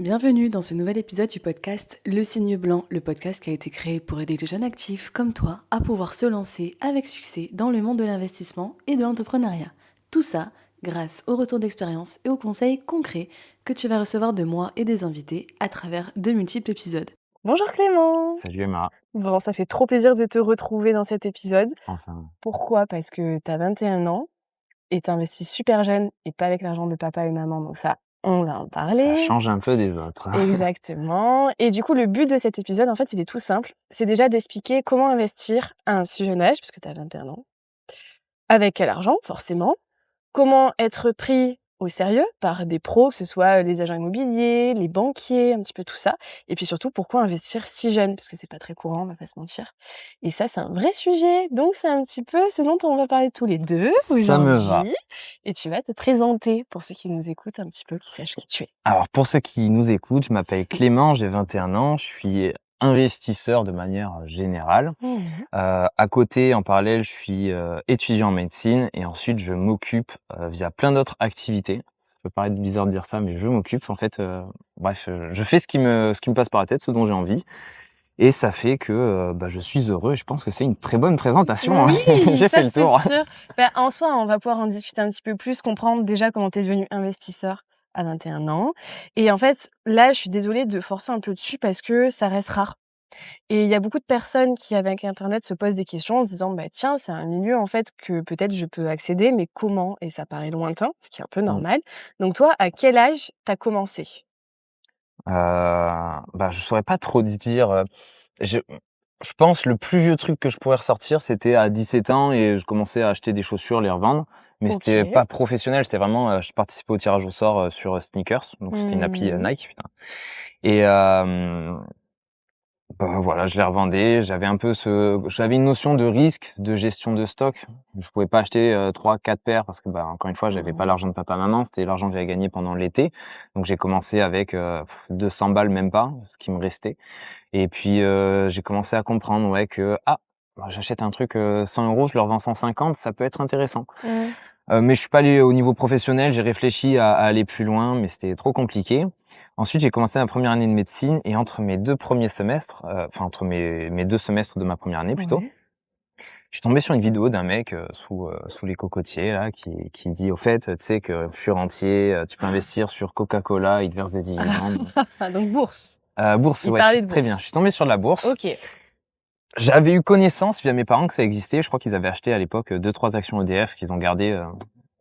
Bienvenue dans ce nouvel épisode du podcast Le Signe Blanc, le podcast qui a été créé pour aider les jeunes actifs comme toi à pouvoir se lancer avec succès dans le monde de l'investissement et de l'entrepreneuriat. Tout ça grâce au retour d'expérience et aux conseils concrets que tu vas recevoir de moi et des invités à travers de multiples épisodes. Bonjour Clément! Salut Emma. Bon, ça fait trop plaisir de te retrouver dans cet épisode. Enfin, Pourquoi? Parce que tu as 21 ans et tu investis super jeune et pas avec l'argent de papa et maman, donc ça, on va en ça parler. change un peu des autres. Exactement. Et du coup, le but de cet épisode, en fait, il est tout simple. C'est déjà d'expliquer comment investir à un si jeune âge, puisque tu as 21 ans, avec quel argent, forcément, comment être pris au sérieux par des pros, que ce soit les agents immobiliers, les banquiers, un petit peu tout ça. Et puis surtout, pourquoi investir si jeune? Parce que c'est pas très courant, on va pas se mentir. Et ça, c'est un vrai sujet. Donc, c'est un petit peu ce dont on va parler tous les deux Ça me va. aujourd'hui. Et tu vas te présenter pour ceux qui nous écoutent un petit peu, qui sachent qui tu es. Alors pour ceux qui nous écoutent, je m'appelle Clément, j'ai 21 ans, je suis investisseur de manière générale. À côté, en parallèle, je suis étudiant en médecine et ensuite je m'occupe via plein d'autres activités. Ça peut paraître bizarre de dire ça, mais je m'occupe en fait. Bref, je fais ce qui me passe par la tête, ce dont j'ai envie. Et ça fait que je suis heureux et je pense que c'est une très bonne présentation. Oui, J'ai ça fait le tour. c'est sûr. En soi, on va pouvoir en discuter un petit peu plus, comprendre déjà comment tu es devenu investisseur à 21 ans. Et en fait, là, je suis désolée de forcer un peu dessus parce que ça reste rare. Et il y a beaucoup de personnes qui, avec internet, se posent des questions en se disant: «Bah, tiens, c'est un milieu, en fait, que peut-être je peux accéder, mais comment?» Et ça paraît lointain, ce qui est un peu Mm. normal. Donc toi, à quel âge tu as commencé? Je saurais pas trop te dire. Je je pense le plus vieux truc que je pourrais ressortir, c'était à 17 ans et je commençais à acheter des chaussures, les revendre. Mais c'était OK. pas professionnel, c'était vraiment, je participais au tirage au sort, sur, Sneakers, donc c'était une appli, Mmh. Nike, putain. Et voilà, je les revendais. J'avais une notion de risque, de gestion de stock. Je pouvais pas acheter 3-4 paires parce que, encore une fois, j'avais pas Mmh. l'argent de papa-maman, c'était l'argent que j'avais gagné pendant l'été. Donc j'ai commencé avec 200 balles, même pas, ce qui me restait. Et puis j'ai commencé à comprendre, ouais, que j'achète un truc 100 €, je le revends 150, ça peut être intéressant. Mmh. Mais je suis pas allé au niveau professionnel, j'ai réfléchi à aller plus loin, mais c'était trop compliqué. Ensuite, j'ai commencé ma première année de médecine et entre mes 2 premiers semestres, entre mes 2 semestres de ma première année plutôt, Ouais. je suis tombé sur une vidéo d'un mec, sous les cocotiers là, qui dit: «Au fait, tu sais que je suis rentier, tu peux investir sur Coca-Cola, ils te versent des dividendes». Donc bourse. Bourse, Il ouais, parlait de très bien. Je bourse. suis tombé sur de la bourse. OK. J'avais eu connaissance via mes parents que ça existait. Je crois qu'ils avaient acheté à l'époque 2-3 actions EDF qu'ils ont gardées,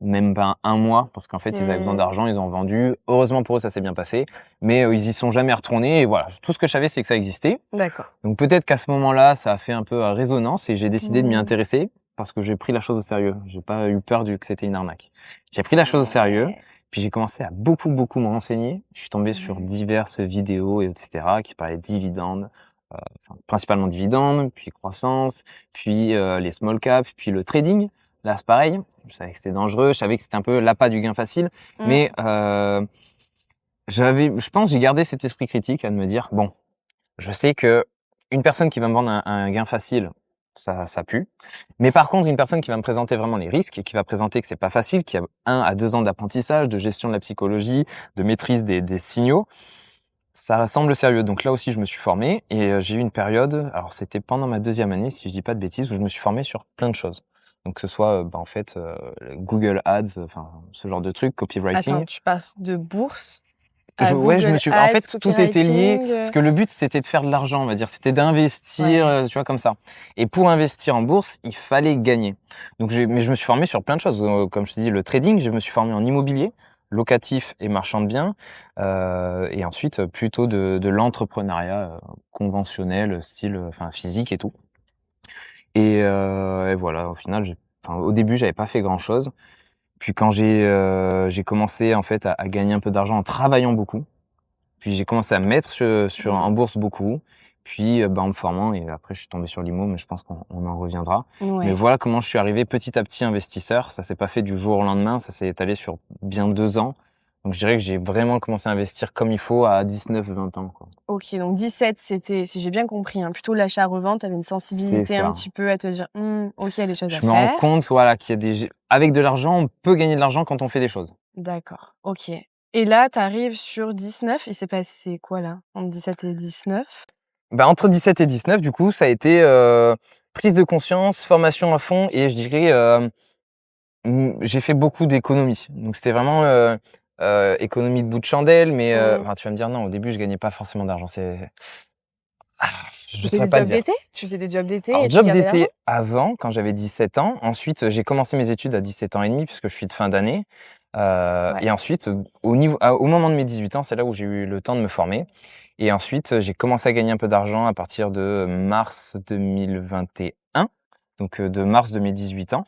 même pas un mois parce qu'en fait, ils avaient besoin Mmh. d'argent, ils ont vendu. Heureusement pour eux, ça s'est bien passé, mais ils y sont jamais retournés et voilà. Tout ce que je savais, c'est que ça existait. D'accord. Donc peut-être qu'à ce moment-là, ça a fait un peu, résonance et j'ai décidé de m'y Mmh. intéresser parce que j'ai pris la chose au sérieux. J'ai pas eu peur que c'était une arnaque. J'ai pris la chose au sérieux, Ouais. puis j'ai commencé à beaucoup, beaucoup me renseigner. Je suis tombé sur Ouais. diverses vidéos et cetera qui parlaient de dividendes, principalement dividendes, puis croissance, puis les small caps, puis le trading. Là, c'est pareil. Je savais que c'était dangereux, je savais que c'était un peu l'appât du gain facile, Mmh. mais je pense, j'ai gardé cet esprit critique à me dire: «Bon, je sais que une personne qui va me vendre un gain facile, ça pue. Mais par contre, une personne qui va me présenter vraiment les risques et qui va présenter que c'est pas facile, qui a 1 à 2 ans d'apprentissage, de gestion de la psychologie, de maîtrise des signaux, ça semble sérieux». Donc là aussi, je me suis formé et j'ai eu une période, alors c'était pendant ma 2e année, si je dis pas de bêtises, où je me suis formé sur plein de choses. Donc que ce soit, Google Ads, enfin ce genre de trucs, Attends, copywriting. tu passes de bourse à Je me Google suis en Ads, fait, tout était lié, copywriting, parce que le but, c'était de faire de l'argent, on va dire. C'était d'investir, ouais. tu vois, comme ça. Et pour investir en bourse, il fallait gagner. Donc mais je me suis formé sur plein de choses. Comme je te dis, le trading, je me suis formé en immobilier, locatif et marchand de biens. Et ensuite, plutôt de l'entrepreneuriat, conventionnel, style, physique et tout. Et voilà, au final, au début, j'avais pas fait grand-chose. Puis quand j'ai commencé, en fait, à gagner un peu d'argent en travaillant beaucoup, puis j'ai commencé à me mettre en Mmh. bourse beaucoup, puis, en me formant et après je suis tombé sur l'IMO, mais je pense qu'on en reviendra. Mais Ouais. voilà comment je suis arrivé petit à petit investisseur. Ça s'est pas fait du jour au lendemain, ça s'est étalé sur bien 2 ans. Donc je dirais que j'ai vraiment commencé à investir comme il faut à 19-20 ans, quoi. OK, donc 17, c'était, si j'ai bien compris, hein, plutôt l'achat-revente, tu avais une C'est sensibilité un ça. petit peu à te dire: «Mmh, OK, il y a des choses à Je me rends faire». compte, voilà, qu'il y a avec de l'argent, on peut gagner de l'argent quand on fait des choses. D'accord, OK. Et là, tu arrives sur 19. Il s'est passé quoi là, entre 17 et 19? Bah, entre 17 et 19, du coup, ça a été prise de conscience, formation à fond et je dirais, j'ai fait beaucoup d'économies. Donc c'était vraiment économie de bout de chandelle, mais Mmh. enfin, tu vas me dire non, au début, je gagnais pas forcément d'argent. Ah, Tu je faisais saurais des pas te jobs dire. d'été? Tu faisais des jobs d'été Alors, et tu job gardais l'argent? d'été avant, quand j'avais 17 ans. Ensuite, j'ai commencé mes études à 17 ans et demi puisque je suis de fin d'année. Ouais. Et ensuite, au moment de mes 18 ans, c'est là où j'ai eu le temps de me former. Et ensuite, j'ai commencé à gagner un peu d'argent à partir de mars 2021, donc de mars de mes 18 ans,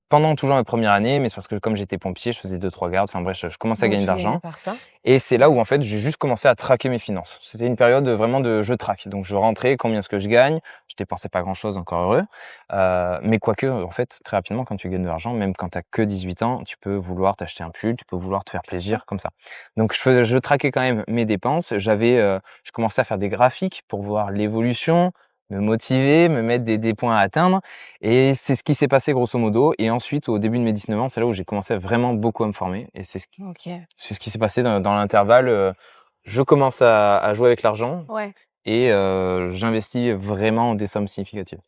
pendant toujours ma première année, mais c'est parce que comme j'étais pompier, je faisais 2-3 gardes, enfin bref, je commençais à Donc gagner de tu gagnais l'argent. par ça? Et c'est là Ouais. où en fait j'ai juste commencé à traquer mes finances. C'était une période vraiment de je traque. Donc je rentrais, combien est-ce que je gagne? Je dépensais pas grand-chose, encore heureux. Mais quoique, en fait, très rapidement, quand tu gagnes de l'argent, même quand tu as que 18 ans, tu peux vouloir t'acheter un pull, tu peux vouloir te faire Bien sûr. plaisir comme ça. Donc je traquais quand même mes dépenses. Je commençais à faire des graphiques pour voir l'évolution, me motiver, me mettre des points à atteindre. Et c'est ce qui s'est passé grosso modo. Et ensuite, au début de mes 19 ans, c'est là où j'ai commencé vraiment beaucoup à me former. Et OK. c'est ce qui s'est passé dans l'intervalle. Je commence à jouer avec l'argent Ouais. et j'investis vraiment des sommes significatives.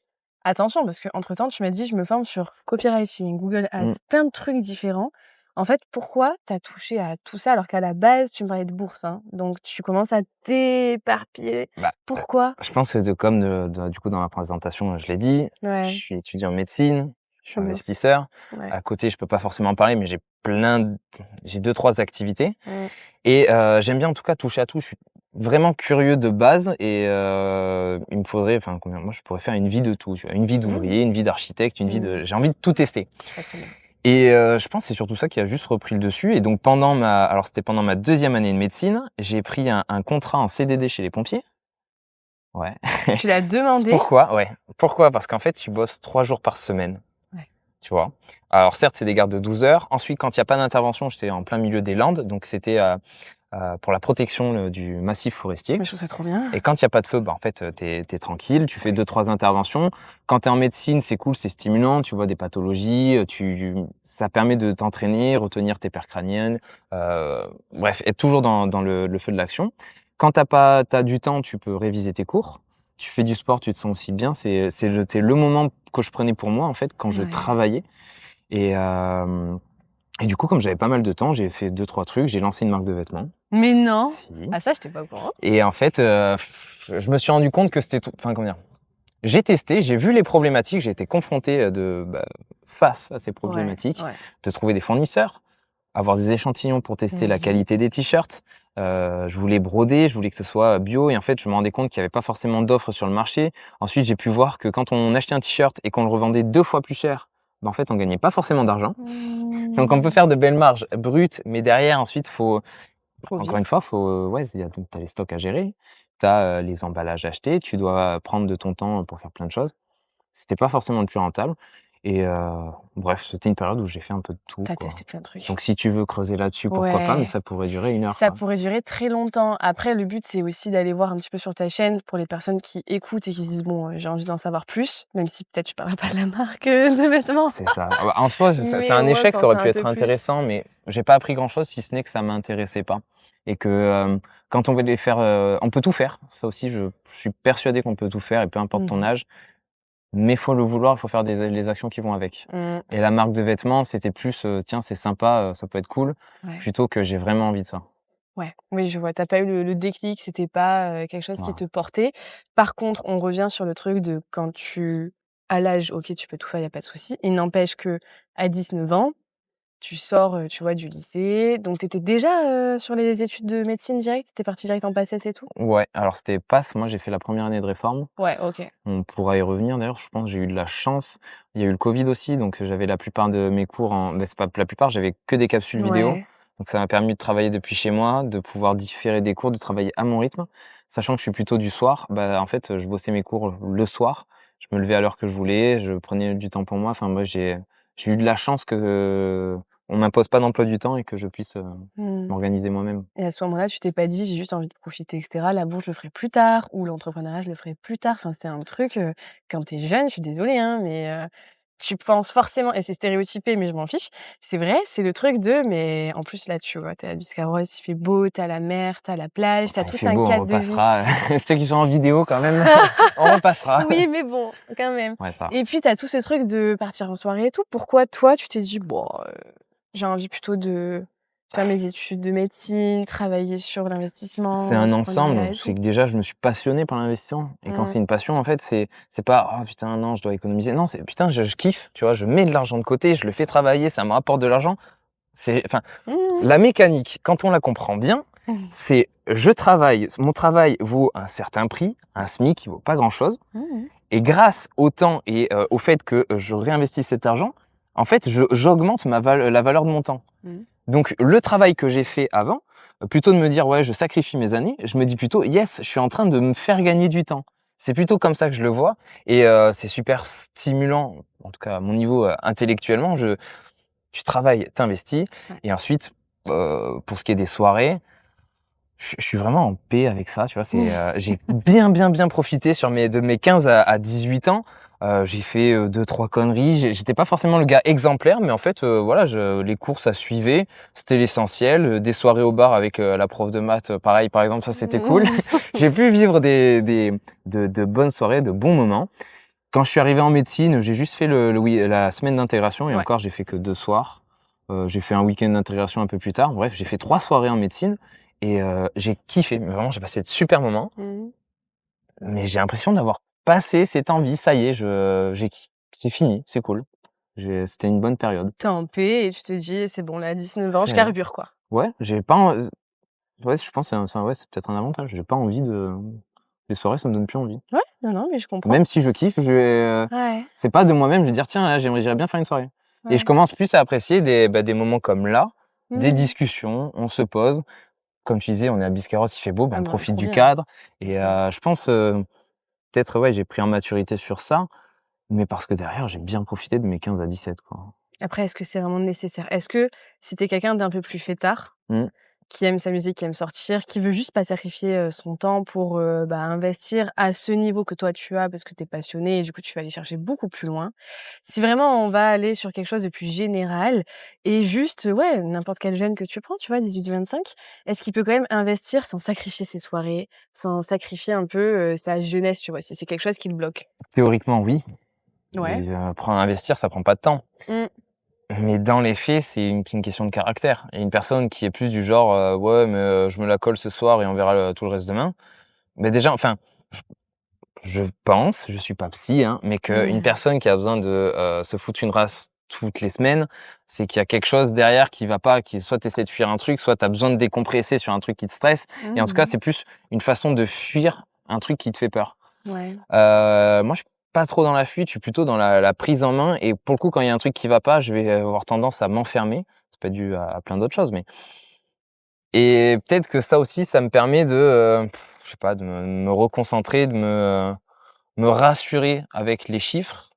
Attention, parce qu'entre-temps, tu m'as dit: «Je me forme sur copywriting, Google Mmh. Ads», plein de trucs différents. En fait, pourquoi tu as touché à tout ça alors qu'à la base, tu me parlais de bourse, hein? Donc tu commences à t'éparpiller. Bah, Pourquoi? je pense que comme du coup dans ma présentation, je l'ai dit, je Ouais. suis étudiant en médecine, je suis Mmh mh. investisseur. Ouais. À côté, je peux pas forcément en parler, mais j'ai 2-3 activités Mmh. et j'aime bien en tout cas toucher à tout. Je suis vraiment curieux de base et il me faudrait enfin combien moi je pourrais faire une vie de tout, tu vois? Une vie Mmh. d'ouvrier, une vie d'architecte, une vie Mmh. de j'ai envie de tout tester. Très, très bien. Et je pense que c'est surtout ça qui a juste repris le dessus et donc c'était pendant ma 2e année de médecine, j'ai pris un contrat en CDD chez les pompiers. Ouais. Tu l'as demandé? Pourquoi? Ouais. Pourquoi? Parce qu'en fait, tu bosses 3 jours par semaine, Ouais. tu vois? Alors certes, c'est des gardes de 12 heures. Ensuite, quand il y a pas d'intervention, j'étais en plein milieu des Landes, donc c'était, pour la protection, du massif forestier. Mais je trouve ça trop bien. Et quand il y a pas de feu, bah, en fait, tu es tranquille, tu fais 2-3 interventions. Quand tu es en médecine, c'est cool, c'est stimulant, tu vois des pathologies, ça permet de t'entraîner, retenir tes paires crâniennes, bref, être toujours dans le feu de l'action. Quand t'as du temps, tu peux réviser tes cours. Tu fais du sport, tu te sens aussi bien. C'était le moment que je prenais pour moi, en fait, quand je Ouais. travaillais et et du coup, comme j'avais pas mal de temps, j'ai fait 2-3 trucs. J'ai lancé une marque de vêtements. Mais non! Si. Ah ça, j'étais pas au courant. Et en fait, je me suis rendu compte que c'était tout enfin, comment dire? J'ai testé, j'ai vu les problématiques, j'ai été confronté, face à ces Ouais, problématiques, ouais. de trouver des fournisseurs, avoir des échantillons pour tester la Mmh. qualité des t-shirts. Je voulais broder, je voulais que ce soit bio et en fait, je me rendais compte qu'il y avait pas forcément d'offres sur le marché. Ensuite, j'ai pu voir que quand on achetait un t-shirt et qu'on le revendait 2 fois plus cher, bah, en fait, on gagnait pas forcément d'argent. Donc on peut Mmh. faire de belles marges brutes, mais derrière ensuite, Faut encore vivre. une fois, ouais, tu as les stocks à gérer, tu as, les emballages à acheter, tu dois prendre de ton temps pour faire plein de choses. C'était pas forcément le plus rentable et bref, c'était une période où j'ai fait un peu de tout, Tu as quoi. testé plein de trucs. Donc si tu veux creuser là-dessus, pourquoi pas, mais Ouais. ça pourrait durer 1 heure, Ça quoi. pourrait durer très longtemps. Après, le but, c'est aussi d'aller voir un petit peu sur ta chaîne pour les personnes qui écoutent et qui se disent: «Bon, j'ai envie d'en savoir plus», même si peut-être tu parleras pas de la marque, de vêtements. C'est ça. Ah bah, en soi, c'est Mais un au moins, échec, ça t'en sais aurait pu un peu être plus. intéressant, mais j'ai pas appris grand-chose si ce n'est que ça m'intéressait pas et que, quand on veut les faire, on peut tout faire. Ça aussi, je suis persuadé qu'on peut tout faire et peu importe ton Mmh. âge. Mais faut le vouloir, il faut faire les actions qui vont avec. Mmh. Et la marque de vêtements, c'était plus, tiens, c'est sympa, ça peut être cool, Ouais. plutôt que j'ai vraiment envie de ça. Ouais. Oui, je vois. Tu pas eu le déclic, c'était pas, quelque chose qui Voilà. te portait. Par contre, on revient sur le truc de quand tu à l'âge, OK, tu peux tout faire, il y a pas de souci. Il n'empêche qu'à 19 ans, tu sors, tu vois, du lycée, donc tu étais déjà, sur les études de médecine direct? Tu parti direct en PACES et tout? Ouais, alors c'était PASS, moi j'ai fait la première année de réforme. Ouais, OK. On pourra y revenir d'ailleurs, je pense, j'ai eu de la chance. Il y a eu le covid aussi, donc j'avais la plupart de mes cours c'est pas la plupart, j'avais que des capsules vidéo. Ouais. Donc ça m'a permis de travailler depuis chez moi, de pouvoir différer des cours, de travailler à mon rythme. Sachant que je suis plutôt du soir, bah, en fait, je bossais mes cours le soir. Je me levais à l'heure que je voulais, je prenais du temps pour moi. Enfin moi j'ai eu de la chance que, on m'impose pas d'emploi du temps et que je puisse, Mmh. m'organiser moi-même. Et à ce moment-là, tu t'es pas dit: «J'ai juste envie de profiter et cetera, la bourse, je le ferai plus tard» ou «l'entrepreneuriat, je le ferai plus tard». Enfin, c'est un truc, quand tu es jeune, je suis désolée, hein, mais tu penses forcément, et c'est stéréotypé, mais je m'en fiche, c'est vrai, c'est le truc de mais en plus là, tu vois, tu es à Biscarrosse, il fait beau, tu as la mer, tu as la plage, tu as Il tout fait un beau, on cadre de vie. repassera. Ceux qui sont en vidéo quand même, on repassera. Oui, mais bon, quand même. Ouais, ça va. Et puis tu as tout ce truc de partir en soirée et tout. Pourquoi toi, tu t'es dit: «Bon, j'ai envie plutôt de faire mes études de médecine, travailler sur l'investissement, C'est un l'entrepreneuriat ensemble, et c'est tout»? que déjà je me suis passionné par l'investissement et quand Mmh. c'est une passion en fait, c'est pas: «Oh putain non, je dois économiser». Non, c'est: «Putain, je kiffe», tu vois? Je mets de l'argent de côté, je le fais travailler, ça me rapporte de l'argent. C'est enfin, Mmh la mécanique, quand on la comprend bien, mh. c'est je travaille, mon travail vaut un certain prix, un SMIC qui vaut pas grand-chose Mmh. et grâce au temps et au fait que je réinvestisse cet argent, en fait, j'augmente la valeur de mon temps. Mmh. Donc le travail que j'ai fait avant, plutôt de me dire: «Ouais, je sacrifie mes années», je me dis plutôt: «Yes, je suis en train de me faire gagner du temps». C'est plutôt comme ça que je le vois et c'est super stimulant, en tout cas à mon niveau, intellectuellement. Tu travailles, tu investis Ouais. et ensuite, pour ce qui est des soirées, je suis vraiment en paix avec ça, tu vois? J'ai bien profité de mes 15 à 18 ans. J'ai fait, 2-3 conneries. J'étais pas forcément le gars exemplaire, mais en fait, voilà, les cours, ça suivait. C'était l'essentiel. Des soirées au bar avec, la prof de maths, pareil, par exemple, ça, c'était cool. J'ai pu vivre de bonnes soirées, de bons moments. Quand je suis arrivé en médecine, j'ai juste fait la semaine d'intégration et Ouais. encore, j'ai fait que 2 soirs. J'ai fait un week-end d'intégration un peu plus tard. Bref, j'ai fait 3 soirées en médecine et j'ai kiffé. Mais vraiment, j'ai passé de super moments, Mmh. mais j'ai l'impression d'avoir passé cette envie. Ça y est, c'est fini, c'est cool. C'était une bonne période. Tu es en paix et tu te dis: «C'est bon, là, à 19 ans, je C'est carbure, quoi». ouais, j'ai pas en ouais, je pense que ouais, c'est peut-être un avantage. J'ai pas envie de les soirées, ça me donne plus envie. Ouais, non, non, mais je comprends. Même si je kiffe, Ouais, c'est pas de moi-même, je vais dire: «Tiens, là, j'irais bien faire une soirée» et je ouais. commence plus à apprécier des moments comme là, des Mmh. discussions, on se pose. Comme tu disais, on est à Biscarrosse, il fait beau, bah, Ah on bah, profite trop du bien, cadre et trop bien. je pense, peut-être, ouais, j'ai pris en maturité sur ça, mais parce que derrière, j'ai bien profité de mes 15 à 17, quoi. Après, est-ce que c'est vraiment nécessaire? Est-ce que si tu es quelqu'un d'un peu plus fêtard, Mmh. qui aime sa musique, qui aime sortir, qui veut juste pas sacrifier, son temps pour, bah, investir à ce niveau que toi tu as parce que tu es passionné et du coup tu vas aller chercher beaucoup plus loin. Si vraiment on va aller sur quelque chose de plus général et juste, ouais, n'importe quel jeune que tu prends, tu vois, 18-25, est-ce qu'il peut quand même investir sans sacrifier ses soirées, sans sacrifier un peu, sa jeunesse, tu vois? Si c'est quelque chose qui le bloque? Théoriquement, oui, Ouais. et investir, ça prend pas de temps. Mmh. Mais dans les faits, c'est une question de caractère et une personne qui est plus du genre, «Ouais, mais je me la colle ce soir et on verra tout le reste demain». Mais déjà, enfin, je pense, je suis pas psy, hein, mais qu'une Mmh. personne qui a besoin de, se foutre une race toutes les semaines, c'est qu'il y a quelque chose derrière qui va pas, qui soit tu essaies de fuir un truc, soit tu as besoin de décompresser sur un truc qui te stresse et en tout cas, Mmh. c'est plus une façon de fuir un truc qui te fait peur. Ouais. Moi, je suis pas trop dans la fuite, je suis plutôt dans la prise en main et pour le coup, quand il y a un truc qui va pas, je vais avoir tendance à m'enfermer. C'est pas dû à plein d'autres choses, mais et peut-être que ça aussi, ça me permet de, je sais pas, de me reconcentrer, me rassurer avec les chiffres,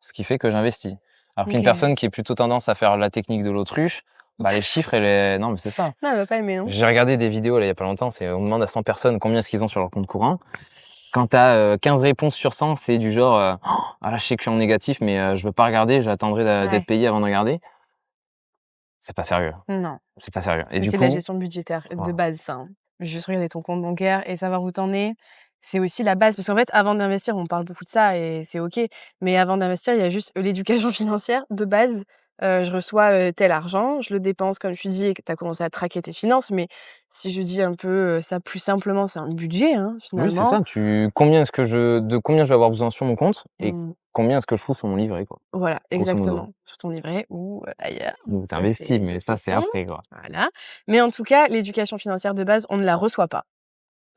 ce qui fait que j'investis. Alors qu'une OK. personne qui est plutôt tendance à faire la technique de l'autruche, bah, les chiffres, non, mais c'est ça. Non, elle va pas aimer, non? J'ai regardé des vidéos là, il y a pas longtemps, on demande à 100 personnes combien est-ce qu'ils ont sur leur compte courant. Quand tu as, 15 réponses sur 100, c'est du genre, «Ah là, je sais que je suis en négatif, mais je veux pas regarder, j'attendrai d'être Ouais. payé avant de regarder». C'est pas sérieux, Non. c'est pas sérieux et Mais du c'est de la coup gestion budgétaire de voilà. base ça, hein. Juste regarder ton compte bancaire et savoir où tu en es, c'est aussi la base. Parce qu'en fait, avant d'investir, on parle beaucoup de ça et c'est OK, mais avant d'investir, il y a juste, l'éducation financière de base. Je reçois, tel argent, je le dépense comme tu dis et que tu as commencé à traquer tes finances, mais si je dis un peu, ça plus simplement, c'est un budget, hein, Oui, c'est finalement. ça, combien je vais avoir besoin sur mon compte et Mmh. combien est-ce que je trouve sur mon livret, quoi, Voilà, grosso modo. exactement. Sur ton livret ou, ailleurs. Donc tu Ça investis, c'est mais ça, c'est mmh, après, quoi. voilà. Mais en tout cas, l'éducation financière de base, on ne la reçoit pas.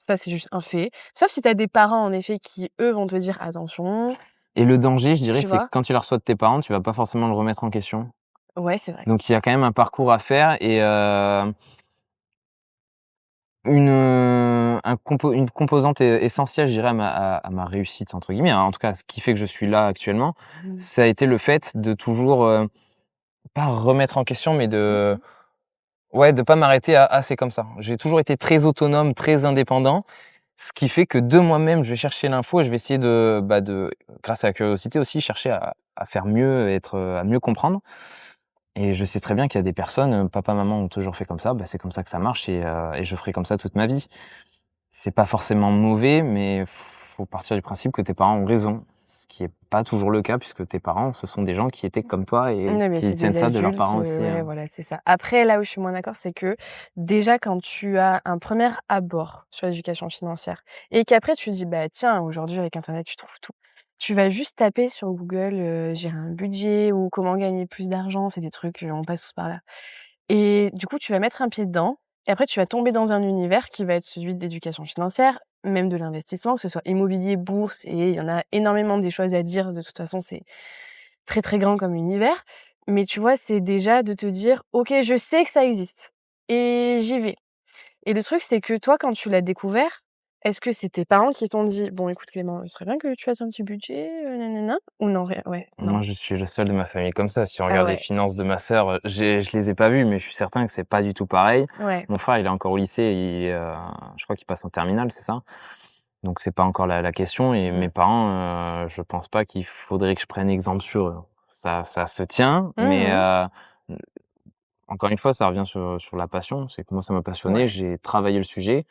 Ça, c'est juste un fait. Sauf si tu as des parents, en effet, qui, eux, vont te dire: «Attention», Et le danger, je dirais, tu c'est que vois? quand tu la reçois de tes parents, tu vas pas forcément le remettre en question. Ouais, c'est vrai. Donc il y a quand même un parcours à faire et une composante essentielle, je dirais, à ma «réussite» entre guillemets, hein, en tout cas, ce qui fait que je suis là actuellement, Mmh. ça a été le fait de toujours, pas remettre en question, mais Mmh mh. de pas m'arrêter à: «Ah, c'est comme ça». J'ai toujours été très autonome, très indépendant, ce qui fait que de moi-même, je vais chercher l'info et je vais essayer grâce à la curiosité aussi, chercher à faire mieux, à mieux comprendre. Et je sais très bien qu'il y a des personnes, papa, maman ont toujours fait comme ça, bah, c'est comme ça que ça marche et je ferai comme ça toute ma vie. C'est pas forcément mauvais, mais faut partir du principe que tes parents ont raison. Ce qui est pas toujours le cas puisque tes parents, ce sont des gens qui étaient comme toi et Ouais, mais qui c'est tiennent des ça de leurs adultes, parents aussi, ouais, voilà, c'est ça. Après, là où je suis moins d'accord, c'est que déjà quand tu as un premier abord sur l'éducation financière et qu'après tu dis: «Bah, tiens, aujourd'hui avec internet, tu trouves tout». Tu vas juste taper sur Google, «Gérer un budget» ou «Comment gagner plus d'argent», c'est des trucs, on passe tous par là et du coup, tu vas mettre un pied dedans et après tu vas tomber dans un univers qui va être celui de l'éducation financière, même de l'investissement, que ce soit immobilier, bourse et il y en a énormément des choses à dire. De toute façon, c'est très, très grand comme univers, mais tu vois, c'est déjà de te dire: «OK, je sais que ça existe et j'y vais» et le truc, c'est que toi, quand tu l'as découvert, est-ce que c'est tes parents qui t'ont dit: «Bon, écoute Clément, ce serait bien que tu fasses un petit budget, nin ou non, rien ouais, non? Moi, je suis le seul de ma famille comme ça. Si on Ah regarde les ouais, finances de ma sœur, je les ai pas vues, mais je suis certain que c'est pas du tout pareil. ouais. Mon frère, il est encore au lycée, je crois qu'il passe en terminale, c'est ça? Donc c'est pas encore la question et Mmh. mes parents, je pense pas qu'il faudrait que je prenne exemple sur eux. Ça se tient, mais Mmh. encore une fois, ça revient sur la passion. C'est que moi, ça m'a passionné, Ouais, j'ai travaillé le sujet.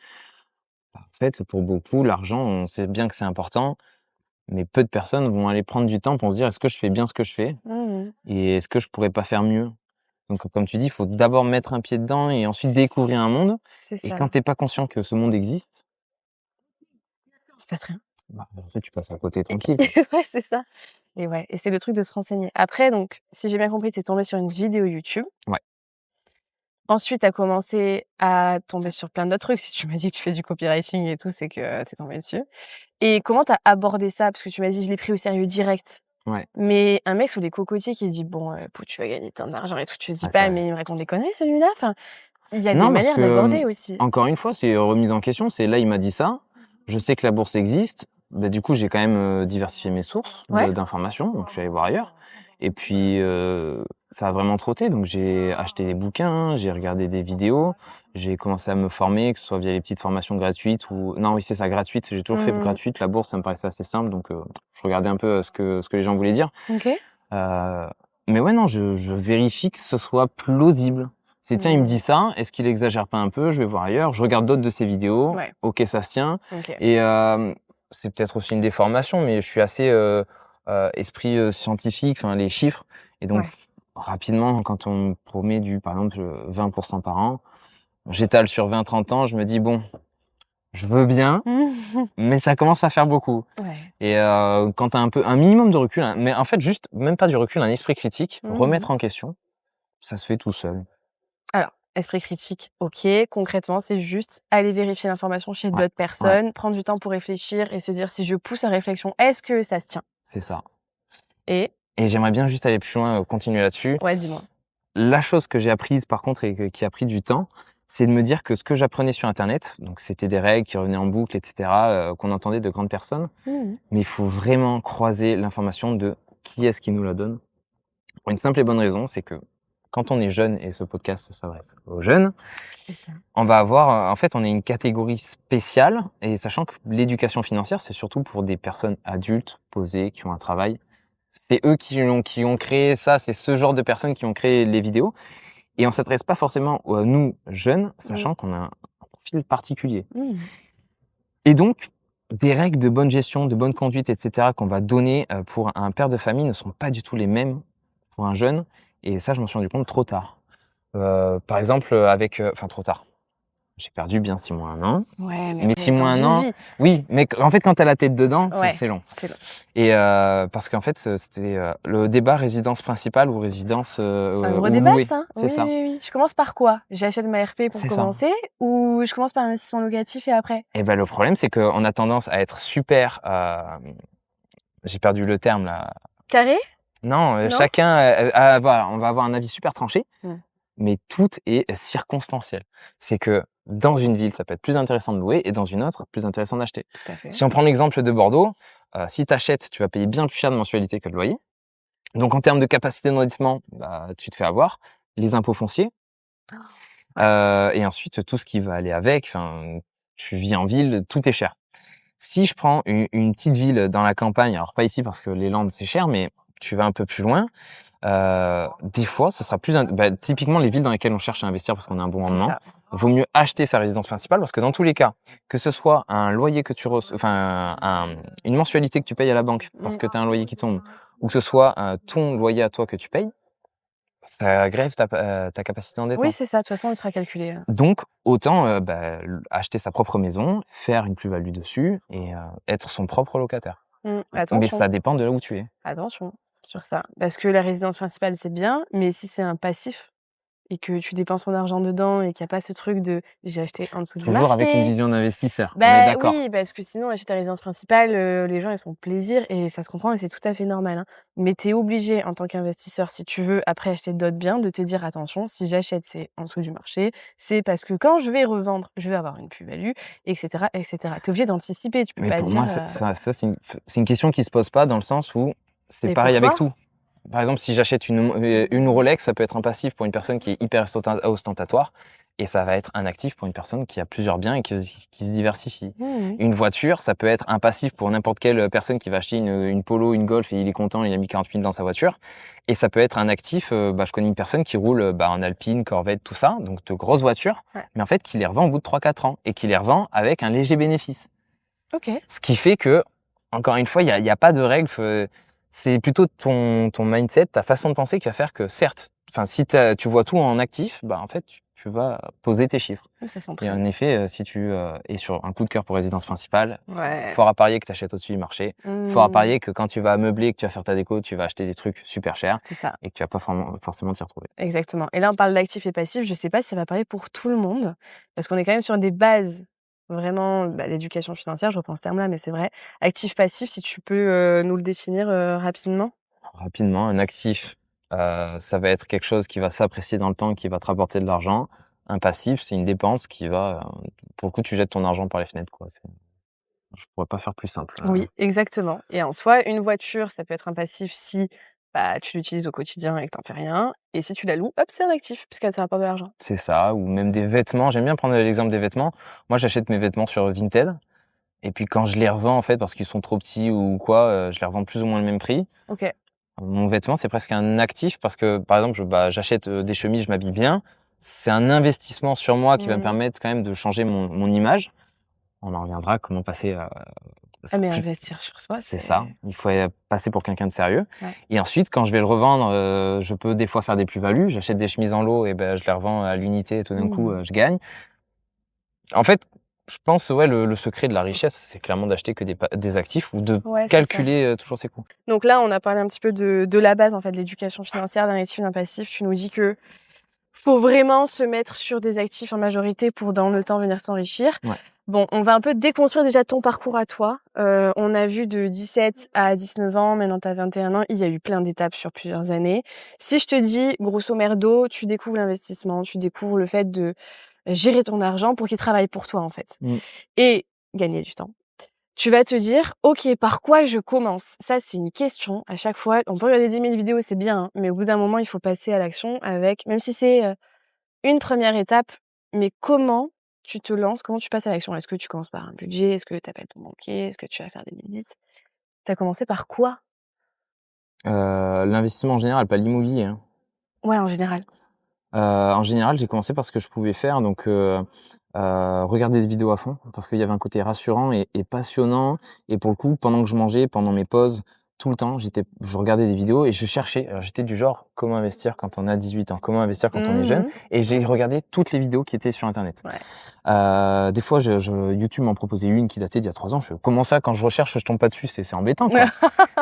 En fait, pour beaucoup, l'argent, on sait bien que c'est important, mais peu de personnes vont aller prendre du temps pour se dire: «Est-ce que je fais bien ce que je fais mmh, et est-ce que je pourrais pas faire mieux?» Donc comme tu dis, il faut d'abord mettre un pied dedans et ensuite découvrir un monde c'est et quand ça. tu es pas conscient que ce monde existe, Il se passe rien. bah, en fait, tu passes à côté tranquille. Ouais, c'est ça et ouais et c'est le truc de se renseigner. Après donc, si j'ai bien compris, tu es tombée sur une vidéo YouTube. Ouais. Ensuite, tu as commencé à tomber sur plein d'autres trucs. Si tu m'as dit que tu fais du copywriting et tout, c'est que, tu es tombée dessus et comment tu as abordé ça? Parce que tu m'as dit: «Je l'ai pris au sérieux direct». Ouais, Mais un mec sous les cocotiers qui dit: «Bon, pou tu vas gagner tant d'argent et tout», tu te dis ouais, c'est pas: vrai. «Mais il me raconte des conneries celui-là?» enfin, il y a des Non, parce manières que, d'aborder aussi. encore une fois, c'est remise en question. C'est là, il m'a dit ça. Je sais que la bourse existe. Bah, du coup, j'ai quand même, diversifié mes sources Ouais? d'informations, donc je suis allé voir ailleurs et puis, ça a vraiment trotté, donc j'ai acheté des bouquins, j'ai regardé des vidéos, j'ai commencé à me former, que ce soit via les petites formations gratuites ou non, oui, c'est ça, gratuite, j'ai toujours fait Mmh. gratuite. La bourse, ça me paraissait assez simple, donc je regardais un peu, ce que les gens voulaient dire. OK. Heu, mais ouais, non, je vérifie que ce soit plausible. C'est: «Tiens, il me Mmh. dit ça, est-ce qu'il exagère pas un peu? Je vais voir ailleurs». Je regarde d'autres de ses vidéos. Ouais, OK, ça se tient OK. et c'est peut-être aussi une déformation, mais je suis assez, esprit, scientifique, enfin les chiffres et donc Ouais. rapidement, quand on me promet par exemple, 20 par an, j'étale sur 20-30 ans, je me dis: «Bon, je veux bien, mais ça commence à faire beaucoup». Ouais. Et quand tu as un minimum de recul, hein, mais en fait juste même pas du recul, un esprit critique, Mmh. remettre en question, ça se fait tout seul. Alors, esprit critique, OK. Concrètement, c'est juste aller vérifier l'information chez Ouais, d'autres ouais, personnes, prendre du temps pour réfléchir et se dire: «Si je pousse la réflexion, est-ce que ça se tient?» c'est ça et et j'aimerais bien juste aller plus loin, continuer là-dessus. ouais, dis-moi? La chose que j'ai apprise par contre et qui a pris du temps, c'est de me dire que ce que j'apprenais sur internet, donc c'était des règles qui revenaient en boucle et cetera, qu'on entendait de grandes personnes, Mmh. mais il faut vraiment croiser l'information de qui est-ce qui nous la donne. Pour une simple et bonne raison, c'est que quand on est jeune et ce podcast s'adresse aux jeunes, C'est ça. on va avoir, en fait, on est une catégorie spéciale et sachant que l'éducation financière, c'est surtout pour des personnes adultes, posées, qui ont un travail. C'est eux qui ont créé ça, c'est ce genre de personnes qui ont créé les vidéos et on s'adresse pas forcément à nous, jeunes, Mmh. sachant qu'on a un profil particulier Mmh. et donc des règles de bonne gestion, de bonne conduite et cetera qu'on va donner, pour un père de famille ne sont pas du tout les mêmes pour un jeune et ça, je m'en suis rendu compte trop tard. Par exemple, enfin trop tard. J'ai perdu bien 6 mois, 1 an. Ouais, mais Mais après, 6 mois, dans 1 une an, vie. oui, mais en fait, quand tu as la tête dedans, Ouais, c'est long c'est long. et parce qu'en fait, c'était, le débat résidence principale ou résidence, C'est un gros ou débat louée. ça. C'est Oui, ça, oui, oui. Je commence par quoi? J'achète ma RP pour c'est ça commencer ou je commence par l'investissement locatif et après? et bah, le problème, c'est qu'on a tendance à être super, j'ai perdu le terme là. Carré? Non, Non? chacun, voilà, on va avoir un avis super tranché, Mmh. mais tout est circonstanciel. C'est que dans une ville, ça peut être plus intéressant de louer et dans une autre, plus intéressant d'acheter. Tout à fait. Si on prend l'exemple de Bordeaux, si tu achètes, tu vas payer bien plus cher de mensualité que le loyer. Donc en termes de capacité d'endettement, bah, tu te fais avoir. Les impôts fonciers, Ouais. et ensuite tout ce qui va aller avec, enfin, tu vis en ville, tout est cher. Si je prends une petite ville dans la campagne, alors pas ici parce que les Landes c'est cher, mais tu vas un peu plus loin, des fois, ce sera typiquement les villes dans lesquelles on cherche à investir parce qu'on a un bon C'est rendement, ça. vaut mieux acheter sa résidence principale parce que dans tous les cas, que ce soit un loyer que tu une mensualité que tu payes à la banque parce que tu as un loyer qui tombe, ou que ce soit ton loyer à toi que tu payes, ça grève ta capacité Oui, d'endettement. c'est ça. De toute façon, il sera calculé. Donc autant acheter sa propre maison, faire une plus-value dessus et être son propre locataire. Mais Attention, ça dépend de là où tu es. attention sur ça. Parce que la résidence principale, c'est bien, mais si c'est un passif et que tu dépenses ton argent dedans et qu'il y a pas ce truc de: «J'ai acheté en dessous du Toujours avec une marché». vision d'investisseur, on est Bah, d'accord. oui, parce que sinon acheter ta résidence principale, les gens ils se font plaisir et ça se comprend et c'est tout à fait normal, hein. Mais tu es obligé en tant qu'investisseur, si tu veux après acheter d'autres biens, de te dire: «Attention, si j'achète, c'est en dessous du marché, c'est parce que quand je vais revendre, je vais avoir une plus-value» et cetera et cetera. Tu es obligé d'anticiper, tu peux Mais pas pour dire, moi, c'est une question qui se pose pas dans le sens où c'est «Et pour pareil avec toi?» tout. Par exemple, si j'achète une Rolex, ça peut être un passif pour une personne qui est hyper ostentatoire et ça va être un actif pour une personne qui a plusieurs biens et qui se diversifie. Mmh. Une voiture, ça peut être un passif pour n'importe quelle personne qui va acheter une Polo, une Golf et il est content, il a mis 40 000 dans sa voiture. Et ça peut être un actif, je connais une personne qui roule en Alpine, Corvette, tout ça, donc de grosses voitures, Ouais. mais en fait qui les revend au bout de 3-4 ans et qui les revend avec un léger bénéfice. OK. Ce qui fait que, encore une fois, il y a pas de règle. C'est plutôt ton mindset, ta façon de penser qui va faire que, certes, si tu vois tout en actif, en fait, tu vas poser tes chiffres. Ça Et s'entraîne. en effet, si tu es sur un coup de cœur pour résidence principale, Ouais. fort à parier que tu achètes au-dessus du marché. Fort à Mmh. parier que quand tu vas meubler, que tu vas faire ta déco, tu vas acheter des trucs super chers C'est ça. et que tu vas pas forcément t'y retrouver. Exactement. Et là, on parle d'actifs et passifs. Je sais pas si ça va parler pour tout le monde, parce qu'on est quand même sur des bases, vraiment, l'éducation financière, je reprends ce terme-là, mais c'est vrai. Actif, passif, si tu peux, nous le définir, rapidement? Rapidement, un actif, ça va être quelque chose qui va s'apprécier dans le temps, qui va te rapporter de l'argent. Un passif, c'est une dépense qui va, pour le coup, tu jettes ton argent par les fenêtres, quoi. Je pourrais pas faire plus simple. Oui, exactement. Et en soi, une voiture, ça peut être un passif si, tu l'utilises au quotidien et que tu fais rien. Et si tu la loues, hop, c'est un actif puisqu'elle te rapporte de l'argent. C'est ça, ou même des vêtements. J'aime bien prendre l'exemple des vêtements. Moi, j'achète mes vêtements sur Vinted et puis quand je les revends, en fait, parce qu'ils sont trop petits ou quoi, je les revends plus ou moins le même prix. OK. Mon vêtement, c'est presque un actif parce que, par exemple, j'achète, des chemises, je m'habille bien. C'est un investissement sur moi qui va me Mmh. permettre quand même de changer mon image. On en reviendra, comment passer, Ah mais plus investir sur soi, c'est c'est ça, il faut, passer pour quelqu'un de sérieux ouais. et ensuite quand je vais le revendre, je peux des fois faire des plus-values. J'achète des chemises en lot et je les revends à l'unité et tout d'un coup, Mmh. je gagne. En fait, je pense, ouais, le secret de la richesse, c'est clairement d'acheter que des actifs ou de Ouais, c'est ça. calculer, toujours ses coûts. Donc là, on a parlé un petit peu de la base, en fait, de l'éducation financière, d'un actif, d'un passif. Tu nous dis que faut vraiment se mettre sur des actifs en majorité pour, dans le temps, venir s'enrichir. Ouais. Bon, on va un peu déconstruire déjà ton parcours à toi. On a vu de 17 à 19 ans, maintenant tu as 21 ans, il y a eu plein d'étapes sur plusieurs années. Si je te dis, grosso merdo, tu découvres l'investissement, tu découvres le fait de gérer ton argent pour qu'il travaille pour toi, en fait, Mmh. et gagner du temps. Tu vas te dire: «OK, par quoi je commence?» Ça, c'est une question à chaque fois. On peut regarder 10 000 vidéos, c'est bien, hein, mais au bout d'un moment, il faut passer à l'action avec même si c'est, une première étape, mais comment tu te lances? Comment tu passes à l'action? Est-ce que tu commences par un budget? Est-ce que tu appelles ton banquier? Est-ce que tu vas faire des visites? Tu as commencé par quoi? L'investissement en général, pas l'immobilier, hein. Ouais, en général. En général, j'ai commencé par ce que je pouvais faire, donc regarder des vidéos à fond, parce qu'il y avait un côté rassurant et passionnant et pour le coup, pendant que je mangeais, pendant mes pauses, tout le temps, je regardais des vidéos et je cherchais. Alors j'étais du genre: comment investir quand on a 18 ans? Comment investir quand on est jeune? Mmh. Et j'ai regardé toutes les vidéos qui étaient sur internet. Ouais. Des fois, YouTube m'en proposait une qui datait d'il y a 3 ans. Je fais: «Comment ça, quand je recherche, je tombe pas dessus? C'est embêtant, quoi».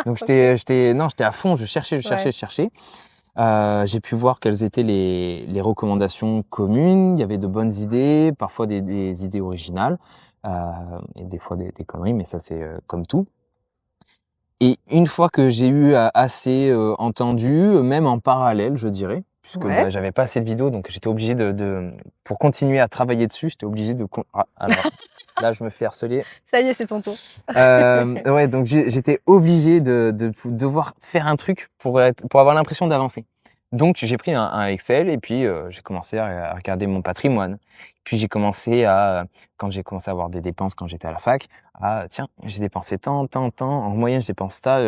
Donc j'étais à fond, je cherchais, Ouais. je cherchais. J'ai pu voir quelles étaient les recommandations communes. Il y avait de bonnes idées, parfois des idées originales, heu et des fois des conneries, mais ça c'est, comme tout. Et une fois que j'ai eu assez, entendu, même en parallèle, je dirais, puisque, Ouais. j'avais pas assez de vidéos, donc j'étais obligé pour continuer à travailler dessus, j'étais obligé alors là, je me fais harceler. Ça y est, c'est ton tour. Ouais, donc j'étais obligé de devoir faire un truc pour avoir l'impression d'avancer. Donc j'ai pris un Excel et puis, j'ai commencé à regarder mon patrimoine. Puis j'ai commencé à, quand j'ai commencé à avoir des dépenses quand j'étais à la fac, tiens, j'ai dépensé tant, tant, tant, en moyenne je dépense ça.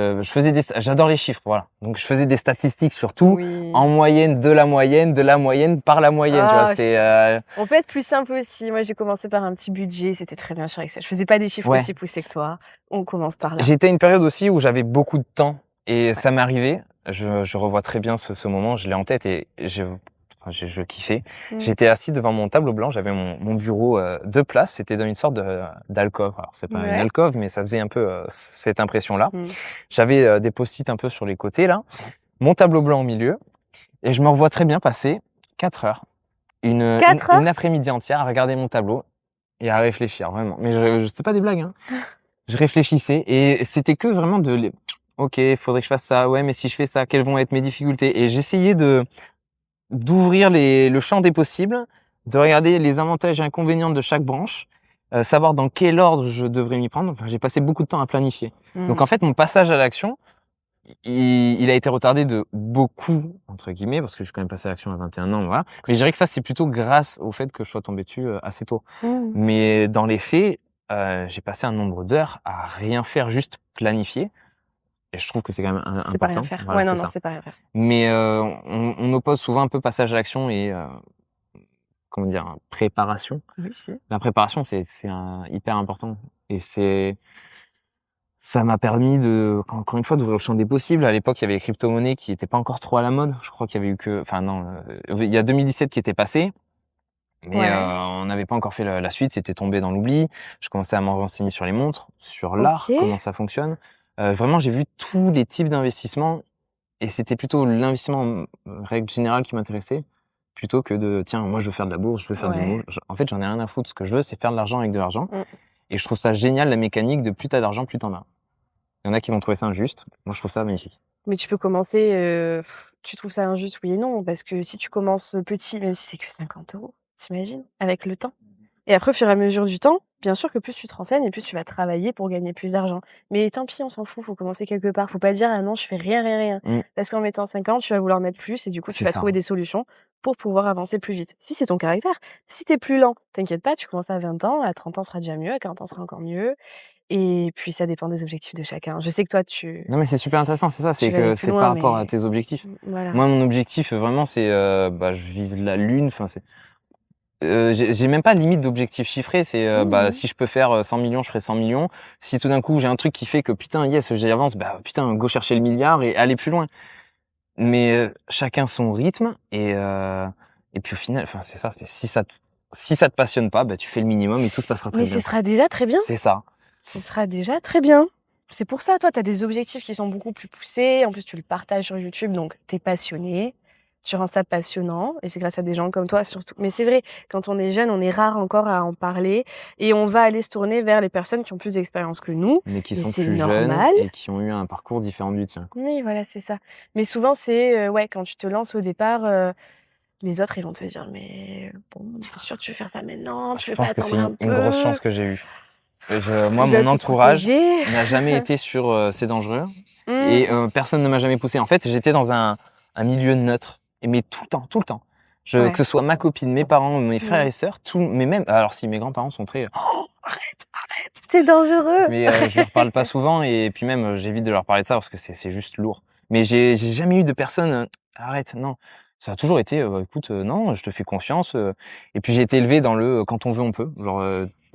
J'adore les chiffres, voilà. Donc je faisais des statistiques sur tout, Oui. en moyenne, de la moyenne, par la moyenne, tu vois. C'était, On peut être plus simple aussi. Moi, j'ai commencé par un petit budget, c'était très bien sur Excel. Je faisais pas des chiffres ouais. aussi poussés que toi. On commence par là. J'étais à une période aussi où j'avais beaucoup de temps et Ouais. ça m'arrivait. Je revois très bien ce moment, je l'ai en tête et je kiffais. J'étais assis devant mon tableau blanc, j'avais mon bureau 2 places, c'était dans une sorte d'alcôve. Alors c'est pas une Ouais. alcôve, mais ça faisait un peu cette impression-là. Mmh. J'avais des post-it un peu sur les côtés là, mon tableau blanc au milieu et je me revois très bien passer 4 heures, 4 heures? une après-midi entière à regarder mon tableau et à réfléchir vraiment. Mais c'est pas des blagues, hein. Je réfléchissais et c'était que vraiment OK, faudrait que je fasse ça. Ouais, mais si je fais ça, quelles vont être mes difficultés? Et j'essayais d'ouvrir le champ des possibles, de regarder les avantages et inconvénients de chaque branche, savoir dans quel ordre je devrais m'y prendre. Enfin, j'ai passé beaucoup de temps à planifier. Donc en fait, mon passage à l'action, il a été retardé de «beaucoup» entre guillemets, parce que je suis quand même passé à l'action à 21 ans, voilà. Mais je dirais que ça, c'est plutôt grâce au fait que je sois tombé dessus, assez tôt. Mmh. Mais dans les faits, j'ai passé un nombre d'heures à rien faire, juste planifier et je trouve que c'est quand même C'est pas rien important. faire. Voilà, Ouais, non, c'est non, ça. c'est pas rien faire. Mais on oppose souvent un peu passage à l'action et comment dire? Préparation. Oui, si. La préparation, hyper important et ça m'a permis encore une fois, d'ouvrir le champ des possibles. À l'époque, il y avait les crypto-monnaies qui étaient pas encore trop à la mode. Je crois qu'il y avait eu enfin non, il y a 2017 qui était passé, mais Ouais. on n'avait pas encore fait la suite, c'était tombé dans l'oubli. Je commençais à m'en renseigner sur les montres, sur l'art, OK. comment ça fonctionne. Vraiment, j'ai vu tous les types d'investissements et c'était plutôt l'investissement en règle générale qui m'intéressait, plutôt que de: «Tiens, moi, je veux faire de la bourse, je veux faire du Ouais. en fait, j'en ai rien à foutre. Ce que je veux, c'est faire de l'argent avec de l'argent Mmh. et je trouve ça génial, la mécanique de plus tu as d'argent, plus tu en as. Il y en a qui vont trouver ça injuste. Moi, je trouve ça magnifique. Mais tu peux commencer, tu trouves ça injuste, oui et non, parce que si tu commences, petit, même si c'est que 50 €, tu imagines? Avec le temps? Et après, au fur et à mesure du temps, bien sûr que plus tu te renseignes et plus tu vas travailler pour gagner plus d'argent. Mais tant pis, on s'en fout, faut commencer quelque part. Faut pas dire: «Ah non, je fais rien, rien, rien». Mmh, Parce qu'en mettant 50, tu vas vouloir mettre plus et du coup, tu c'est vas ça. trouver des solutions pour pouvoir avancer plus vite. Si c'est ton caractère. Si tu es plus lent, t'inquiète pas, tu commences à 20 ans, à 30 ans, ça sera déjà mieux, à 40 ans, ça sera encore mieux et puis ça dépend des objectifs de chacun. Je sais que toi, Non, mais c'est super intéressant, c'est ça, tu c'est vas aller que plus c'est par loin, rapport à mais tes objectifs. voilà. Moi, mon objectif, vraiment, c'est, je vise la lune, enfin, j'ai même pas de limite d'objectif chiffré, Mmh. si je peux faire, 100 000 000, je ferai 100 000 000. Si tout d'un coup, j'ai un truc qui fait que putain, yes, j'y avance, putain, go chercher le milliard et aller plus loin. Mais, chacun son rythme et puis au final, enfin, c'est ça, si ça te passionne pas, tu fais le minimum et tout se passera très Mais ce bien. sera déjà très bien. C'est ça. Ce sera déjà très bien. C'est pour ça, toi, tu as des objectifs qui sont beaucoup plus poussés. En plus, tu le partages sur YouTube, donc tu es passionné. Tu rends ça passionnant et c'est grâce à des gens comme toi surtout. Mais c'est vrai, quand on est jeune, on est rare encore à en parler et on va aller se tourner vers les personnes qui ont plus d'expérience que nous Mais qui et sont c'est plus jeunes normal. et qui ont eu un parcours différent du tien. Oui, voilà, c'est ça. Mais souvent, c'est, ouais, quand tu te lances au départ, les autres, ils vont te dire: «Mais bon, tu es sûr que tu veux faire ça maintenant? Tu Je veux pas pense que attendre c'est un une grosse peu?» chance que j'ai eue. Moi, Il va mon te entourage protéger. n'a jamais été sur, «C'est dangereux» et Mmh. personne ne m'a jamais poussé. En fait, j'étais dans un milieu neutre et mais tout le temps, tout le temps. Que Ouais. ce soit ma copine, mes parents, mes frères Mmh. et sœurs, mais même alors si mes grands-parents sont très: «Oh arrête, arrête!» C'est dangereux! mais je leur parle pas souvent et puis même, j'évite de leur parler de ça parce que c'est juste lourd. Mais j'ai jamais eu de personne, «Arrête, non». Ça a toujours été, «Écoute, non, je te fais confiance», et puis j'ai été élevé dans le, «Quand on veut, on peut». Genre,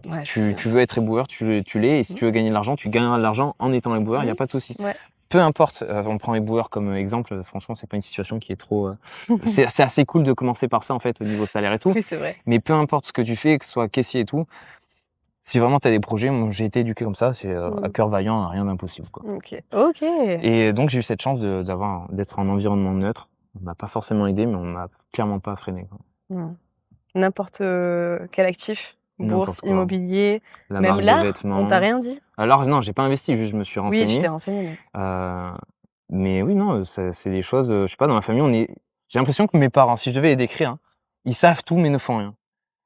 Ouais, c'est bien tu ça. veux être éboueur, tu l'es et si Mmh. tu veux gagner de l'argent, tu gagneras de l'argent en étant éboueur, il y a Mmh. pas de souci. Ouais. Peu importe, on prend éboueur comme exemple, franchement, c'est pas une situation qui est trop, c'est assez cool de commencer par ça, en fait, au niveau salaire et tout. Oui, c'est vrai. Mais peu importe ce que tu fais, que ce soit caissier et tout, si vraiment tu as des projets, moi j'ai été éduqué comme ça, c'est, à Mmh. cœur vaillant, rien d'impossible, quoi. OK. OK. Et donc j'ai eu cette chance d'être en environnement neutre. On m'a pas forcément aidé, mais on m'a clairement pas freiné, quoi. Mmh. N'importe, quel actif, bourse, N'importe quoi. immobilier, La même marque de l'art, on t'a vêtements. rien dit? Alors non, j'ai pas investi, juste je me suis Oui, tu t'es renseigné. renseigné, mais Heu, mais oui, non, c'est des choses, je sais pas, dans ma famille, j'ai l'impression que mes parents, si je devais les décrire, hein, ils savent tout mais ne font rien.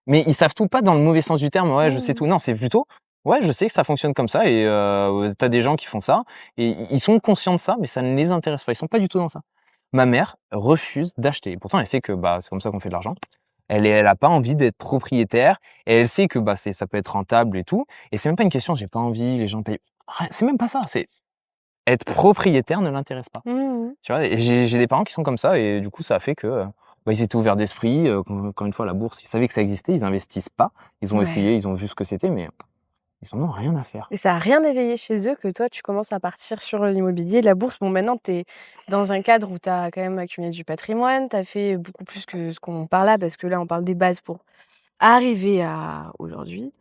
Mais ils savent tout, pas dans le mauvais sens du terme, «Ouais, je sais mmh. tout». Non, c'est plutôt: «Ouais, je sais que ça fonctionne comme ça et tu des gens qui font ça» et ils sont conscients de ça, mais ça ne les intéresse pas. Ils sont pas du tout dans ça. Ma mère refuse d'acheter. Pourtant, elle sait que, c'est comme ça qu'on fait de l'argent. Elle a pas envie d'être propriétaire et elle sait que ça peut être rentable et tout. Et c'est même pas une question, j'ai pas envie, les gens payent. C'est même pas ça. C'est être propriétaire ne l'intéresse pas. Mmh. Tu vois, et j'ai des parents qui sont comme ça et du coup ça a fait que ils étaient ouverts d'esprit. Encore une fois, la bourse, ils savaient que ça existait, ils investissent pas. Ils ont Ouais. essayé, ils ont vu ce que c'était, mais ils en ont rien à faire. Et ça a rien éveillé chez eux que toi, tu commences à partir sur l'immobilier, la bourse. Bon, maintenant, tu es dans un cadre où tu as quand même accumulé du patrimoine, tu as fait beaucoup plus que ce qu'on parle là, parce que là, on parle des bases pour arriver à aujourd'hui.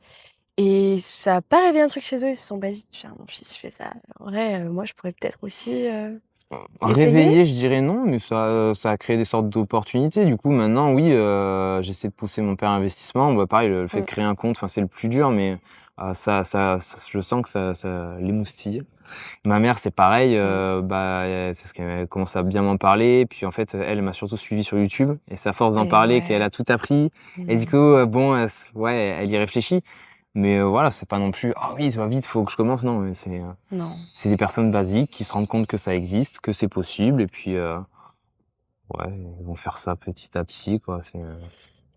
Et ça a pas réveillé un truc chez eux, ils se sont pas dit: «Tiens, mon fils fait ça. En vrai, moi, je pourrais peut-être aussi, essayer?» Réveillé, je dirais non, mais ça a créé des sortes d'opportunités. Du coup, maintenant, oui, j'essaie de pousser mon père à l'investissement. Pareil, le fait de Mmh. créer un compte, c'est le plus dur, mais je sens que ça l'émoustille. Ma mère, c'est pareil, Mmh. c'est ce qu'elle commence à bien m'en parler. Puis en fait, elle m'a surtout suivi sur YouTube et c'est à force d'en Et parler qu'elle ouais. a tout appris et du Mmh. coup, ouais, elle y réfléchit. Mais voilà, c'est pas non plus: «Ah oui, ça va vite, faut que je commence». Non, mais Non. c'est des personnes basiques qui se rendent compte que ça existe, que c'est possible et puis, ouais, ils vont faire ça petit à petit, quoi.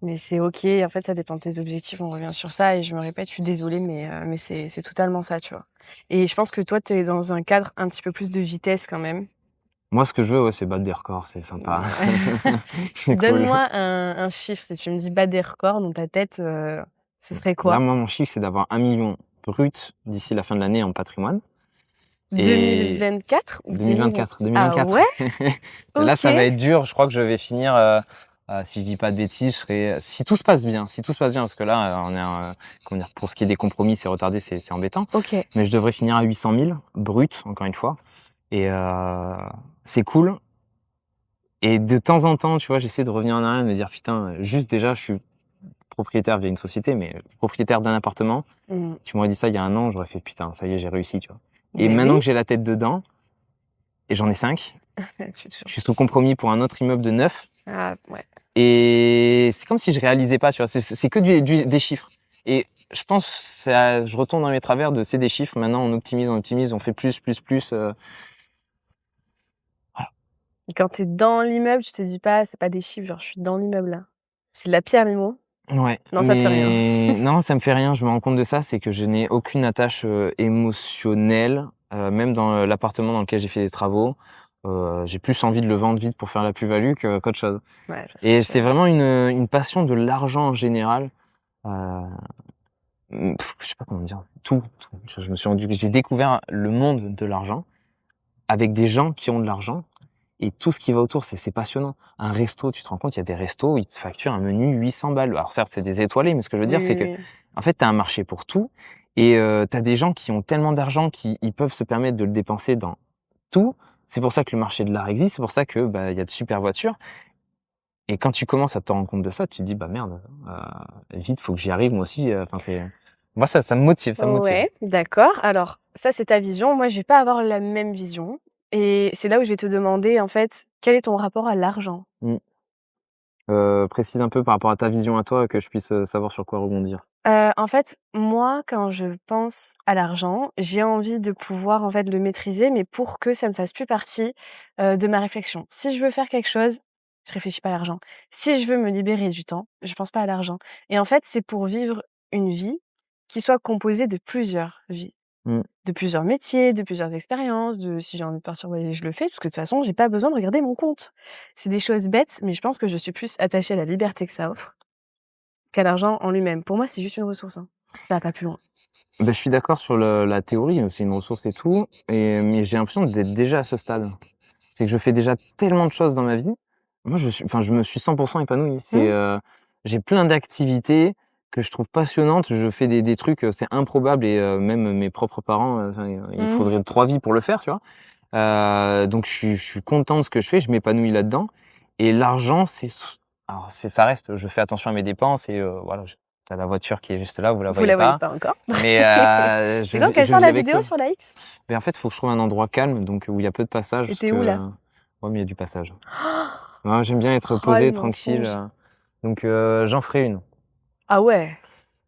Mais c'est OK, en fait, ça dépend de tes objectifs, on revient sur ça et je me répète, je suis désolée, mais c'est totalement ça, tu vois? Et je pense que toi, tu es dans un cadre un petit peu plus de vitesse quand même. Moi, ce que je veux, ouais, c'est battre des records, c'est sympa. Ouais. C'est cool. Donne-moi un chiffre, si tu me dis battre des records dans ta tête, ce serait Là, quoi? moi, mon chiffre, c'est d'avoir 1 000 000 brut d'ici la fin de l'année en patrimoine et 2024 ou 2020? 2024, Ah 2024. ouais? Et là, OK. ça va être dur. Je crois que je vais finir, si je dis pas de bêtises, si tout se passe bien, parce que là, on est, comment dire? Pour ce qui est des compromis, c'est retardé, c'est embêtant. OK. Mais je devrais finir à 800 000 brut, encore une fois et c'est cool et de temps en temps, tu vois, j'essaie de revenir en arrière et de me dire: «Putain, juste déjà, je suis propriétaire via une société, mais propriétaire d'un appartement». Mmh. Tu m'aurais dit ça il y a 1 an, j'aurais fait: «Putain, ça y est, j'ai réussi», tu vois? Et Beh maintenant oui. que j'ai la tête dedans et j'en ai 5, Tu te je suis sous compromis pour un autre immeuble de 9 Ah ouais. et c'est comme si je réalisais pas, tu vois? C'est que des chiffres et je pense, je retombe dans mes travers de c'est des chiffres, maintenant on optimise, on fait plus, plus, plus, voilà. Et quand tu es dans l'immeuble, tu te dis pas: «C'est pas des chiffres, genre je suis dans l'immeuble là». C'est de la pierre, les mots? Ouais, Non, ça te fait rien? mais non, ça me fait rien, je me rends compte de ça, c'est que je n'ai aucune attache, émotionnelle, même dans, l'appartement dans lequel j'ai fait des travaux, j'ai plus envie de le vendre vite pour faire la plus-value qu'autre chose Ouais, je vois ce que et tu veux c'est dire. vraiment une passion de l'argent en général, heu, je sais pas comment dire, tout. Je me suis rendu j'ai découvert le monde de l'argent avec des gens qui ont de l'argent et tout ce qui va autour, c'est passionnant. Un resto, tu te rends compte, il y a des restos où ils te facturent un menu 800 balles. Alors certes, c'est des étoilés, mais ce que je veux Oui, dire, c'est oui, que oui. en fait, tu as un marché pour tout et tu as des gens qui ont tellement d'argent qu'ils peuvent se permettre de le dépenser dans tout. C'est pour ça que le marché de l'art existe, c'est pour ça que, il y a de super voitures et quand tu commences à te rendre compte de ça, tu te dis: «Bah merde, vite, faut que j'y arrive moi aussi», enfin c'est moi ça me motive, ça me motive. Ouais, d'accord. Alors ça, c'est ta vision. Moi, je vais pas avoir la même vision et c'est là où je vais te demander, en fait, quel est ton rapport à l'argent? Mmh. Précise un peu par rapport à ta vision à toi, que je puisse, savoir sur quoi rebondir. En fait, moi, quand je pense à l'argent, j'ai envie de pouvoir, en fait, le maîtriser, mais pour que ça ne fasse plus partie, de ma réflexion. Si je veux faire quelque chose, je réfléchis pas à l'argent. Si je veux me libérer du temps, je pense pas à l'argent et en fait, c'est pour vivre une vie qui soit composée de plusieurs vies, Mmh. de plusieurs métiers, de plusieurs expériences, de si j'ai envie de partir voyager, je le fais, parce que de toute façon, j'ai pas besoin de regarder mon compte. C'est des choses bêtes, mais je pense que je suis plus attachée à la liberté que ça offre qu'à l'argent en lui-même. Pour moi, c'est juste une ressource, hein. Ça va pas plus loin. Je suis d'accord sur la théorie, c'est une ressource et tout mais j'ai l'impression d'être déjà à ce stade. C'est que je fais déjà tellement de choses dans ma vie. Moi, je me suis 100 épanoui. Mmh. J'ai plein d'activités que je trouve passionnantes. Je fais des trucs, c'est improbable et même mes propres parents, il Mmh. faudrait 3 vies pour le faire, tu vois? Donc je suis content de ce que je fais, je m'épanouis là-dedans et l'argent, ça reste je fais attention à mes dépenses et voilà, tu as la voiture qui est juste là, vous la Vous voyez la voyez pas, pas encore. mais C'est quand qu'elle je sort vis la avec vidéo eux. sur la X? Mais en fait, il faut que je trouve un endroit calme, donc où il y a peu de passage Et parce tu que où là? ouais, mais il y a du passage. Ouais, j'aime bien être Oh le posé, tranquille, mensonge. donc j'en ferai une. Ah ouais.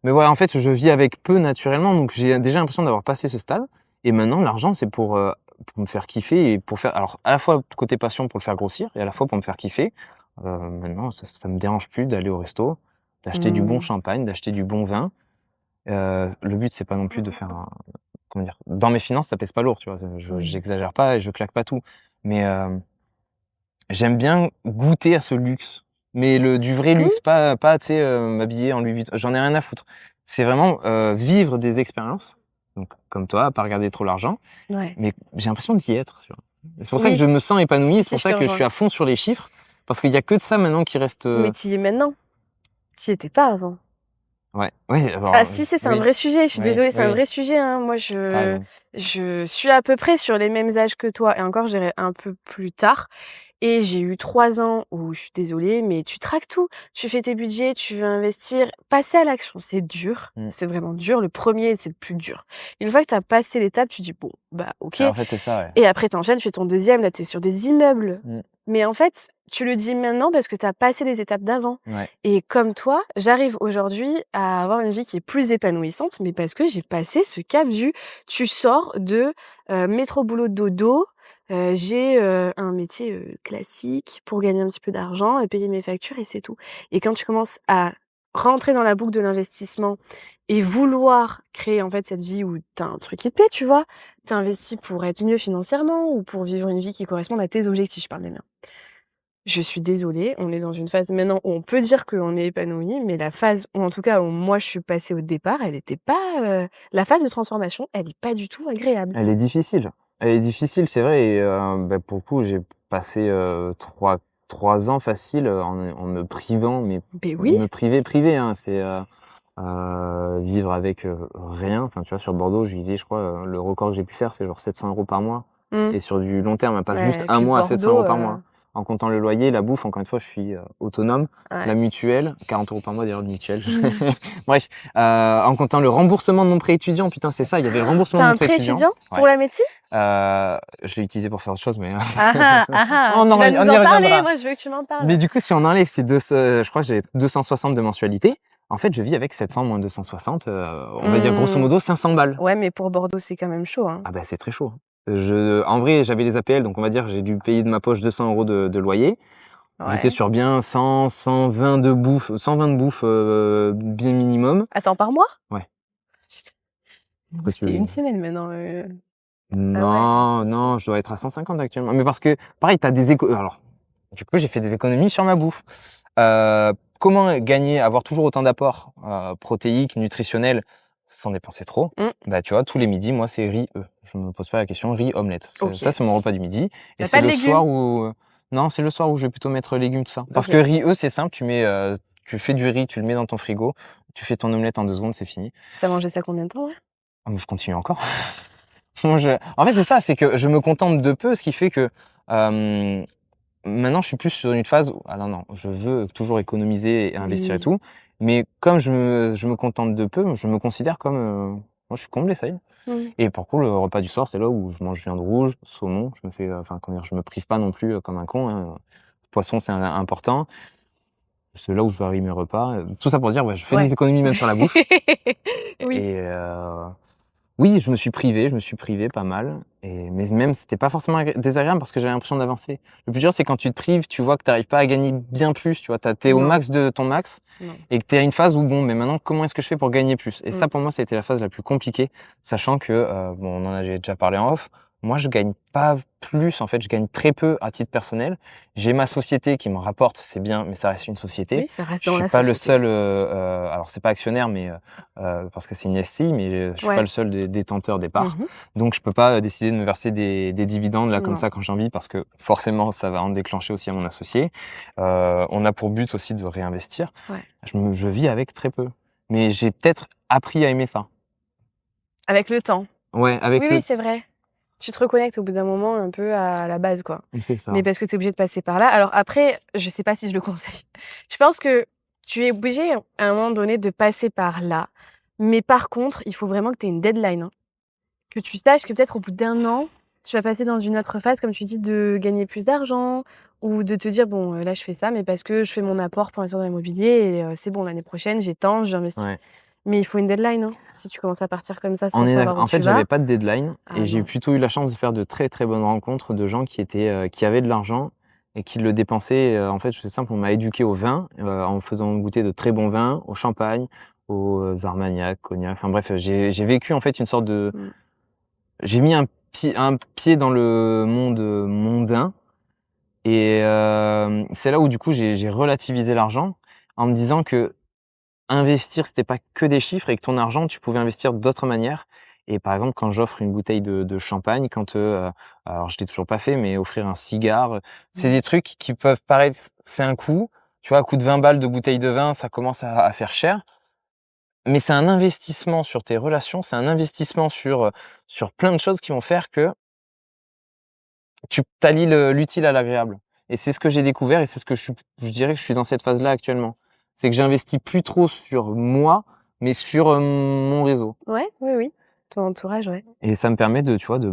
Mais ouais, en fait, je vis avec peu naturellement, donc j'ai déjà l'impression d'avoir passé ce stade et maintenant l'argent, c'est pour me faire kiffer et pour faire alors à la fois côté passion pour le faire grossir et à la fois pour me faire kiffer. Maintenant, ça me dérange plus d'aller au resto, d'acheter du bon champagne, d'acheter du bon vin. Le but, c'est pas non plus de faire comment dire? Dans mes finances, ça pèse pas lourd, tu vois? Oui. J'exagère pas et je claque pas tout. Mais, j'aime bien goûter à ce luxe, mais du vrai luxe, pas tu sais, m'habiller en Louis Vuitton, j'en ai rien à foutre. C'est vraiment, vivre des expériences, donc comme toi, pas regarder trop l'argent, Ouais. mais j'ai l'impression d'y être, tu vois? C'est pour ça que Oui. je me sens épanoui, Si, c'est pour je ça te que je suis rejoins. à fond sur les chiffres, parce qu'il y a que de ça maintenant qui reste, Mais tu y es maintenant. Tu y étais pas avant. ouais, ouais, alors, Ah si, c'est un oui, vrai sujet, je suis oui, désolée, c'est un oui, vrai sujet, hein. Moi, tu raison. je suis à peu près sur les mêmes âges que toi et encore, j'irai un peu plus tard. Et j'ai eu 3 ans où je suis désolée, mais tu traques tout. Tu fais tes budgets, tu veux investir. Passer à l'action, c'est dur. Mmh. C'est vraiment dur. Le premier, c'est le plus dur. Une fois que tu as passé l'étape, tu dis: «Bon, bah, OK». En fait, c'est ça, ouais. Et après, tu enchaînes, tu fais ton deuxième, là, tu es sur des immeubles. Mmh. Mais en fait, tu le dis maintenant parce que tu as passé les étapes d'avant. Ouais. Et comme toi, j'arrive aujourd'hui à avoir une vie qui est plus épanouissante, mais parce que j'ai passé ce cap du tu sors de, métro boulot dodo, j'ai, un métier, classique pour gagner un petit peu d'argent et payer mes factures et c'est tout. Et quand tu commences à rentrer dans la boucle de l'investissement et vouloir créer, en fait, cette vie où tu as un truc qui te plaît, tu vois? Tu investis pour être mieux financièrement ou pour vivre une vie qui corresponde à tes objectifs, je parle des miens. Je suis désolée, on est dans une phase maintenant où on peut dire qu'on est épanoui, mais la phase ou en tout cas où moi je suis passée au départ, elle était pas, la phase de transformation, elle est pas du tout agréable. Elle est difficile. Elle est difficile, c'est vrai et bah, pour le coup, j'ai passé, 3 ans faciles, en me privant, mais Beh oui, me priver, hein. C'est, vivre avec, rien. Enfin, tu vois, sur Bordeaux, je vivais, je crois, le record que j'ai pu faire, c'est genre 700 € par mois mmh, et sur du long terme, hein, pas juste ouais et un puis mois à 700 Bordeaux, € par mois. En comptant le loyer, la bouffe, encore une fois, je suis, autonome. ouais. La mutuelle, 40 € par mois d'ailleurs de mutuelle. Bref, en comptant le remboursement de mon prêt étudiant, putain, c'est ça, il y avait le Tu remboursement de as mon un prêt prêt étudiant. étudiant Ouais. pour la médecine? Je l'ai utilisé pour faire autre chose, mais Ah ah, ah ah, on tu vas nous y en parler, reviendra. moi je veux que tu m'en Mais parles. du coup, si on enlève ces je crois que j'ai 260 de mensualité. En fait, je vis avec 700 moins 260, on va dire grosso Mmh, modo 500 balles. ouais, mais pour Bordeaux, c'est quand même chaud, hein. Ah bah, c'est très chaud, hein. En vrai, j'avais les APL, donc on va dire j'ai dû payer de ma poche 200 € de loyer. J'étais Ouais. sur bien 120 de bouffe, 120 de bouffe, bien minimum. Attends, par mois? Ouais. Moi, Pourquoi ça tu fait veux une semaine maintenant, Ah ouais, Non, si, si. non, je dois être à 150 actuellement. Mais parce que pareil, tu as alors, du coup, j'ai fait des économies sur ma bouffe. Comment gagner, avoir toujours autant d'apports, protéiques, nutritionnels, sans dépenser trop? Mmh, Bah, tu vois, tous les midis, moi, c'est riz, Je me pose pas la question, riz, omelette. OK. C'est mon repas du midi et Tu c'est pas de le légumes? soir où, non, c'est le soir où je vais plutôt mettre légumes, tout ça. Parce que OK. riz, c'est simple, tu fais du riz, tu le mets dans ton frigo, tu fais ton omelette en 2 secondes, c'est fini. Tu as mangé ça combien de temps, là? Ah, mais je continue encore. En fait, c'est ça, c'est que je me contente de peu, ce qui fait que, maintenant, je suis plus sur une phase où ah non, non, je veux toujours économiser et investir et Oui. tout, mais comme je me contente de peu, je me considère comme, moi, je suis comblé, ça y est. Mmh. Et pour le coup, le repas du soir, c'est là où je mange viande rouge, saumon, je me fais, enfin, comment dire? Je me prive pas non plus, comme un con, hein. Poisson, c'est important. C'est là où je varie mes repas, tout ça pour dire, ouais, je fais Ouais. des économies même sur la bouffe Oui. et oui, je me suis privé pas mal mais même c'était pas forcément désagréable parce que j'avais l'impression d'avancer. Le plus dur, c'est quand tu te prives, tu vois que tu arrives pas à gagner bien plus, tu vois? Tu es au Non, max de ton max non. et que tu es à une phase où bon, mais maintenant comment est-ce que je fais pour gagner plus? Et Mmh. ça pour moi, ça a été la phase la plus compliquée, sachant que, bon, on en avait déjà parlé en off, moi je gagne pas plus, en fait, je gagne très peu à titre personnel. J'ai ma société qui me rapporte, c'est bien, mais ça reste une société. Oui, ça reste Je dans suis la pas le société. seul, alors c'est pas actionnaire, mais parce que c'est une SCI, mais je suis pas Ouais. le seul détenteur des parts. Mmh. Donc je peux pas, décider de me verser des dividendes là comme Non. ça quand j'ai envie parce que forcément ça va en déclencher aussi à mon associé. On a pour but aussi de réinvestir. Ouais. Je vis avec très peu. Mais j'ai peut-être appris à aimer ça. Avec le temps. Ouais, Oui, avec oui, le c'est vrai. Tu te reconnectes au bout d'un moment un peu à la base, quoi. c'est Mais ça. parce que tu es obligé de passer par là. Alors après, je sais pas si je le conseille. Je pense que tu es obligé, à un moment donné, de passer par là. Mais par contre, il faut vraiment que tu aies une deadline, hein. Que tu saches que peut-être au bout d'1 an, tu vas passer dans une autre phase, comme tu dis, de gagner plus d'argent ou de te dire: «Bon, là, je fais ça, mais parce que je fais mon apport pour investir dans l'immobilier et c'est bon, l'année prochaine, j'ai tant, j'investis». Ouais. Mais il faut une deadline, hein, si tu commences à partir comme ça On sans est savoir où en tu fait, j'avais vas. pas de deadline Ah et j'ai non. plutôt eu la chance de faire de très, très bonnes rencontres de gens qui avaient de l'argent et qui le dépensait. En fait, c'est simple, on m'a éduqué au vin en me faisant goûter de très bons vins, au champagne, aux Armagnac, cognac. Enfin bref, j'ai vécu en fait une sorte de, j'ai mis un pied dans le monde mondain et c'est là où du coup j'ai relativisé l'argent en me disant que investir, c'était pas que des chiffres et que ton argent, tu pouvais investir d'autres manières. Et par exemple, quand j'offre une bouteille de champagne, quand alors je l'ai toujours pas fait, mais offrir un cigare, c'est des trucs qui peuvent paraître, c'est un coût, tu vois, un coût de 20 balles de bouteille de vin, ça commence à faire cher, mais c'est un investissement sur tes relations, c'est un investissement sur plein de choses qui vont faire que tu t'allies l'utile à l'agréable. Et c'est ce que j'ai découvert et c'est ce que je dirais que je suis dans cette phase-là actuellement. C'est que j'investis plus trop sur moi, mais sur mon réseau. Ouais, oui. Ton entourage, ouais. Et ça me permet de, tu vois, de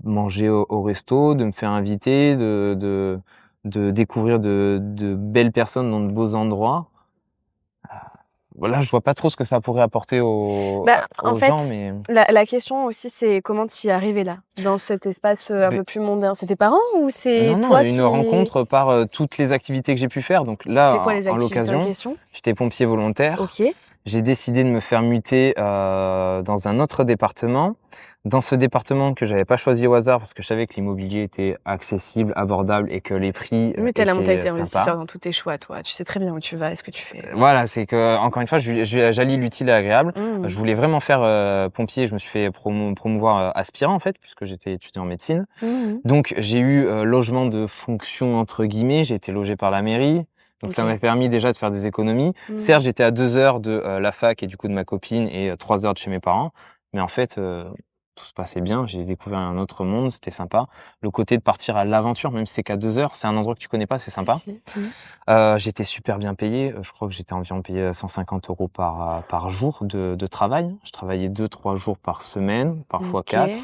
manger au resto, de me faire inviter, de découvrir de belles personnes dans de beaux endroits. Voilà, je vois pas trop ce que ça pourrait apporter aux En fait, gens, mais la question aussi, c'est comment tu y es arrivé là, dans cet espace un Ben, peu plus mondain? C'est tes parents ou c'est non, toi une qui... rencontre par toutes les activités que j'ai pu faire. Donc C'est quoi là, les en activités en l'occasion, question? j'étais pompier volontaire. Ok. J'ai décidé de me faire muter dans un autre département. Dans ce département que j'avais pas choisi au hasard parce que je savais que l'immobilier était accessible, abordable et que les prix Mais t'as la étaient mentalité sympas. investisseur dans tous tes choix, toi. Tu sais très bien où tu vas et ce que tu fais. Voilà, c'est que encore une fois, j'allie l'utile et l'agréable. Mmh. Je voulais vraiment faire pompier. Je me suis fait promouvoir aspirant en fait puisque j'étais étudiant en médecine. Mmh. Donc j'ai eu logement de fonction entre guillemets. J'ai été logé par la mairie. Donc ça Ok. m'a permis déjà de faire des économies. Mmh. Certes, j'étais à 2 heures de la fac et du coup de ma copine et 3 heures de chez mes parents. Mais en fait, tout se passait bien. J'ai découvert un autre monde, c'était sympa. Le côté de partir à l'aventure, même si c'est qu'à 2 heures, c'est un endroit que tu connais pas, c'est sympa. Si. Mmh. J'étais super bien payé. Je crois que j'étais environ payé 150 € par jour de travail. Je travaillais 2-3 jours par semaine, parfois Ok. 4.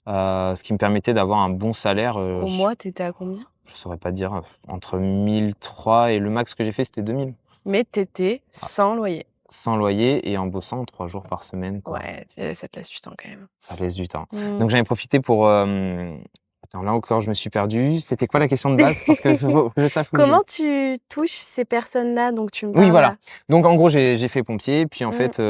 Ce qui me permettait d'avoir un bon salaire. Au mois, t'étais à combien? Je saurais pas dire, entre 1003 et le max que j'ai fait, c'était 2000. Mais t'étais Ah, sans loyer. sans loyer et en bossant 3 jours par semaine, quoi. Ouais, ça te laisse du temps quand même. Ça laisse du temps. Mmh. Donc j'en ai profité pour, attends, là encore, je me suis perdu. C'était quoi la question de base? Parce que faut que je sache où je Comment tu touches ces personnes-là? Donc tu me Oui, parles voilà. Donc en gros, j'ai fait pompier, puis en Mmh. fait,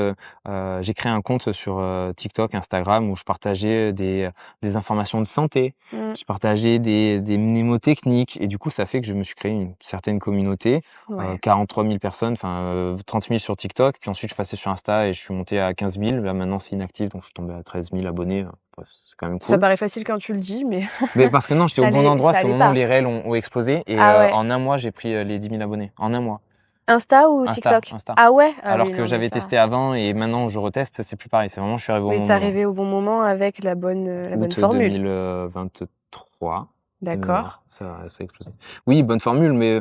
j'ai créé un compte sur TikTok, Instagram où je partageais des informations de santé. Mmh. Je partageais des mnémotechniques et du coup, ça fait que je me suis créé une certaine communauté, Ouais. 43 000 personnes, enfin 30 000 sur TikTok. Puis ensuite, je passais sur Insta et je suis monté à 15 000. Là, maintenant, c'est inactif, donc je suis tombé à 13 000 abonnés. Bref, c'est quand même Ça cool. paraît facile quand tu le dis, mais Mais parce que non, j'étais au bon endroit, ça c'est au l'est moment où pas. les réels ont explosé et Ah ouais. en un mois, j'ai pris les 10 000 abonnés. En un mois. Insta ou Insta, TikTok? Insta. Ah ouais? Ah Alors oui, que non, mais j'avais ça... testé avant et maintenant je reteste, c'est plus pareil. C'est vraiment, je suis arrivé au Oui, bon t'es moment. arrivé au bon moment avec la bonne Août formule. 2023 de D'accord. mémoire, ça a explosé. Oui, bonne formule, mais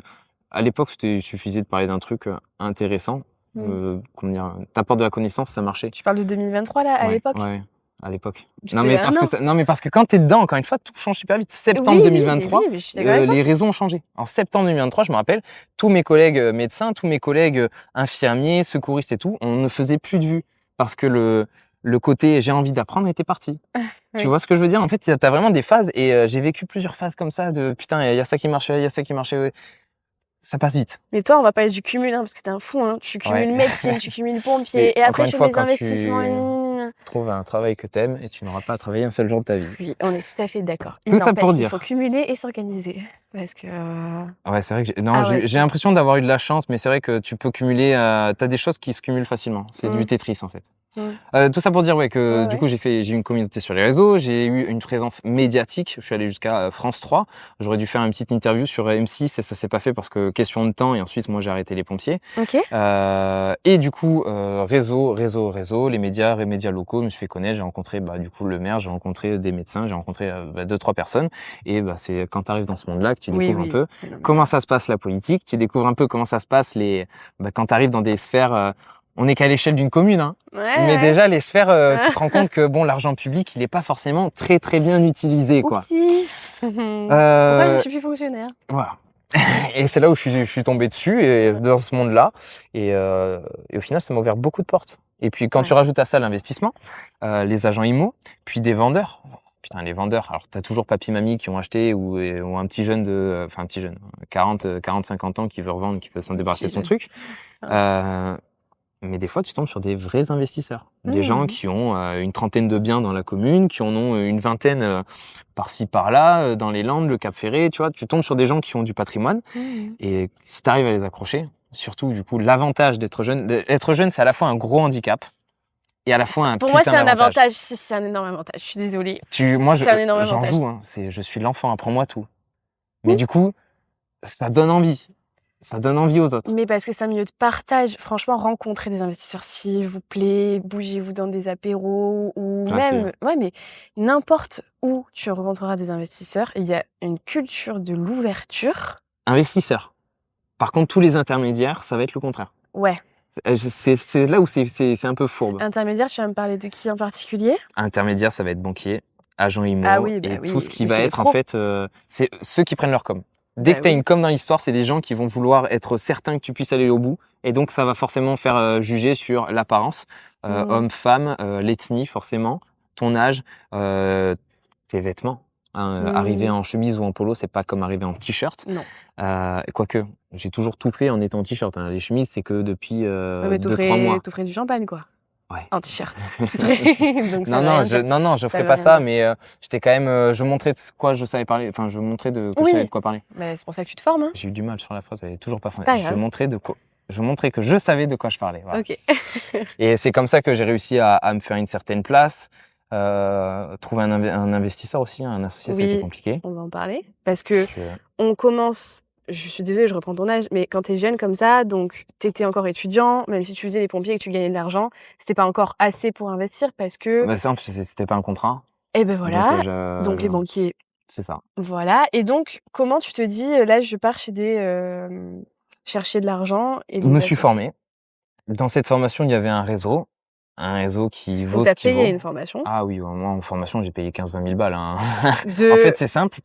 à l'époque, il suffisait de parler d'un truc intéressant. Comment dire, t'apportes de la connaissance, ça marchait. Tu parles de 2023 là, à Ouais, l'époque? ouais, à l'époque. C'était Non mais un parce que an. non mais parce que quand t'es dedans, encore une fois, tout change super vite. Septembre Oui, 2023, mais je suis d'accord avec toi. les réseaux ont changé. En septembre 2023, je me rappelle, tous mes collègues médecins, tous mes collègues infirmiers, secouristes et tout, on ne faisait plus de vue parce que le côté j'ai envie d'apprendre était parti. Tu Oui. vois ce que je veux dire? En fait, t'as vraiment des phases et j'ai vécu plusieurs phases comme ça de putain, il y a ça qui marchait, il y a ça qui marchait. Ouais. Ça passe vite. Mais toi, on va parler du cumul, hein, parce que t'es un fou, hein. Tu Ouais. cumules médecine, tu cumules Mais pompier, et encore après une tu fois, fais des quand investissements. trouve un travail que t'aimes et tu n'auras pas à travailler un seul jour de ta vie. Oui, on est tout à fait d'accord. Tout Il ça pour n'empêche qu'il dire. faut cumuler et s'organiser. Parce que... Ouais, c'est vrai que non, Ah ouais, j'ai c'est... l'impression d'avoir eu de la chance, mais c'est vrai que tu peux cumuler. T'as des choses qui se cumulent facilement. C'est du Tetris en fait. Tout ça pour dire ouais que Ouais, du coup j'ai eu une communauté sur les réseaux, j'ai eu une présence médiatique. Je suis allé jusqu'à France 3. J'aurais dû faire une petite interview sur M6 et ça s'est pas fait parce que question de temps et ensuite moi j'ai arrêté les pompiers. Ok. Et du coup réseau, les médias locaux, je me suis fait connaître. J'ai rencontré du coup le maire, j'ai rencontré des médecins, j'ai rencontré 2-3 personnes. Et c'est quand tu arrives dans ce monde-là que tu découvres un peu comment ça se passe la politique. Tu découvres un peu comment ça se passe quand tu arrives dans des sphères. On n'est qu'à l'échelle d'une commune, hein. Ouais, Mais ouais. déjà, les sphères, tu te rends compte que bon, l'argent public, il n'est pas forcément très très bien utilisé, quoi. Oupsie. Pourquoi je ne suis plus fonctionnaire? Voilà. Et c'est là où je suis tombé dessus, et dans ce monde-là. Et au final, ça m'a ouvert beaucoup de portes. Et puis, quand tu rajoutes à ça l'investissement, les agents IMO, puis des vendeurs. putain, les vendeurs. Alors, t'as toujours papy-mamie qui ont acheté ou un petit jeune un petit jeune, 40, 50 ans qui veut revendre, qui veut s'en débarrasser de son truc. Mais des fois, tu tombes sur des vrais investisseurs. Des gens qui ont une trentaine de biens dans la commune, qui en ont une vingtaine par-ci, par-là, dans les Landes, le Cap-Ferré, tu vois. Tu tombes sur des gens qui ont du patrimoine. Et si tu arrives à les accrocher, surtout, du coup, l'avantage d'être jeune, c'est à la fois un gros handicap et à la fois un Pour putain moi, c'est un d'avantage. avantage. C'est un énorme avantage. Je suis désolée. Moi, C'est un énorme j'en avantage. joue, hein. Je suis l'enfant, apprends-moi tout. Mais du coup, ça donne envie. Ça donne envie aux autres. Mais parce que c'est un milieu de partage. Franchement, rencontrez des investisseurs s'il vous plaît. Bougez-vous dans des apéros ou même, mais n'importe où tu rencontreras des investisseurs. Il y a une culture de l'ouverture. Investisseurs. Par contre, tous les intermédiaires, ça va être le contraire. Ouais. C'est là où c'est un peu fourbe. Intermédiaire, tu vas me parler de qui en particulier? Intermédiaire, ça va être banquier, agent IMO et tout ce qui va être en fait, c'est ceux qui prennent leur com. Dès que tu as une com dans l'histoire, c'est des gens qui vont vouloir être certains que tu puisses aller au bout. Et donc, ça va forcément faire juger sur l'apparence, homme, femme, l'ethnie forcément, ton âge, tes vêtements. Arriver en chemise ou en polo, c'est pas comme arriver en t-shirt. Non. Quoique, j'ai toujours tout fait en étant en t-shirt. Les chemises, c'est que depuis mais 2-3 mois. t'offrais du champagne, quoi. Ouais. En t-shirt. Donc, non, je ferais pas ça, mais j'étais quand même, je montrais de quoi je savais parler, enfin, je montrais que je savais de quoi parler. Mais c'est pour ça que tu te formes, hein. J'ai eu du mal sur la phrase, elle est toujours pas pas grave. Je montrais que je savais de quoi je parlais. Voilà. Ok. Et c'est comme ça que j'ai réussi à me faire une certaine place, trouver un investisseur aussi, un associé, ça a été compliqué. On va en parler. Parce que on commence, je suis désolée, je reprends ton âge, mais quand t'es jeune comme ça, donc t'étais encore étudiant, même si tu faisais les pompiers et que tu gagnais de l'argent, c'était pas encore assez pour investir parce que... Bah, simple, c'était pas un contrat. Et ben voilà, donc les banquiers. C'est ça. Voilà, et donc comment tu te dis, là je pars chez chercher de l'argent et Je me suis formé. Dans cette formation, il y avait un réseau qui vaut donc, ce t'as qu'il vaut. payé une formation. Ah oui, moi en formation, j'ai payé 15-20 000 balles. Hein. En fait, c'est simple.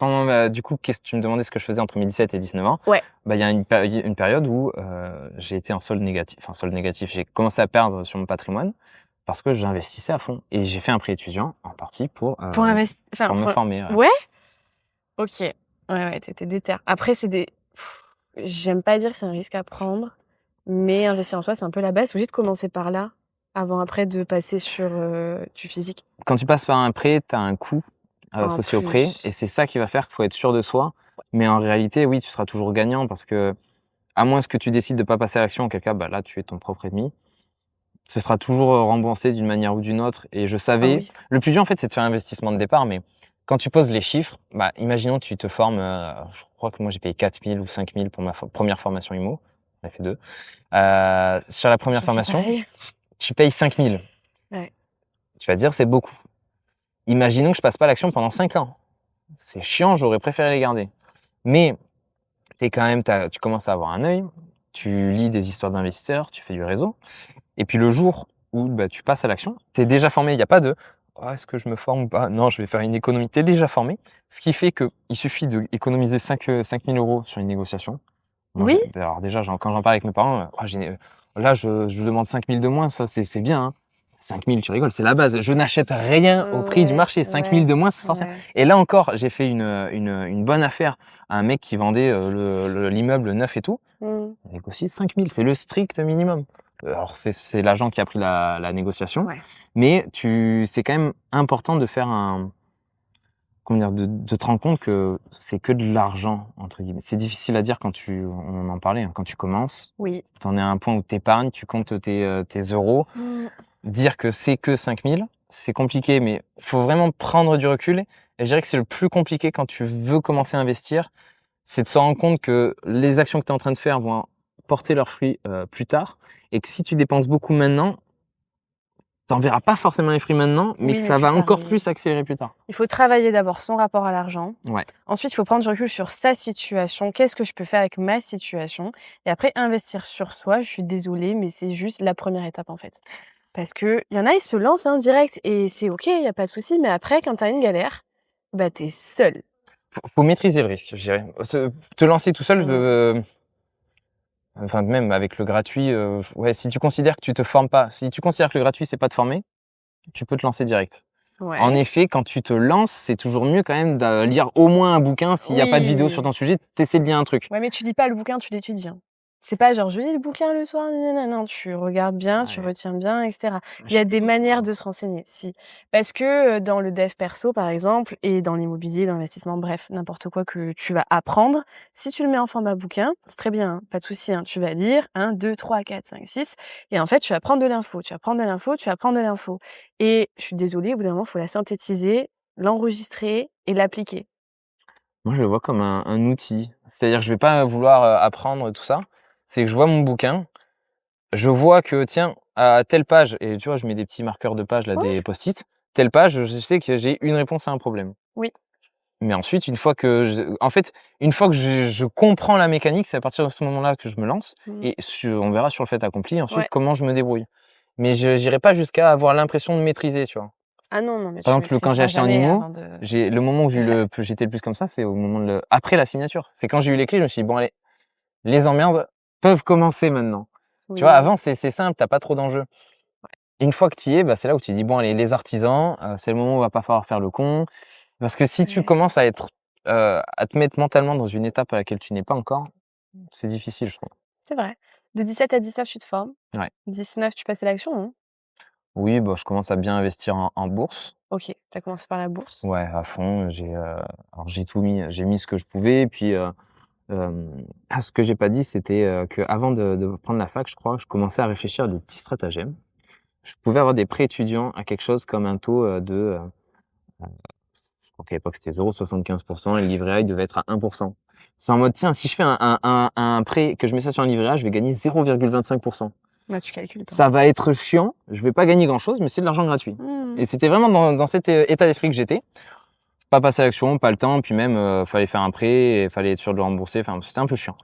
Du coup, tu me demandais ce que je faisais entre mes 17 et 19 ans. Ouais. Bah, il y a une période où j'ai été en solde négatif. Enfin, solde négatif, j'ai commencé à perdre sur mon patrimoine parce que j'investissais à fond. Et j'ai fait un prêt étudiant en partie pour me former. Ouais. Ok. Ouais, t'étais déter. Après, j'aime pas dire que c'est un risque à prendre, mais investir en soi, c'est un peu la base. Faut juste commencer par là, avant après de passer sur du physique. Quand tu passes par un prêt, tu as un coût associé au prêt, et c'est ça qui va faire qu'il faut être sûr de soi. Mais en réalité, oui, tu seras toujours gagnant parce que, à moins que tu décides de pas passer à l'action, en quel cas, bah là, tu es ton propre ennemi. Ce sera toujours remboursé d'une manière ou d'une autre. Et je savais, le plus dur, en fait, c'est de faire un investissement de départ, mais quand tu poses les chiffres, bah, imaginons, tu te formes, je crois que moi, j'ai payé 4 000 ou 5 000 pour ma première formation IMO. J'en ai fait 2. Sur la première formation, tu payes 5 000. Ouais. Tu vas te dire, c'est beaucoup. Imaginons que je passe pas à l'action pendant 5 ans. C'est chiant, j'aurais préféré les garder. Mais tu commences à avoir un œil, tu lis des histoires d'investisseurs, tu fais du réseau. Et puis le jour où tu passes à l'action, tu es déjà formé. Il n'y a pas de est-ce que je me forme ou pas? Non, je vais faire une économie. Tu es déjà formé. Ce qui fait qu'il suffit d'économiser 5 000 € sur une négociation. Moi, alors déjà, quand j'en parle avec mes parents, là, je demande 5 000 de moins, ça, c'est bien. Hein. 5 000, tu rigoles, c'est la base. Je n'achète rien au prix du marché. 5 000 de moins, c'est forcément. Et là encore, j'ai fait une bonne affaire à un mec qui vendait l'immeuble neuf et tout. J'ai négocié 5 000, c'est le strict minimum. Alors, c'est l'agent qui a pris la négociation. Ouais. Mais c'est quand même important de faire de te rendre compte que c'est que de l'argent, entre guillemets. C'est difficile à dire on en parlait, quand tu commences. Oui. T'en es à un point où t'épargnes, tu comptes tes euros. Dire que c'est que 5 000, c'est compliqué, mais faut vraiment prendre du recul. Et je dirais que c'est le plus compliqué quand tu veux commencer à investir, c'est de se rendre compte que les actions que tu es en train de faire vont porter leurs fruits plus tard. Et que si tu dépenses beaucoup maintenant, t'en verras pas forcément les fruits maintenant, mais que ça va encore plus accélérer plus tard. Il faut travailler d'abord son rapport à l'argent. Ouais. Ensuite, il faut prendre du recul sur sa situation. Qu'est-ce que je peux faire avec ma situation? Et après, investir sur soi. Je suis désolée, mais c'est juste la première étape, en fait. Parce que y en a, ils se lancent direct et c'est OK, il n'y a pas de souci. Mais après, quand tu as une galère, bah, tu es seul. Faut maîtriser le risque, je dirais. Te lancer tout seul... Enfin, même avec le gratuit, si tu considères que tu te formes pas, si tu considères que le gratuit, c'est pas te former, tu peux te lancer direct. Ouais. En effet, quand tu te lances, c'est toujours mieux quand même de lire au moins un bouquin. S'il y a pas de vidéo sur Oui. ton sujet, tu essaies de lire un truc. Ouais, mais tu lis pas le bouquin, tu l'étudies, hein. C'est pas genre: «Je lis le bouquin le soir, nin non, tu regardes bien, tu Ouais, retiens bien et cetera. je Il y a sais des pas ça. manières de se renseigner, si. Parce que, dans le dev perso, par exemple, et dans l'immobilier, l'investissement, bref, n'importe quoi que tu vas apprendre, si tu le mets en format bouquin, c'est très bien, hein, pas de souci, hein. Tu vas lire 1, 2, 3, 4, 5, 6 et en fait, tu vas prendre de l'info, tu vas prendre de l'info, tu vas prendre de l'info et je suis désolée, au bout d'un moment, il faut la synthétiser, l'enregistrer et l'appliquer. Moi, je le vois comme un outil. C'est-à-dire, je vais pas vouloir apprendre tout ça. C'est que je vois mon bouquin, je vois que tiens, à telle page, et tu vois, je mets des petits marqueurs de page là, Ouais, des post-it. Telle page, je sais que j'ai une réponse à un problème. oui. Mais ensuite, en fait, une fois que je comprends la mécanique, c'est à partir de ce moment-là que je me lance Mmh. et on verra sur le fait accompli ensuite Ouais. comment je me débrouille. Mais je n'irai pas jusqu'à avoir l'impression de maîtriser, tu vois? Ah non, non, mais Par tu exemple, quand j'ai maîtriseras acheté en jamais IMO, avant de j'ai le moment où le faire. j'étais le plus comme ça, c'est au moment après la signature. C'est quand j'ai eu les clés, je me suis dit: «Bon allez, les emmerdes peuvent commencer maintenant». Tu vois? Oui. Avant, c'est simple, tu as pas trop d'enjeux. Une fois que tu y es, bah, c'est là où tu dis: «Bon allez, les artisans, c'est le moment où il va pas falloir faire le con». Parce que si tu Ouais, commences à te mettre mentalement dans une étape à laquelle tu n'es pas encore, c'est difficile, je trouve. c'est vrai. De 17 à 19, tu te formes. Ouais. 19, tu passes à l'action, hein? Oui, bah, je commence à bien investir en bourse. OK, tu as commencé par la bourse. Ouais, à fond. Alors j'ai tout mis, j'ai mis ce que je pouvais et puis, ce que j'ai pas dit, c'était, qu'avant de prendre la fac, je crois, je commençais à réfléchir à des petits stratagèmes. Je pouvais avoir des prêts étudiants à quelque chose comme un taux, je crois qu'à l'époque c'était 0,75 et le livret A, il devait être à 1. C'est en mode: «Tiens, si je fais un prêt, que je mets ça sur un livret A, je vais gagner 0,25. Là, tu calcules, toi. Ça va être chiant, je vais pas gagner grand-chose, mais c'est de l'argent gratuit». Mmh. Et c'était vraiment dans cet état d'esprit que j'étais. Pas passer à l'action, pas le temps, puis même, fallait faire un prêt et fallait être sûr de le rembourser, enfin, c'était un peu chiant.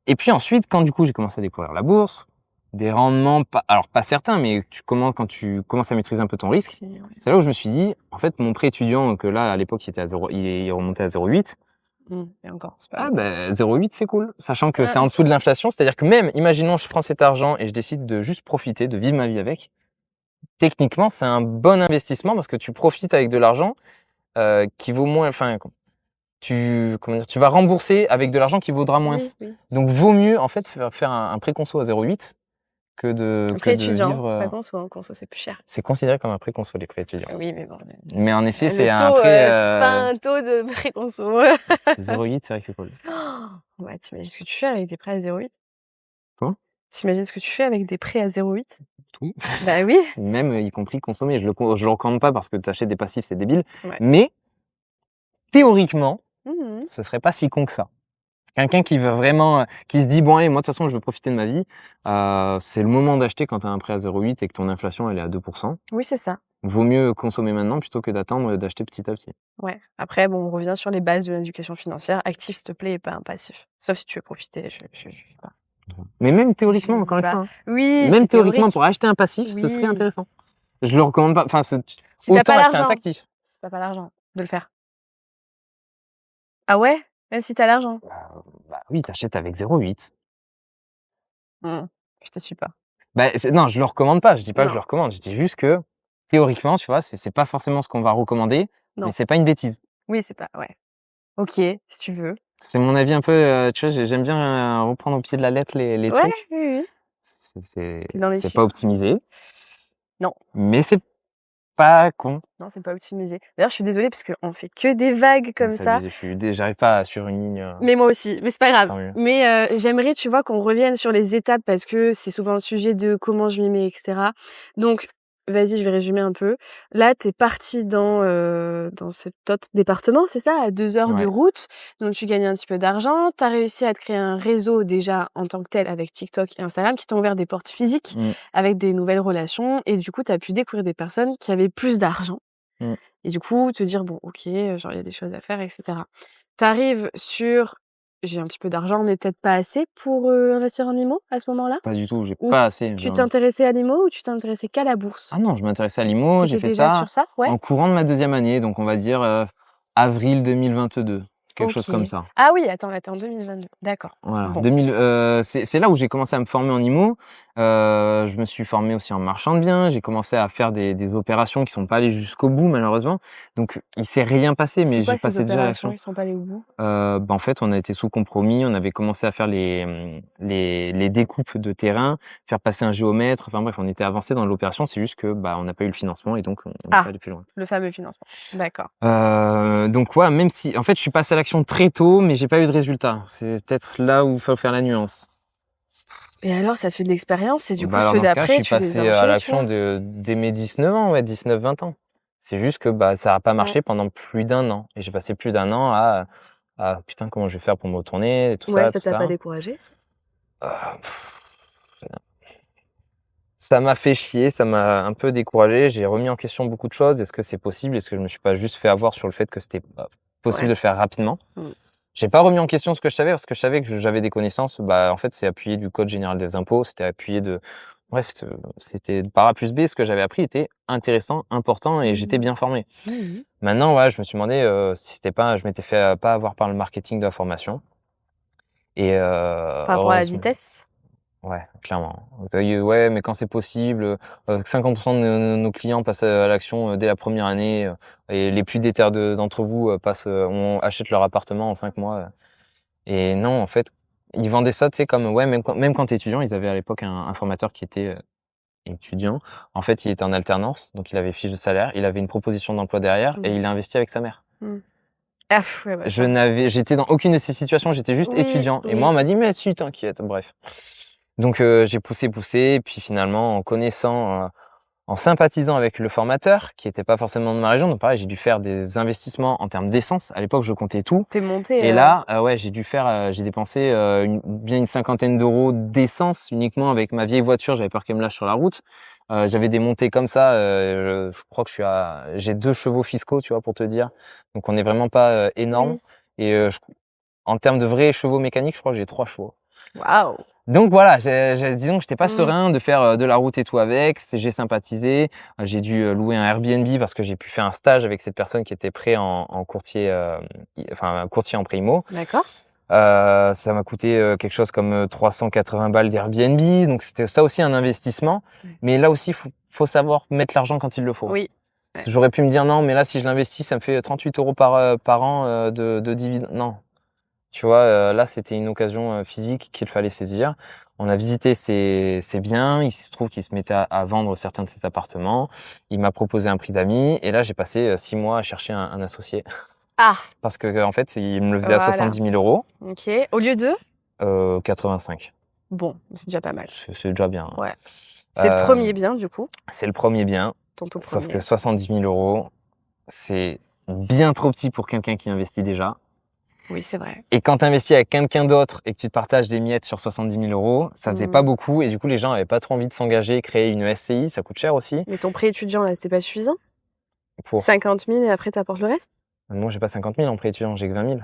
Et puis ensuite, quand du coup, j'ai commencé à découvrir la bourse, des rendements pas certains, mais quand tu commences à maîtriser un peu ton risque, Si, ouais. c'est là où je me suis dit: «En fait, mon prêt étudiant que là, à l'époque, il était à 0, il remontait à 0,8. Et encore, c'est pas Ah beaucoup. ben 0,8 c'est cool». Sachant que c'est en Mmh. dessous de l'inflation, c'est-à-dire que même, imaginons, je prends cet argent et je décide de juste profiter, de vivre ma vie avec. Techniquement, c'est un bon investissement parce que tu profites avec de l'argent, qui vaut moins, enfin, comment dire? Tu vas rembourser avec de l'argent qui vaudra moins. Oui, oui. Donc vaut mieux en fait faire un prêt conso à 0,8 que Après de étudiant, vivre, pas conso, hein, conso, c'est plus cher. c'est considéré comme un prêt conso les prêts étudiants. Oui, mais bon, Mais en effet, le c'est un taux, prêt, c'est pas un taux de pré-conso. 0,8, c'est vrai que c'est cool. Ouais, tu ce que tu fais avec des prêts à 0,8? Quoi? Tu ce que tu fais avec des prêts à 0,8? Tout, Bah oui. même, y compris consommer. Je le recommande pas parce que t'achètes des passifs, c'est débile, Ouais. mais théoriquement, Mmh. ce serait pas si con que ça. Quelqu'un qui veut vraiment, qui se dit: «Bon allez, moi de toute façon je veux profiter de ma vie», c'est le moment d'acheter quand tu as un prêt à 0,8 et que ton inflation elle est à 2. Oui, c'est ça. Vaut mieux consommer maintenant plutôt que d'attendre, d'acheter petit à petit. Ouais. Après, bon, on revient sur les bases de l'éducation financière. Actif, s'il te plaît, et pas un passif. Sauf si tu veux profiter, je sais pas. Mais même théoriquement, encore une Bah, fois, hein, oui, même c'est théoriquement théorique. pour acheter un passif, ce serait Oui. intéressant. Je le recommande pas, enfin Si tu autant pas acheter un l'argent. actif. Si tu pas l'argent de le faire. Ah ouais? Même si tu l'argent? Bah oui, t'achètes avec 0,8. Mmh. Je te suis pas. Bah, non, je le recommande pas, je dis pas que je Non, le recommande, je dis juste que théoriquement, tu vois, c'est pas forcément ce qu'on va recommander, mais non. c'est pas une bêtise. Oui, c'est pas ouais. OK, si tu veux. C'est mon avis un peu, tu vois, j'aime bien, reprendre au pied de la lettre les Ouais, trucs. oui, oui. Tu dans les C'est pas chiffres. optimisé, Non, mais c'est pas con. non, c'est pas optimisé. D'ailleurs, je suis désolée parce qu'on fait que des vagues Ouais, comme ça. j'arrive pas sur une ligne, Mais moi aussi, mais c'est pas grave. tant mieux. Mais j'aimerais, tu vois, qu'on revienne sur les étapes parce que c'est souvent le sujet de comment je m'y mets, et cetera. Donc, vas-y, je vais résumer un peu. Là, tu es partie dans cet autre département, c'est ça? À 2 heures de Ouais. route, donc tu gagnes un petit peu d'argent. Tu as réussi à te créer un réseau déjà en tant que tel avec TikTok et Instagram qui t'ont ouvert des portes physiques Mmh. avec des nouvelles relations et du coup, tu as pu découvrir des personnes qui avaient plus d'argent Mmh. et du coup, te dire: «Bon, OK, genre, il y a des choses à faire et cetera». Tu arrives sur: «J'ai un petit peu d'argent, mais peut-être pas assez pour, investir en IMO», à ce moment-là? Pas du tout, j'ai Ou pas assez, tu t'intéressais à l'IMO ou tu t'intéressais qu'à la bourse? ah non, je m'intéressais à l'IMO, Tu j'ai étais fait déjà ça sur ça? Ouais? en courant de ma 2e année, donc on va dire, avril 2022, quelque chose OK. comme ça. Ah oui, attends, là, tu es en 2022. D'accord. Voilà, Bon. 2000, c'est là où j'ai commencé à me former en IMO. Je me suis formé aussi en marchand de biens. J'ai commencé à faire des opérations qui sont pas allées jusqu'au bout malheureusement. Donc il s'est rien passé, mais C'est j'ai quoi ces passé déjà à opérations? l'action. Ils sont pas allés au bout? En fait, on a été sous compromis. On avait commencé à faire les découpes de terrain, faire passer un géomètre. Enfin bref, on était avancé dans l'opération. C'est juste que, on n'a pas eu le financement et donc on n'est pas allé plus loin. Le fameux financement. D'accord. Donc ouais, même si en fait, je suis passé à l'action très tôt, mais j'ai pas eu de résultat. C'est peut-être là où il faut faire la nuance. Et alors, ça te fait de l'expérience et du coup, Alors ceux dans ce cas, je d'après, suis tu les passé à enchaînes, tu l'action vois? dès mes 19 ans, ouais, 19-20 ans. C'est juste que, ça a pas Ouais. marché pendant plus d'1 an et j'ai passé plus d'1 an à: «Putain, comment je vais faire pour me retourner?» et tout Ouais, ça, ça tout t'a pas ça. découragée? Heu, Ça m'a fait chier, ça m'a un peu découragé. J'ai remis en question beaucoup de choses. Est-ce que c'est possible? Est-ce que je me suis pas juste fait avoir sur le fait que c'était pas possible Ouais. de le faire rapidement? Mmh. J'ai pas remis en question ce que je savais parce que je savais que j'avais des connaissances. En fait, c'est appuyé du code général des impôts, c'était appuyé de bref, c'était par A plus B. Ce que j'avais appris était intéressant, important et j'étais Mmh. bien formé. Mmh. Maintenant, ouais, je me suis demandé, si c'était pas je m'étais fait, pas avoir par le marketing de la formation et Par rapport à la heureusement. vitesse? Ouais, clairement. Ouais, mais quand c'est possible, 50 de nos clients passent à l'action, dès la première année, et les plus déter d'entre vous, achètent leur appartement en 5 mois, et non, en fait, ils vendaient ça, tu sais, comme ouais, même quand tu es étudiant, ils avaient à l'époque un formateur qui était, étudiant. En fait, il était en alternance, donc il avait fiche de salaire, il avait une proposition d'emploi derrière et Mmh. il a investi avec sa mère. Mmh. Ah ouais, bah, ça. J'étais dans aucune de ces situations, j'étais juste Oui, étudiant et moi, on oui. m'a dit: «Mais si, t'inquiète», bref. Donc j'ai poussé et puis finalement en connaissant, en sympathisant avec le formateur qui était pas forcément de ma région, donc pareil, j'ai dû faire des investissements en termes d'essence. À l'époque, je comptais tout Tu es montée, et là, ouais, j'ai dépensé, une cinquantaine d'euros d'essence uniquement avec ma vieille voiture. J'avais peur qu'elle me lâche sur la route. J'avais des montées comme ça, je crois que j'ai 2 chevaux fiscaux, tu vois, pour te dire. Donc on n'est vraiment pas, énorme oui. et en termes de vrais chevaux mécaniques, je crois que j'ai 3 chevaux. Waouh! Donc voilà, disons que j'étais pas Mmh. serein de faire, de la route et tout avec. J'ai sympathisé, j'ai dû, louer un Airbnb parce que j'ai pu faire un stage avec cette personne qui était prêt en courtier, enfin courtier en primo. D'accord. Ça m'a coûté, quelque chose comme, 380 balles d'Airbnb, donc c'était ça aussi un investissement. Ouais. Mais là aussi, faut savoir mettre l'argent quand il le faut. Oui. Ouais. J'aurais pu me dire: «Non, mais là, si je l'investis, ça me fait 38 € par an, de dividendes». Non, tu vois? Là, c'était une occasion, physique qu'il fallait saisir. On a visité ses biens, il se trouve qu'il se mettait à vendre certains de ses appartements. Il m'a proposé un prix d'amis et là, j'ai passé, 6 mois à chercher un associé Ah! parce que en fait, il me le faisait à Voilà. 70 000 €, OK. Au lieu de? 85. Bon, c'est déjà pas mal. C'est déjà bien, hein. Ouais. C'est le premier Hem, bien du coup, c'est le premier bien, ton tout sauf premier. que 70 000 €, c'est bien trop petit pour quelqu'un qui investit déjà. Oui, c'est vrai. Et quand tu investis avec quelqu'un d'autre et que tu te partages des miettes sur 70 000 €, ça faisait pas Mmh. beaucoup et du coup, les gens avaient pas trop envie de s'engager, créer une SCI, ça coûte cher aussi Mais ton prêt étudiant là, c'était pas suffisant? pour 50 000 et après tu apportes le reste? moi, j'ai pas 50 000 en prêt étudiant, j'ai que 20 000.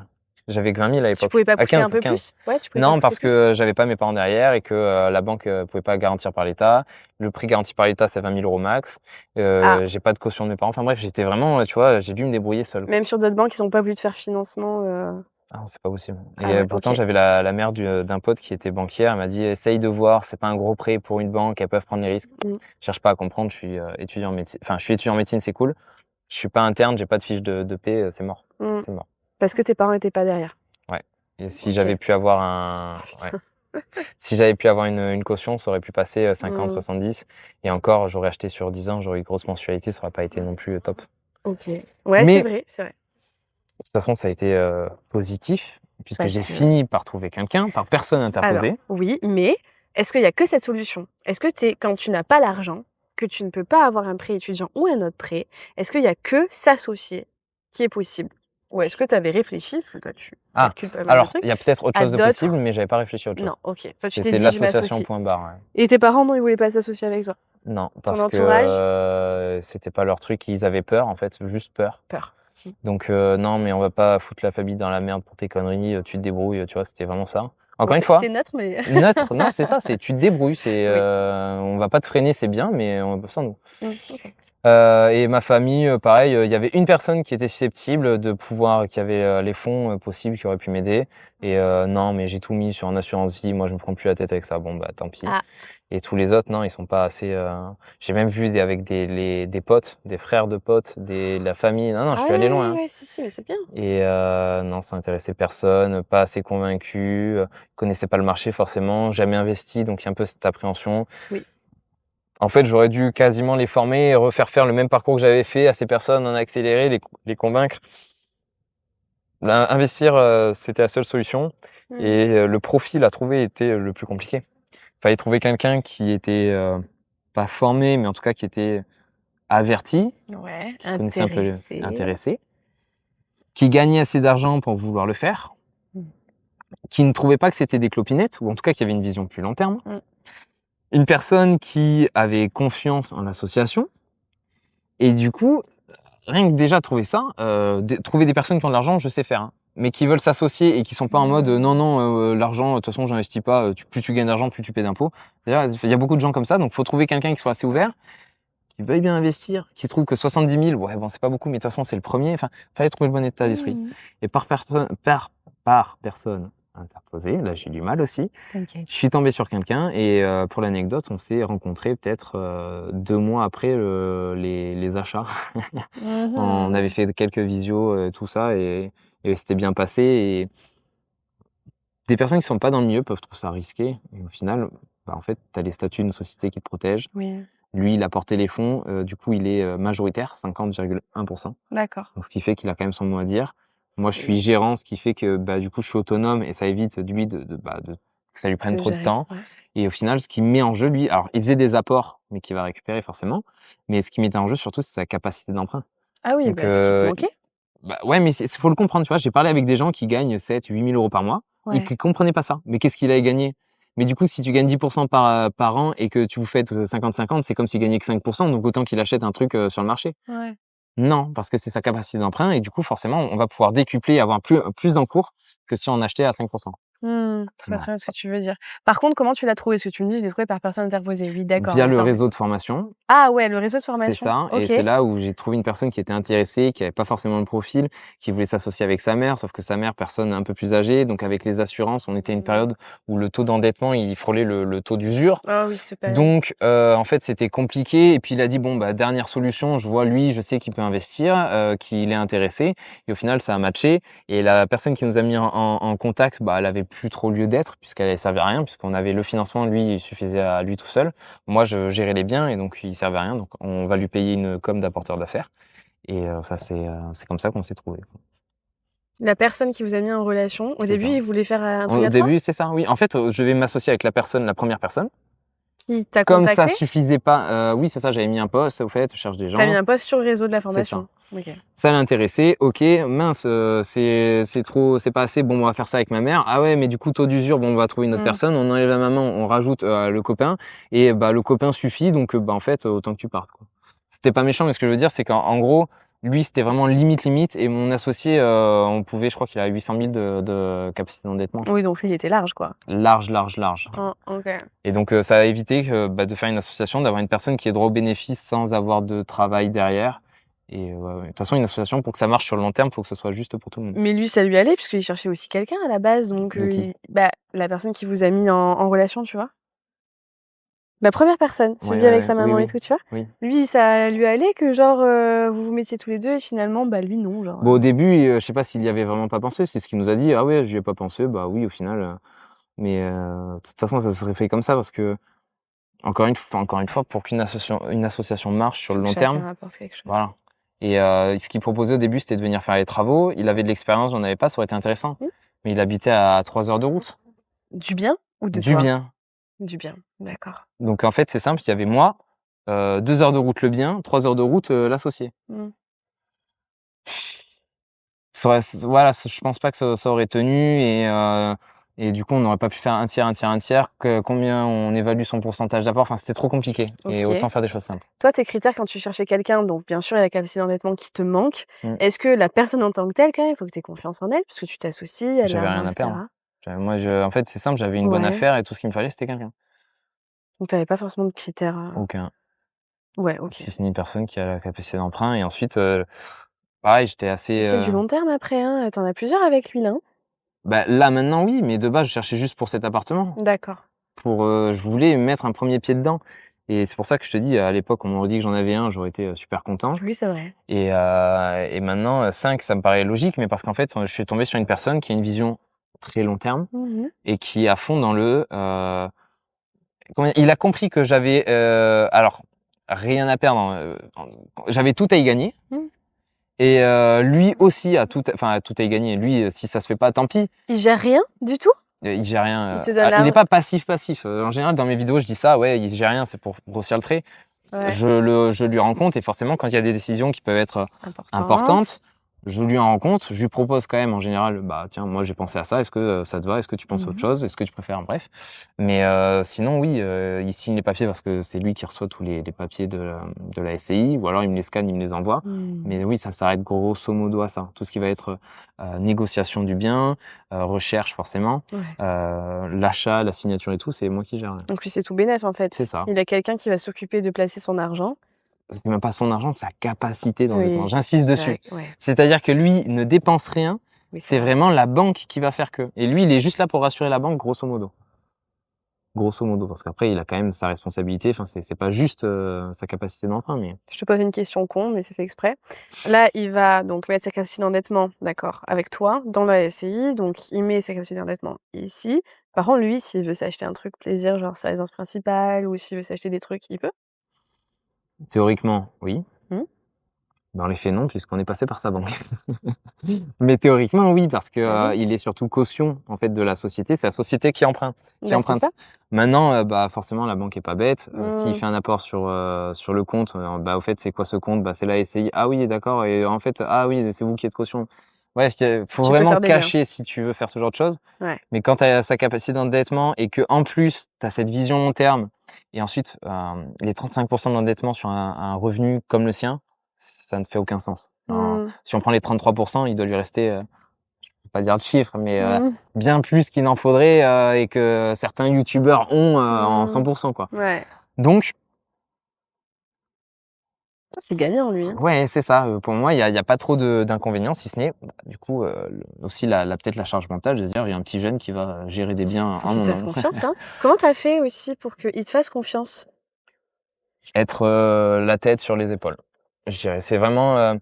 J'avais que 20 000 à Tu l'époque. pouvais pas À pousser un 15, peu 15. plus? Ouais, tu pouvais pas Non, pousser parce plus? que j'avais pas mes parents derrière et que, la banque, pouvait pas garantir par l'État. Le prêt garanti par l'État, c'est 20 000 € max. Ah, J'ai pas de caution de mes parents. Enfin bref, j'étais vraiment, tu vois, j'ai dû me débrouiller seul, quoi. même sur d'autres banques, ils ont pas voulu te faire financement, Ah non, c'est pas possible et Ah ouais, pourtant OK. j'avais la mère d'un pote qui était banquière. Elle m'a dit: «Essaye de voir, c'est pas un gros prêt pour une banque, elles peuvent prendre les risques». Mmh. Cherche pas à comprendre, je suis, étudiant en médecine, enfin je suis étudiant en médecine, c'est cool. Je suis pas interne, j'ai pas de fiche de paie, c'est mort, Mmh. c'est mort. Parce que tes parents étaient pas derrière? Ouais et si OK. j'avais pu avoir Ah ouais, putain. si j'avais pu avoir une caution, ça aurait pu passer, Mmh. 50-70 et encore, j'aurais acheté sur 10 ans, j'aurais eu grosse mensualité, ça aurait pas été non plus, top. OK. Ouais, c'est Mais vrai, c'est vrai. de toute façon, ça a été, positif puisque Parce j'ai que fini par trouver quelqu'un, par personne alors, interposée. oui, mais est-ce qu'il y a que cette solution? Est-ce que tu quand tu n'as pas l'argent, que tu ne peux pas avoir un prêt étudiant ou un autre prêt, est-ce qu'il y a que s'associer qui est possible? Ou est-ce que tu avais réfléchi, parce que toi tu Ah, calcules pas mal de alors trucs, il y a peut-être autre à chose de possible, d'autres mais j'avais pas réfléchi à autre non, chose. OK. Toi tu t'es C'était dit: «Je l'association m'associe» point barre, ouais. et tes parents, non, ils voulaient pas s'associer avec toi? Non, Ton parce que, entourage? c'était pas leur truc, ils avaient peur en fait, juste peur. Peur. Mmh. Donc non, mais on va pas foutre la famille dans la merde pour tes conneries, tu te débrouilles, tu vois? C'était vraiment ça. Bon, Encore une c'est fois, neutre, mais neutre, non, c'est ça, c'est tu te débrouilles, oui. on va pas te freiner, c'est bien, mais on va pas sans nous. Mmh, OK. Et ma famille, pareil, il y avait une personne qui était susceptible de pouvoir qui avait, les fonds, possibles, qui aurait pu m'aider et non, mais j'ai tout mis sur un assurance vie, moi je me prends plus la tête avec ça, bon, bah, tant pis Ah, Et tous les autres, non, ils sont pas assez. J'ai même vu avec des potes, des frères de potes, la famille. Non, je suis allé loin. Ouais, si, mais c'est bien. Et non, ça intéressait personne, pas assez convaincu, connaissait pas le marché forcément, jamais investi, donc il y a un peu cette appréhension. Oui. En fait, j'aurais dû quasiment les former et refaire faire le même parcours que j'avais fait à ces personnes, en accélérer, les convaincre. Investir, c'était la seule solution. Et le profil à trouver était le plus compliqué. Fallait trouver quelqu'un qui était pas formé, mais en tout cas qui était averti, Ouais, qui connaissait un peu intéressé. intéressé, qui gagnait assez d'argent pour vouloir le faire, Mmh. qui ne trouvait pas que c'était des clopinettes, ou en tout cas qui avait une vision plus long terme. Mmh. Une personne qui avait confiance en l'association. Et du coup, rien que déjà trouver ça, trouver des personnes qui ont de l'argent, je sais faire, hein, mais qui veulent s'associer et qui sont pas en mode non, l'argent, de toute façon, j'investis pas, plus tu gagnes d'argent, plus tu paies d'impôts. D'ailleurs, il y a beaucoup de gens comme ça, donc faut trouver quelqu'un qui soit assez ouvert, qui veuille bien investir, qui trouve que 70 000, ouais, bon, c'est pas beaucoup, mais de toute façon, c'est le premier. Enfin, fallait trouver le bon état d'esprit. Mmh. Et par personne interposée, là, j'ai du mal aussi. T'inquiète. Je suis tombé sur quelqu'un et pour l'anecdote, on s'est rencontrés peut-être 2 mois après les achats. On avait fait quelques visios, tout ça et c'était bien passé et des personnes qui sont pas dans le milieu peuvent trouver ça risqué et au final, bah, en fait, tu as les statuts d'une société qui te protègent. Oui, Lui, il a porté les fonds, du coup, il est majoritaire, 50,1%. d'accord. Donc ce qui fait qu'il a quand même son mot à dire. Moi, je suis gérant, ce qui fait que, bah, du coup, je suis autonome et ça évite lui que ça lui prenne De trop de gérer, temps. ouais. Et au final, ce qui met en jeu, lui, alors il faisait des apports, mais qu'il va récupérer forcément, mais ce qui mettait en jeu surtout, c'est sa capacité d'emprunt. Ah oui, Donc, bah, ce qui te manquait. bah, ouais, mais faut le comprendre, tu vois? J'ai parlé avec des gens qui gagnent 7 000 – 8 000 € par mois et Ouais. qui comprenaient pas ça. Mais qu'est-ce qu'il allait gagner? Mais du coup, si tu gagnes 10% par an et que tu vous faites 50-50, c'est comme s'il gagnait que 5%, donc autant qu'il achète un truc sur le marché. Ouais. Non, parce que c'est sa capacité d'emprunt et du coup, forcément, on va pouvoir décupler et avoir plus d'encours que si on achetait à 5%. Je vois Bon. très bien ce que tu veux dire. Par contre, comment tu l'as trouvé? Parce que tu me dis: «Je l'ai trouvé par personne interposée». Oui, d'accord, Via le attends, mais réseau de formation, ah ouais, le réseau de c'est formation. ça, et OK. c'est là où j'ai trouvé une personne qui était intéressée, qui avait pas forcément le profil, qui voulait s'associer avec sa mère, sauf que sa mère, personne un peu plus âgée, donc avec les assurances, on était à une période où le taux d'endettement, il frôlait le taux d'usure. Ah oui, cette période. Donc, en fait, c'était compliqué. Et puis, il a dit, bon, bah, dernière solution, je vois lui, je sais qu'il peut investir, qu'il est intéressé. Et au final, ça a matché. Et la personne qui nous a mis en contact, bah, elle avait plus trop lieu d'être puisqu'elle servait à rien, puisqu'on avait le financement, lui, il suffisait à lui tout seul. Moi, je gérais les biens et donc, il servait à rien. Donc, on va lui payer une com d'apporteur d'affaires. Et ça, c'est comme ça qu'on s'est trouvés. La personne qui vous a mis en relation, au C'est début, ça. il voulait faire un truc Au à 3? début, c'est ça, oui. En fait, je vais m'associer avec la première personne. Qui t'a Comme ça contacté? suffisait pas, oui, c'est ça, j'avais mis un post, au fait, je cherche des Tu as mis gens. un post sur le réseau de la C'est ça. formation? OK. Ça l'intéressait, OK, mince, c'est trop, c'est pas assez, bon, on va faire ça avec ma mère. Ah ouais, mais du coup, taux d'usure, bon, on va trouver une autre personne, on enlève la maman, on rajoute le copain, et bah, le copain suffit, donc bah, en fait, autant que tu partes, quoi. C'était pas méchant, mais ce que je veux dire, c'est qu'en gros, lui, c'était vraiment limite, et mon associé, on pouvait, je crois qu'il a 800 000 de capacité d'endettement. Oui, donc lui, il était large, quoi. Large. Oh, OK. Et donc, ça a évité de faire une association, d'avoir une personne qui ait droit aux bénéfices sans avoir de travail derrière. Et ouais. De toute façon, une association, pour que ça marche sur le long terme, faut que ce soit juste pour tout le monde. Mais lui, ça lui allait puisqu'il cherchait aussi quelqu'un à la base, donc De qui? la personne qui vous a mis en relation, tu vois? La première personne, celui avec sa Oui, maman oui, et tout, tu vois? oui. Lui, ça lui allait que genre, vous vous mettiez tous les 2 et finalement, lui non, genre, Bon, au début, je sais pas s'il y avait vraiment pas pensé, c'est ce qu'il nous a dit. Ah ouais, j'y ai pas pensé, bah oui, au final, mais de toute façon, ça serait fait comme ça parce que, encore une fois, pour une association marche sur faut le que long chacun terme, apporte quelque chose. voilà. Et ce qu'il proposait au début, c'était de venir faire les travaux. Il avait de l'expérience, j'en avais pas, ça aurait été intéressant. Mmh. Mais il habitait à 3 heures de route. Du bien ou de Du toi? bien. Du bien, d'accord. Donc en fait, c'est simple, il y avait moi, 2 heures de route le bien, 3 heures de route, l'associé. Mmh. Ça aurait voilà, je pense pas que ça aurait tenu et du coup, on n'aurait pas pu faire un tiers, combien on évalue son pourcentage d'apport, enfin, c'était trop compliqué et OK. autant faire des choses simples. Toi, tes critères quand tu cherchais quelqu'un, donc bien sûr, il y a la capacité d'endettement qui te manque. Mmh. Est-ce que la personne en tant que telle, quand même, il faut que tu aies confiance en elle, parce que tu t'associes, elle a J'avais l'argent rien et à perdre. cetera? Moi, en fait, c'est simple, j'avais une bonne Ouais. affaire et tout ce qu'il me fallait, c'était quelqu'un. Donc tu avais pas forcément de critères, Aucun. ouais, OK. Si ce n'est une personne qui a la capacité d'emprunt et ensuite, pareil, j'étais assez, C'est du long terme après, hein, tu en as plusieurs avec lui, là, hein? bah, là, maintenant, oui, mais de base, je cherchais juste pour cet appartement. D'accord. je voulais mettre un premier pied dedans. Et c'est pour ça que je te dis, à l'époque, on m'aurait dit que j'en avais un, j'aurais été super content. Oui, c'est vrai. Et maintenant, 5, ça me paraît logique, mais parce qu'en fait, je suis tombé sur une personne qui a une vision très long terme et qui est à fond dans il a compris que j'avais, alors, rien à perdre, j'avais tout à y gagner. Et lui aussi a tout à y gagner. Lui, si ça se fait pas, tant pis. Il gère rien du tout? Il gère rien. Il te donne Il est pas passif. En général, dans mes vidéos, je dis ça. Ouais, il gère rien, c'est pour grossir le trait. Ouais. Je lui rends compte et forcément, quand il y a des décisions qui peuvent être importantes, je lui en rends compte. Je lui propose quand même en général. Bah tiens, moi j'ai pensé à ça. Est-ce que ça te va? Est-ce que tu penses autre chose? Est-ce que tu préfères? Bref. Mais sinon, oui, il signe les papiers parce que c'est lui qui reçoit tous les papiers de la SCI, ou alors il me les scanne, il me les envoie. Mais oui, ça s'arrête grosso modo à ça. Tout ce qui va être négociation du bien, recherche forcément, l'achat, la signature et tout, c'est moi qui gère. Donc lui, c'est tout bénef en fait. C'est ça. Il a quelqu'un qui va s'occuper de placer son argent. C'est même pas son argent, sa capacité d'endettement. Oui, J'insiste dessus. ouais. C'est-à-dire que lui ne dépense rien, Oui, c'est vraiment la banque qui va faire que. Et lui, il est juste là pour rassurer la banque, grosso modo. Grosso modo, parce qu'après, il a quand même sa responsabilité. Enfin, c'est pas juste sa capacité d'emprunt, mais. Je te pose une question con, mais c'est fait exprès. Là, il va donc mettre sa capacité d'endettement, d'accord, avec toi, dans la SCI. Donc, il met sa capacité d'endettement ici. Par contre, lui, s'il veut s'acheter un truc plaisir, genre sa résidence principale, ou s'il veut s'acheter des trucs, il peut? Théoriquement, oui. Mmh. Dans les faits, non, puisqu'on est passé par sa banque. Mais théoriquement, oui, parce que il est surtout caution en fait de la société. C'est la société qui emprunte. Bah, c'est ça. Maintenant, bah forcément, la banque est pas bête. S'il fait un apport sur le compte, bah au fait, c'est quoi ce compte? Bah c'est la SCI. Ah oui, d'accord. Et en fait, ah oui, c'est vous qui êtes caution. Ouais, faut Tu peux vraiment faire des liens. cacher si tu veux faire ce genre de choses. Ouais. Mais quand tu as sa capacité d'endettement et que en plus tu as cette vision long terme et ensuite les 35% d'endettement sur un revenu comme le sien, ça ne fait aucun sens. Si on prend les 33%, il doit lui rester, je peux pas dire de chiffre, mais bien plus qu'il n'en faudrait et que certains youtubeurs ont en 100% quoi. Ouais. Donc C'est gagnant, lui. Hein. ouais, c'est ça. Pour moi, il y a pas trop d'inconvénients, si ce n'est du coup aussi peut-être la charge mentale de se dire il y a un petit jeune qui va gérer des biens Faut en qu'il mon te fasse nom. confiance. Hein. Comment t'as fait aussi pour qu'il te fasse confiance? Être la tête sur les épaules. Je dirais, c'est vraiment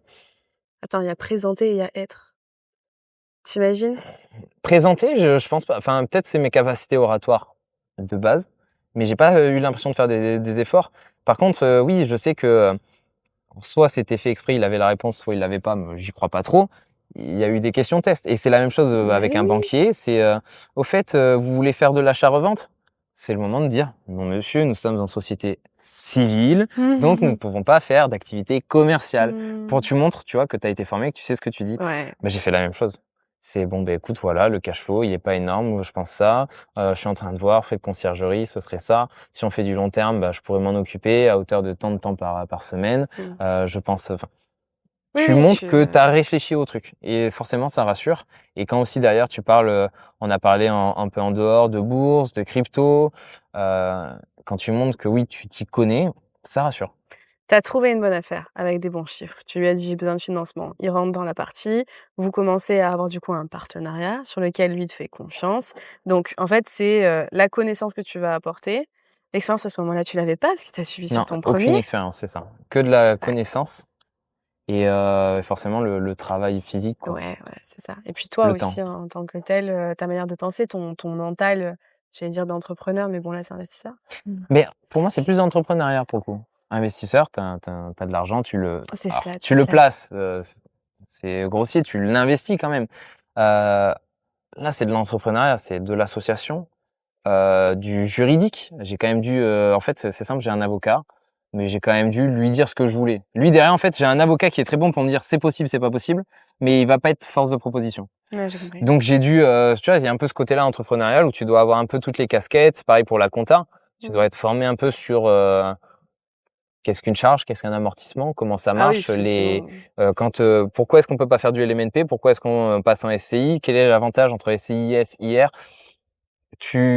Attends, il y a présenter et il y a être. T'imagines? présenter, je pense pas. Enfin, peut-être c'est mes capacités oratoires de base, mais j'ai pas eu l'impression de faire des efforts. Par contre, oui, je sais que soit c'était fait exprès, il avait la réponse, soit il l'avait pas, mais j'y crois pas trop. Il y a eu des questions tests et c'est la même chose avec un banquier. C'est au fait, vous voulez faire de l'achat-revente? C'est le moment de dire non monsieur, nous sommes en société civile, donc nous ne pouvons pas faire d'activité commerciale. Pour que tu montres, tu vois, que tu as été formé, que tu sais ce que tu dis. Ouais. Bah, j'ai fait la même chose. C'est bon, ben écoute, voilà, le cash flow, il est pas énorme, je pense ça. Je suis en train de voir, frais de conciergerie, ce serait ça. Si on fait du long terme, bah, je pourrais m'en occuper à hauteur de tant de temps par semaine. Je pense, enfin, tu montres que tu as réfléchi au truc et forcément ça rassure. Et quand aussi derrière tu parles, on a parlé un peu en dehors de bourse, de crypto, quand tu montres que oui, tu t'y connais, ça rassure. T'as trouvé une bonne affaire avec des bons chiffres. Tu lui as dit: «J'ai besoin de financement». Il rentre dans la partie. Vous commencez à avoir du coup un partenariat sur lequel lui te fait confiance. Donc en fait, c'est, la connaissance que tu vas apporter. L'expérience à ce moment-là, tu l'avais pas parce qu'il t'a suivi Non, sur ton aucune premier. expérience, c'est ça. Que de la connaissance et forcément le travail physique, quoi. Ouais, c'est ça. Et puis toi Le aussi, temps. en tant que tel, ta manière de penser, ton mental, j'allais dire d'entrepreneur, mais bon là, c'est investisseur. Mais pour moi, c'est plus d'entrepreneuriat pour le coup. Investisseur, tu as de l'argent, C'est alors, ça, tu le places, c'est grossier, tu l'investis quand même. Là, c'est de l'entrepreneuriat, c'est de l'association, du juridique. J'ai quand même dû, en fait, c'est simple, j'ai un avocat, mais j'ai quand même dû lui dire ce que je voulais. Lui, derrière, en fait, j'ai un avocat qui est très bon pour me dire c'est possible, c'est pas possible, mais il va pas être force de proposition. Ouais, j'ai compris. Donc j'ai dû, tu vois, il y a un peu ce côté-là entrepreneurial où tu dois avoir un peu toutes les casquettes. Pareil pour la compta, tu dois être formé un peu sur qu'est-ce qu'une charge, qu'est-ce qu'un amortissement, comment ça Ah oui, marche, sinon pourquoi est-ce qu'on peut pas faire du LMNP, pourquoi est-ce qu'on passe en SCI, quel est l'avantage entre SCIS, IR.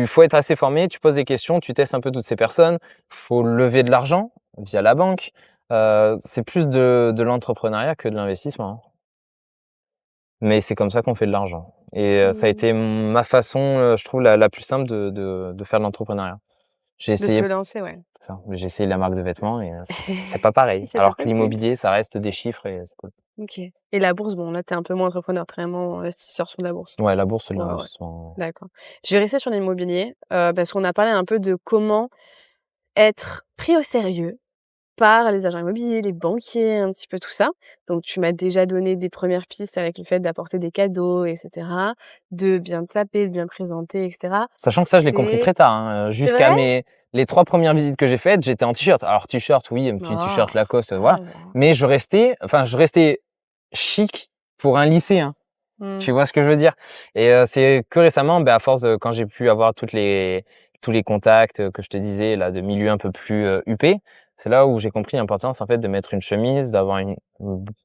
Faut être assez formé, tu poses des questions, tu testes un peu toutes ces personnes, faut lever de l'argent via la banque. C'est plus de l'entrepreneuriat que de l'investissement. Mais c'est comme ça qu'on fait de l'argent. Et ça a été ma façon, je trouve la plus simple de faire de l'entrepreneuriat. J'ai De te essayé lancer, ouais. ça, j'ai essayé la marque de vêtements et c'est pas pareil. C'est pas Alors que facile. l'immobilier, ça reste des chiffres et c'est cool. OK. Et la bourse, bon là, tu es un peu moins entrepreneur, tu es vraiment investisseur sur la bourse. Ouais, la bourse, c'est de Ouais, ouais. l'investissement. D'accord. Je vais rester sur l'immobilier, parce qu'on a parlé un peu de comment être pris au sérieux par les agents immobiliers, les banquiers, un petit peu tout ça. Donc tu m'as déjà donné des premières pistes avec le fait d'apporter des cadeaux et cetera, de bien te saper, de bien présenter et cetera. Sachant que ça, je l'ai compris très tard, hein, C'est jusqu'à vrai? les 3 premières visites que j'ai faites, j'étais en t-shirt. Alors t-shirt, oui, un petit Oh! t-shirt Lacoste, Ah voilà, là là. mais je restais chic pour un lycéen. Mmh. Tu vois ce que je veux dire? Et c'est que récemment, à force de quand j'ai pu avoir tous les contacts, que je te disais là, de milieux un peu plus, huppés, c'est là où j'ai compris l'importance en fait de mettre une chemise, d'avoir une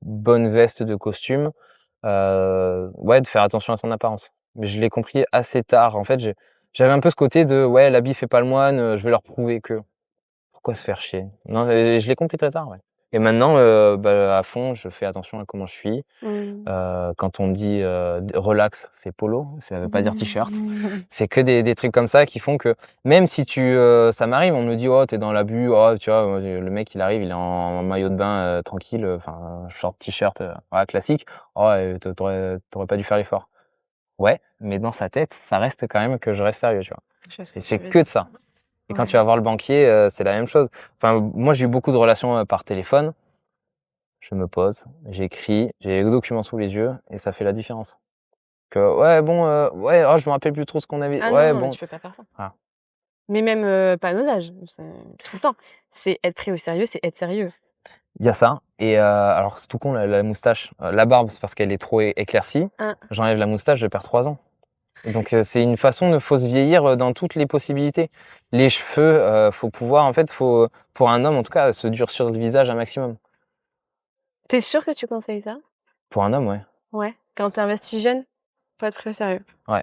bonne veste de costume, ouais, de faire attention à son apparence. Mais je l'ai compris assez tard. En fait, j'avais un peu ce côté de: «Ouais, l'habit fait pas le moine, je vais leur prouver que». Pourquoi se faire chier? Non, je l'ai compris très tard, ouais. Et maintenant, à fond, je fais attention à comment je suis. Mmh. Quand on me dit, d relax, c'est polo, ça veut pas dire t-shirt. C'est que des trucs comme ça qui font que même si ça m'arrive, on me dit: «Oh, tu es dans l'abus, oh», tu vois? Le mec, il arrive, il est en maillot de bain, tranquille, enfin, short, t-shirt, voilà, classique. «Oh, tu aurais pas dû faire l'effort». Ouais, mais dans sa tête, ça reste quand même que je reste sérieux, tu vois? Je vois ce que Et tu c'est veux que de dire. ça. Et quand tu Ouais. vas voir le banquier, c'est la même chose. Enfin, moi, j'ai eu beaucoup de relations, par téléphone. Je me pose, j'écris, j'ai les documents sous les yeux et ça fait la différence. Que ouais, bon, ouais, oh, je me rappelle plus trop ce qu'on avait Ah non, ouais, non, mais bon, tu peux pas faire ça. voilà. Mais même, pas à nos âges, c'est tout le temps. C'est être pris au sérieux, c'est être sérieux. Il y a ça et alors c'est tout con la moustache, la barbe, c'est parce qu'elle est trop éclaircie. Hein. J'enlève la moustache, je perds 3 ans. Et donc c'est une façon de faut se vieillir, dans toutes les possibilités. Les cheveux, faut pouvoir en fait, faut pour un homme en tout cas, se durcir le visage un maximum. Tu es sûr que tu conseilles ça? Pour un homme, ouais. Ouais. Quand tu investis jeune, faut être pris au sérieux. Ouais.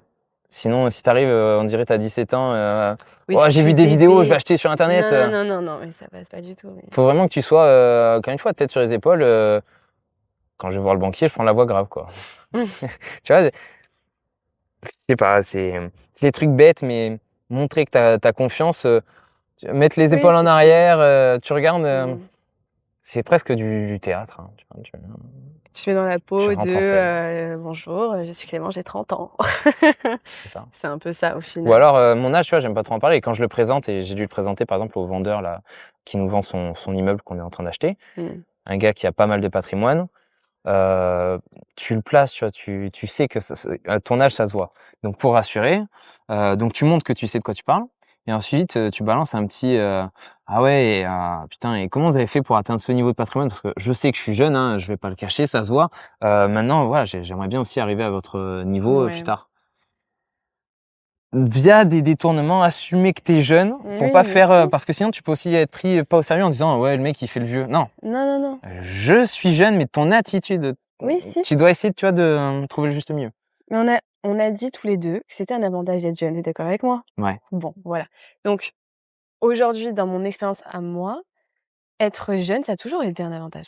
Sinon, si tu arrives, on dirait tu as 17 ans, Oui, «Oh, si j'ai tu vu es des vidéos, je vais bébé acheter sur internet», non, non, non, non, non, mais ça passe pas du tout, mais faut vraiment que tu sois, encore une fois, tête sur les épaules, quand je vais voir le banquier, je prends la voix grave, quoi. mmh, Tu vois? Je sais pas, c'est des trucs bêtes, mais montrer que tu as confiance, mettre les oui, épaules en c'est ça. arrière, tu regardes, Mmh. c'est presque du théâtre, hein, tu vois? Tu te mets dans la Je peau de, rentre en scène, «Bonjour, je suis Clément, j'ai 30 ans». c'est ça. C'est un peu ça au Ou final. alors, mon âge, tu vois, j'aime pas trop en parler et quand je le présente et j'ai dû le présenter, par exemple, au vendeur là, qui nous vend son immeuble qu'on est en train d'acheter, Mmh. un gars qui a pas mal de patrimoine. Heu, Tu le places, tu vois? Tu sais que ton âge, ça se voit. Donc pour rassurer, donc tu montres que tu sais de quoi tu parles et ensuite, tu balances un petit, «Ah ouais et putain et comment vous avez fait pour atteindre ce niveau de patrimoine? Parce que je sais que je suis jeune, hein, je vais pas le cacher, ça se voit. Maintenant, voilà, j'aimerais bien aussi arriver à votre, niveau, plus Ouais. tard». Via des détournements, assumer que tu es jeune pour pas Oui, faire, aussi. parce que sinon tu peux aussi être pris, pas au sérieux en disant: «Ouais, le mec, il fait le vieux». Non, Non, non, non. je suis jeune, mais ton attitude, Oui, si. tu dois essayer, tu vois, de, trouver le juste milieu. Mais on a dit tous les 2 que c'était un avantage d'être jeune. Tu es d'accord avec moi? Ouais. Bon, voilà. Donc aujourd'hui, dans mon expérience à moi, être jeune, ça a toujours été un avantage.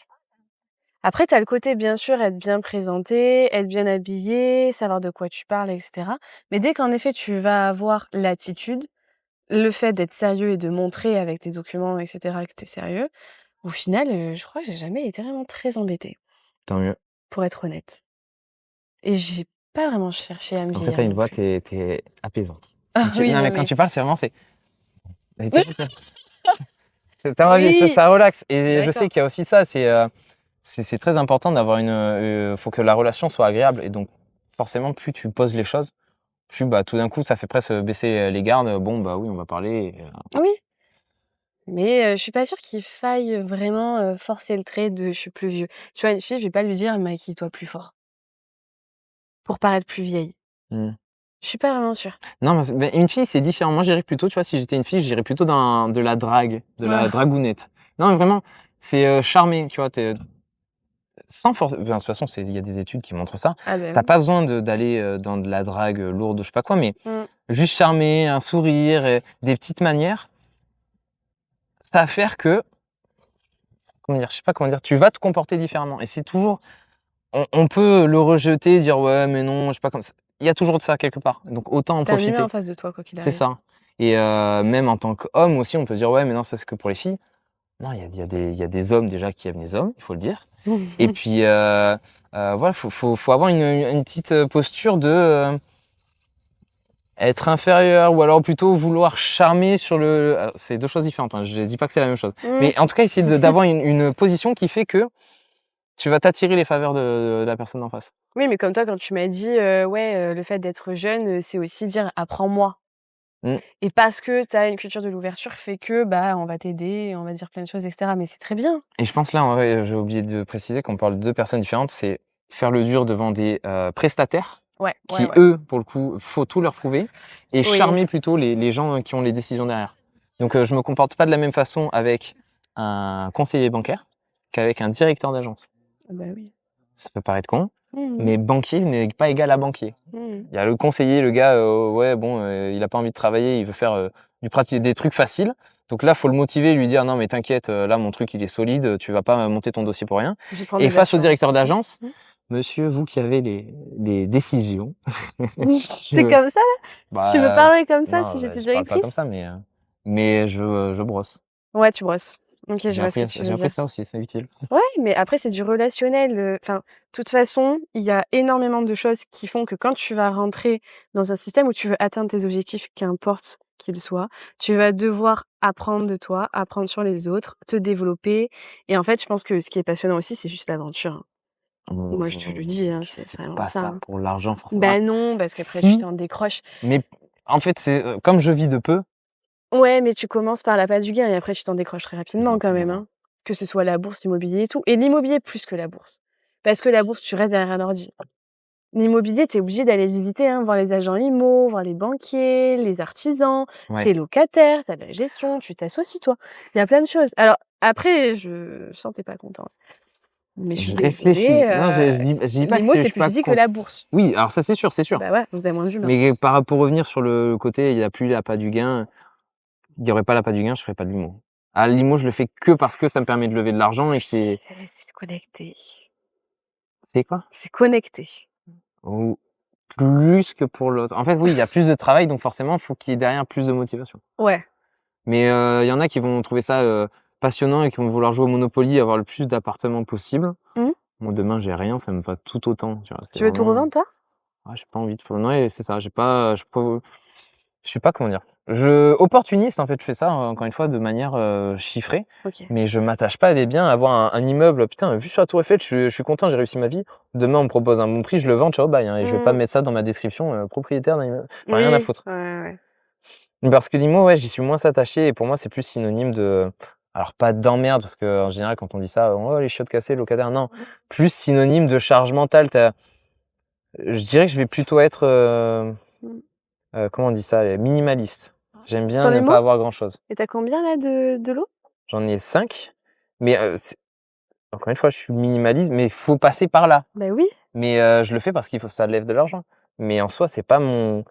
Après, tu as le côté, bien sûr, être bien présenté, être bien habillé, savoir de quoi tu parles et cetera. Mais dès qu'en effet, tu vas avoir l'attitude, le fait d'être sérieux et de montrer avec tes documents et cetera que tu es sérieux, au final, je crois que j'ai jamais été vraiment très embêtée, Tant mieux. pour être honnête. Et j'ai pas vraiment cherché à me Après, tu vieillir as une non voix, plus. tu apaisante. Ah oui, Non, non mais quand mais tu parles, c'est vraiment oui, tu as envie, oui, ça relaxe et je sais d'accord. qu'il y a aussi ça, c'est très important d'avoir faut que la relation soit agréable et donc forcément, plus tu poses les choses, plus, tout d'un coup, ça fait presque baisser, les gardes. Bon, oui, on va parler et Oui, mais je suis pas sûre qu'il faille vraiment, forcer le trait de: «Je suis plus vieux». Tu vois, une fille, je vais pas lui dire: «Maquille-toi plus fort», pour paraître plus vieille. mmh. Je suis pas vraiment sûre. Non, mais une fille, c'est différent. Moi, j'irais plutôt, tu vois, si j'étais une fille, j'irais plutôt dans de la drague, de la Ah, dragounette. Non, mais vraiment, c'est, charmer, tu vois? Sans force enfin, de toute façon, il y a des études qui montrent ça. ah bah, Tu as oui. pas besoin d'aller, dans de la drague, lourde, je sais pas quoi, mais Mmh. juste charmer, un sourire et des petites manières, ça va faire que, comment dire? Je sais pas comment dire, tu vas te comporter différemment et c'est toujours on peut le rejeter, dire ouais mais non, je sais pas comme ça. Il y a toujours de ça quelque part. Donc autant en Tu as un humain profiter. en face de toi, quoi qu'il C'est arrive. ça. Et même en tant qu'homme aussi, on peut dire ouais mais non ça c'est que pour les filles. Non, il y a des hommes déjà qui aiment les hommes, il faut le dire. Et puis voilà, faut avoir une petite posture de être inférieur ou alors plutôt vouloir charmer sur le. Alors, c'est deux choses différentes. Hein, je dis pas que c'est la même chose. Mais en tout cas, essayer d'avoir une position qui fait que tu vas t'attirer les faveurs de la personne en face. Oui, mais comme toi, quand tu m'as dit, ouais, le fait d'être jeune, c'est aussi dire: «Apprends-moi» Mm. et parce que tu as une culture de l'ouverture fait que, bah, on va t'aider, on va dire plein de choses et cetera, mais c'est très bien. Et je pense là, en vrai, j'ai oublié de préciser qu'on parle de deux personnes différentes. C'est faire le dur devant des prestataires Ouais, ouais, qui, ouais. eux, pour le coup, faut tout leur prouver, et Oui. charmer plutôt les gens qui ont les décisions derrière. Donc, je me comporte pas de la même façon avec un conseiller bancaire qu'avec un directeur d'agence. Ah bah, oui. Ça peut paraître con, Mmh mais banquier n'est pas égal à banquier. Mmh. Il y a le conseiller, le gars, ouais, bon, il a pas envie de travailler, il veut faire des trucs faciles. Donc là, faut le motiver, lui dire non, mais t'inquiète, là, mon truc, il est solide, tu vas pas monter ton dossier pour rien. Je vais prendre Et des face au assurances directeur et tout. d'agence, Mmh. monsieur, vous qui avez les décisions. Tu es comme ça là? Bah, Tu me parlerais comme ça si non, j'étais je parle pas comme directrice? ça, mais je brosse. Ouais, tu brosses. OK, je vois ce que tu J'ai veux appris dire. ça aussi, c'est utile. Ouais, mais après c'est du relationnel, enfin, de toute façon, il y a énormément de choses qui font que quand tu vas rentrer dans un système où tu veux atteindre tes objectifs, qu'importe qu'ils soient, tu vas devoir apprendre de toi, apprendre sur les autres, te développer et en fait, je pense que ce qui est passionnant aussi, c'est juste l'aventure, hein. Moi, je te le dis, hein, Je c'est fais vraiment pas ça, ça hein. pour l'argent, forcément. Bah non, parce qu'après tu Si, t'en décroches. mais en fait, c'est comme je vis de peu. Ouais, mais tu commences par l'appât du gain et après tu t'en décroches très rapidement quand même, hein. Que ce soit la bourse, immobilier et tout et l'immobilier plus que la bourse. Parce que la bourse, tu restes derrière un ordi. L'immobilier, tu es obligé d'aller visiter, hein, voir les agents IMO, voir les banquiers, les artisans, Ouais. tu es locataire, tu as de la gestion, tu t'associes toi. Il y a plein de choses. Alors après, je sens que tu es pas content. Mais je suis Je désolée, réfléchis. Non, je dis pas que l'IMO, je c'est suis plus pas physique que contre. la bourse. Oui, alors ça, c'est sûr, c'est sûr. Bah ouais, vous avez moins d'humain. Mais pour revenir sur le côté, il y a plus l'appât du gain. Il y aurait pas l'appât du gain, je ferais pas de l'IMO. Ah, l'IMO, je le fais que parce que ça me permet de lever de l'argent et que C'est connecté. c'est quoi? C'est connecté. Ou plus que pour l'autre. En fait, oui, il y a plus de travail, donc forcément, faut qu'il y ait derrière plus de motivation. Ouais. Mais il y en a qui vont trouver ça passionnant et qui vont vouloir jouer au Monopoly, avoir le plus d'appartements possible. Mmh. Moi, demain, j'ai rien, ça me va tout autant. Tu vois, c'est Tu veux tout vraiment. revendre toi? Ouais, j'ai pas envie de. Non, et c'est ça. Je sais pas comment dire. Opportuniste, en fait, je fais ça encore une fois de manière chiffrée, OK. mais je m'attache pas à des biens, avoir un immeuble. Putain, vu sur la Tour Eiffel, je suis content, j'ai réussi ma vie. Demain, on me propose un bon prix, je le vends, ciao, bye. Hein, et je vais pas Mmh. mettre ça dans ma description, propriétaire d'un immeuble. J'en ai Oui. rien à foutre. Ouais, ouais. Parce que l'IMO, ouais, j'y suis moins attaché et pour moi, c'est plus synonyme de. Alors, pas d'emmerde, parce qu'en général, quand on dit ça, oh, les chiottes cassées, locataire, non. Plus synonyme de charge mentale. Je dirais que je vais plutôt être. Mmh. Comment on dit ça? Minimaliste. J'aime bien Sur ne les pas mots? avoir grand-chose. Et tu as combien là de lots? J'en ai 5, mais encore une fois, je suis minimaliste, mais il faut passer par là. Bah oui. Mais je le fais parce qu'il faut ça lève de l'argent. Mais en soi, c'est pas mon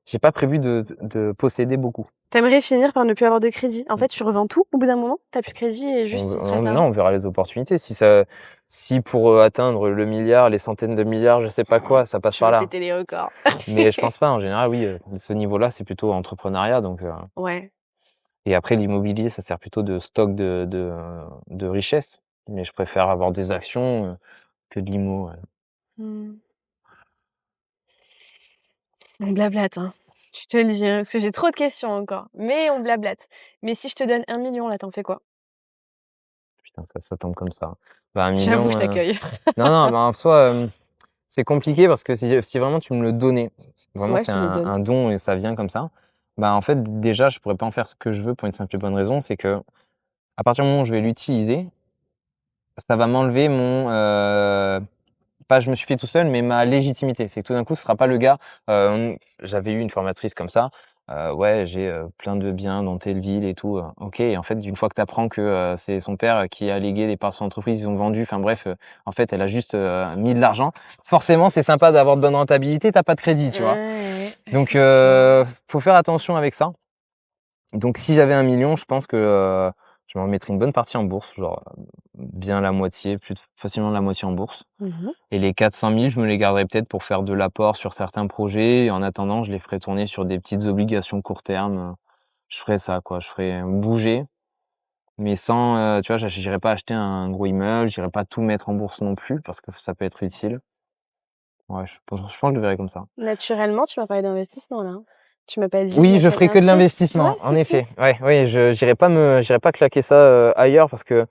j'ai pas prévu de posséder beaucoup. Tu aimerais finir par ne plus avoir de crédit. En fait, tu revends tout au bout d'un moment, tu as plus de crédit et juste il te reste Non, l'argent. on verra les opportunités. Si pour atteindre le milliard, les centaines de milliards, je sais pas quoi, ça passe Tu par veux là. péter les records. Mais je pense pas. En général, oui, ce niveau-là, c'est plutôt entrepreneuriat. Donc, Ouais. et après, l'immobilier, ça sert plutôt de stock de richesse. Mais je préfère avoir des actions que de l'IMO. Ouais. Mmh. On blablate, hein. Je te le dis, hein, parce que j'ai trop de questions encore. Mais on blablate. Mais si je te donne 1 million là, tu en fais quoi? Putain, ça tombe comme ça. Bah, 1 J'avoue, je million, t'accueille. non, non, bah, en soi, c'est compliqué parce que si vraiment tu me le donnais, vraiment Ouais, c'est je te le donne. un don et ça vient comme ça, bah, en fait, déjà, je pourrais pas en faire ce que je veux pour une simple et bonne raison, c'est que à partir du moment où je vais l'utiliser, ça va m'enlever pas je me suis fait tout seul, mais ma légitimité. C'est que tout d'un coup, ce sera pas le gars, j'avais eu une formatrice comme ça, ouais, j'ai, plein de biens dans telle ville et tout, OK, et en fait, une fois que tu apprends que, c'est son père qui a légué les parts de son entreprise, ils ont vendu, enfin bref, en fait, elle a juste, mis de l'argent. Forcément, c'est sympa d'avoir de bonnes rentabilités, tu as pas de crédit, tu vois? Ouais, Donc effectivement. faut faire attention avec ça. Donc si j'avais 1 million, je pense que, je m'en mettrais une bonne partie en bourse, genre bien la moitié, facilement la moitié en bourse. Mmh. Et les 400-5 000, je me les garderais peut-être pour faire de l'apport sur certains projets. Et en attendant, je les ferais tourner sur des petites obligations court terme. Je ferais ça, quoi. Je ferais bouger, mais sans, tu vois, j'irais pas acheter un gros immeuble, j'irais pas tout mettre en bourse non plus parce que ça peut être utile. Ouais, je pense que je le verrais comme ça. Naturellement, tu m'as parlé d'investissement là, hein. Tu m'as pas dit: Oui, je «J'achète ferais un que de truc». Ouais, l'investissement, en si, si. effet. Ouais, oui, j'irais pas claquer ça, ailleurs parce que,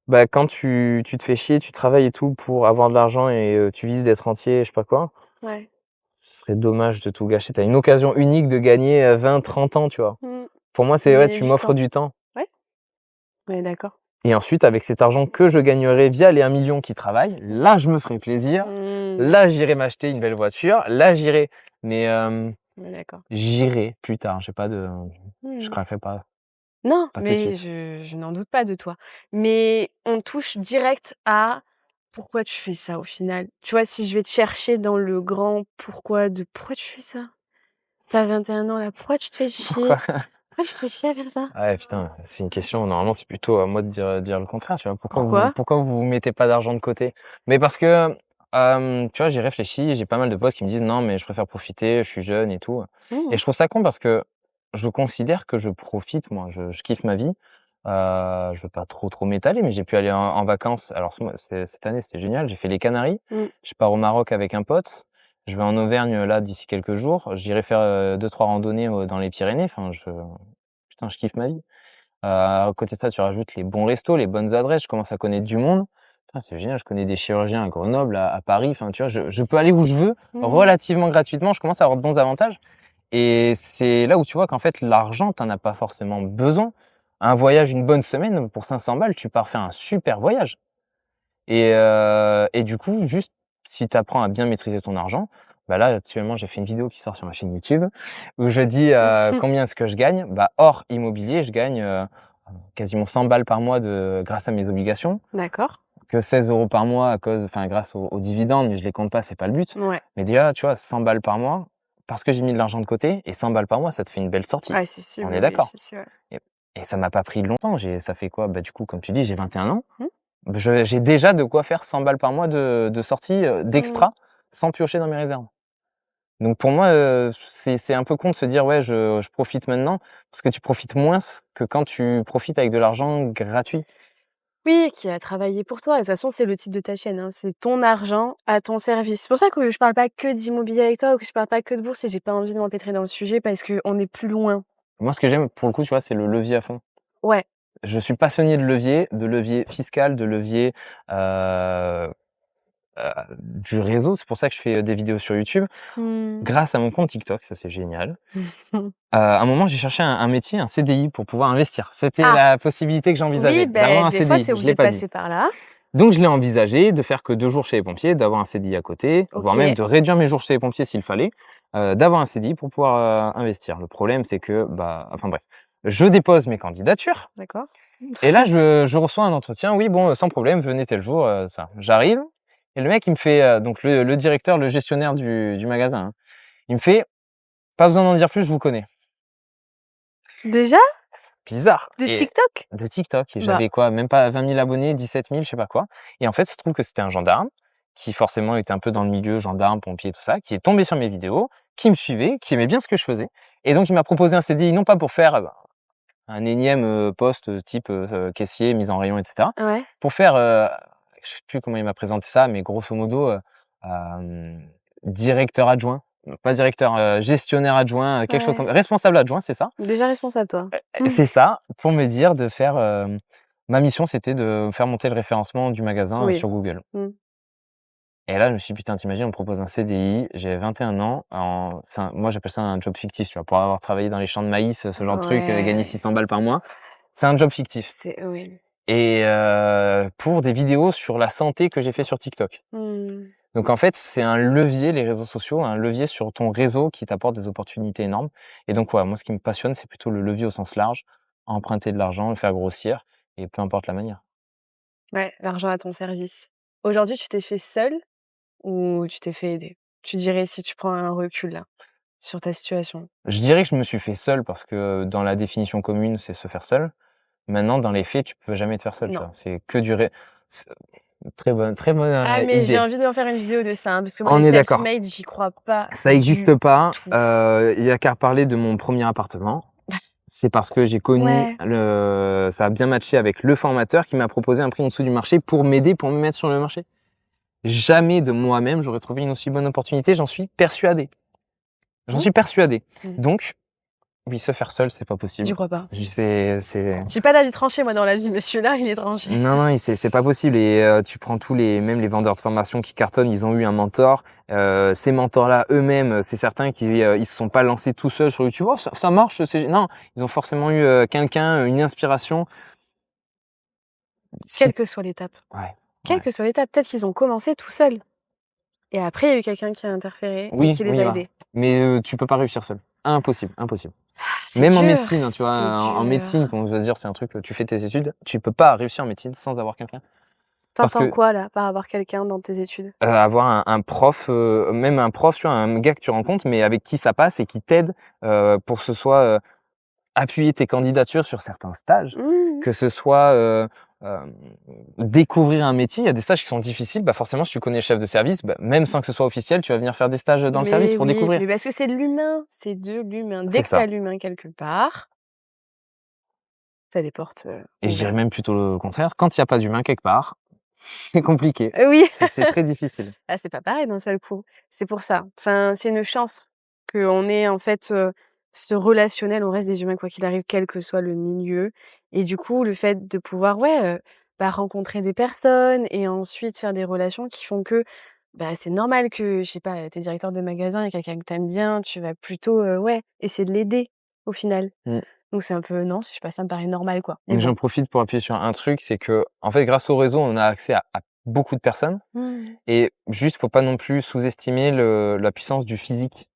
bah, quand tu te fais chier, tu travailles et tout pour avoir de l'argent et tu vises d'être rentier, je sais pas quoi, Ouais. ce serait dommage de tout gâcher. Tu as une occasion unique de gagner, 20-30 ans, tu vois? Mmh. Pour moi, c'est ouais, Gagner tu du m'offres temps. du temps Ouais, ouais, d'accord. et ensuite avec cet argent que je gagnerais via les 1 000 000 qui travaillent, là, je me ferais plaisir. Mmh. Là, j'irai m'acheter une belle voiture. Là, j'irai mais Ouais, d'accord. j'irai plus tard. J'ai pas de je Mmh. craquerai Non, pas tout de mais suite. je n'en doute pas de toi. Mais on touche direct à pourquoi tu fais ça au final? Tu vois, si je vais te chercher dans le grand pourquoi de pourquoi tu fais ça? Tu as 21 ans là, pourquoi tu te fais chier? Pourquoi? Pourquoi tu te fais chier à faire ça? Ouais, putain, c'est une question, normalement, c'est plutôt à moi de dire le contraire, tu vois? Pourquoi? Pourquoi vous mettez pas d'argent de côté? Mais parce que, tu vois, j'ai réfléchi, j'ai pas mal de potes qui me disent: «Non, mais je préfère profiter, je suis jeune et tout». Et Mmh. je trouve ça con parce que je considère que je profite, moi, je kiffe ma vie. Je veux pas trop m'étaler, mais j'ai pu aller en vacances. Alors moi, cette année, c'était génial. J'ai fait les Canaries. Mmh. Je pars au Maroc avec un pote. Je vais en Auvergne, là, d'ici quelques jours. J'irai faire, 2-3 randonnées, dans les Pyrénées. Enfin, putain, je kiffe ma vie. À côté de ça, tu rajoutes les bons restos, les bonnes adresses. Je commence à connaître du monde. Putain, c'est génial, je connais des chirurgiens à Grenoble, à Paris. Enfin, tu vois, je peux aller où je veux Mmh. relativement gratuitement. Je commence à avoir de bons avantages et c'est là où tu vois qu'en fait, l'argent, tu en as pas forcément besoin. Un voyage, une bonne semaine, pour 500 balles, tu pars faire un super voyage et du coup, juste si tu apprends à bien maîtriser ton argent, bah, là, actuellement, j'ai fait une vidéo qui sort sur ma chaîne YouTube où je dis, Mmh. combien est-ce que je gagne. Bah, hors immobilier, je gagne, quasiment 100 balles par mois grâce à mes obligations, D'accord. que 16 € par mois grâce aux dividendes, mais je les compte pas, c'est pas le but. Ouais. Mais déjà, tu vois, 100 balles par mois, parce que j'ai mis de l'argent de côté et 100 balles par mois, ça te fait une belle sortie. Ouais, si, si, On oui, est oui, d'accord? si, si, ouais. Et ça m'a pas pris longtemps. Ça fait quoi? Bah, du coup, comme tu dis, j'ai 21 ans. Mmh. J'ai déjà de quoi faire 100 balles par mois de sortie, Mmh. d'extra, sans piocher dans mes réserves. Donc pour moi, c'est un peu con de se dire: «Ouais, je profite maintenant», parce que tu profites moins que quand tu profites avec de l'argent gratuit. Oui, qui a travaillé pour toi et de toute façon, c'est le titre de ta chaîne, hein, c'est ton argent à ton service. C'est pour ça que je parle pas que d'immobilier avec toi ou que je parle pas que de bourse et j'ai pas envie de m'empêtrer dans le sujet parce qu'on est plus loin. Moi, ce que j'aime, pour le coup, tu vois, c'est le levier à fond. Ouais. Je suis passionné de levier fiscal, de levier, heu du réseau. C'est pour ça que je fais, des vidéos sur YouTube. Mmh. Grâce à mon compte TikTok, ça c'est génial. À un moment, j'ai cherché un métier, un CDI pour pouvoir investir. C'était Ah! la possibilité que Oui, j'envisageais, d'avoir ben un des fois, CDI. tu es Je l'ai obligé de pas dit. passer par là. Donc je l'ai envisagé de faire que 2 jours chez les pompiers, d'avoir un CDI à côté, voire même OK, de réduire mes jours chez les pompiers s'il fallait, d'avoir un CDI pour pouvoir, investir. Le problème, c'est que, bah, enfin bref, je dépose mes candidatures d'accord. et là je reçois un entretien: «Oui, bon, sans problème, venez tel jour», ça. J'arrive et le mec il me fait, donc le directeur, le gestionnaire du magasin, hein, il me fait: «Pas besoin d'en dire plus, je vous connais». Déjà? Bizarre De et TikTok? de TikTok et Bah, j'avais quoi? Même pas 20 000 abonnés, 17 000, je sais pas quoi et en fait, il se trouve que c'était un gendarme qui forcément était un peu dans le milieu, gendarme, pompier, tout ça, qui est tombé sur mes vidéos, qui me suivait, qui aimait bien ce que je faisais et donc il m'a proposé un CDI, non pas pour faire, un énième, poste, type, caissier, mise en rayon et cetera. ouais. Pour faire, je sais plus comment il m'a présenté ça, mais grosso modo, directeur adjoint, pas directeur, gestionnaire adjoint, quelque chose comme Ouais. responsable adjoint, c'est ça. Déjà responsable, toi. Mmh. C'est ça, pour me dire de faire, ma mission, c'était de faire monter le référencement du magasin, Oui. sur Google Mmh. et là, je me suis dit: «Putain, tu imagines, on me propose un CDI, j'ai 21 ans, moi, j'appelle ça un job fictif, tu vois? Pour avoir travaillé dans les champs de maïs, ce genre de truc, gagner Ouais. 600 balles par mois, c'est un job fictif C'est oui. et pour des vidéos sur la santé que j'ai fait sur TikTok. Mmh. Donc en fait, c'est un levier, les réseaux sociaux, un levier sur ton réseau qui t'apporte des opportunités énormes et donc ouais, moi, ce qui me passionne, c'est plutôt le levier au sens large, emprunter de l'argent, le faire grossir et peu importe la manière. Ouais, l'argent à ton service. Aujourd'hui, tu t'es fait seul ou tu t'es fait aider? Tu dirais si tu prends un recul là, sur ta situation? Je dirais que je me suis fait seul parce que dans la définition commune, c'est se faire seul. Maintenant, dans les faits, tu peux jamais te faire seul, tu Non. vois. C'est que c'est- très bonne Ah, mais j'ai idée. envie d'en faire une vidéo de ça, hein, parce que moi, On les est d'accord. self-made, j'y crois pas Ça du n'existe pas. tout. Il y a qu'à reparler de mon premier appartement. C'est parce que j'ai connu Ouais. ça a bien matché avec le formateur qui m'a proposé un prix en dessous du marché pour m'aider, pour me mettre sur le marché. Jamais de moi-même, j'aurais trouvé une aussi bonne opportunité, j'en suis persuadé. J'en Mmh. suis persuadé. Mmh. Donc, oui, se faire seul, c'est pas J'y possible. crois pas. C'est J'ai pas d'avis tranché, moi, dans la vie, monsieur là, il est tranché. Non, c'est pas possible. Et tu prends même les vendeurs de formation qui cartonnent, ils ont eu un mentor. Ces mentors-là eux-mêmes, c'est certains qui ils se sont pas lancés tout seuls sur YouTube. Oh, ça marche. Non, ils ont forcément eu quelqu'un, une inspiration. Quelle que soit l'étape. Ouais. Quelle que soit l'étape, peut-être qu'ils ont commencé tout seuls. Et après, il y a eu quelqu'un qui a interféré et Oui, qui les a bah. aidés. Mais tu peux pas réussir seul. Impossible. C'est Même en dur, médecine, hein, tu vois, c'est en dur. médecine, quand je veux dire, c'est un truc que tu fais tes études, tu peux pas réussir en médecine sans avoir quelqu'un. Parce T'entends que quoi, là, par avoir quelqu'un dans tes études? avoir un prof, même un prof, tu vois, un gars que tu rencontres, mais avec qui ça passe et qui t'aide pour que ce soit appuyer tes candidatures sur certains stages, Mmh. que ce soit hem, découvrir un métier. Il y a des stages qui sont difficiles, bah, forcément, si tu connais le chef de service, bah, même sans que ce soit officiel, tu vas venir faire des stages dans le service Mais pour oui, découvrir. mais parce que c'est de l'humain, c'est de l'humain. C'est Dès que tu as ça. l'humain quelque part, tu as des portes, Et je dirais ouvertes. même plutôt le contraire, quand il y a pas d'humain quelque part, c'est compliqué. Oui, C'est très difficile. ah, c'est pas pareil d'un seul coup. C'est pour ça. Enfin, c'est une chance qu'on ait, en fait, ce relationnel. On reste des humains quoi qu'il arrive, quel que soit le milieu et du coup, le fait de pouvoir, ouais, bah, rencontrer des personnes et ensuite faire des relations qui font que, bah, c'est normal que, je sais pas, tu es directeur de magasin et quelqu'un que tu aimes bien, tu vas plutôt, ouais, essayer de l'aider, au final. Mmh. Donc c'est un peu non, je sais pas, ça me paraît normal, quoi. Mais Mais bon. j'en profite pour appuyer sur un truc, c'est que, en fait, grâce au réseau, on a accès à beaucoup de personnes Mmh. et juste, faut pas non plus sous-estimer la puissance du physique.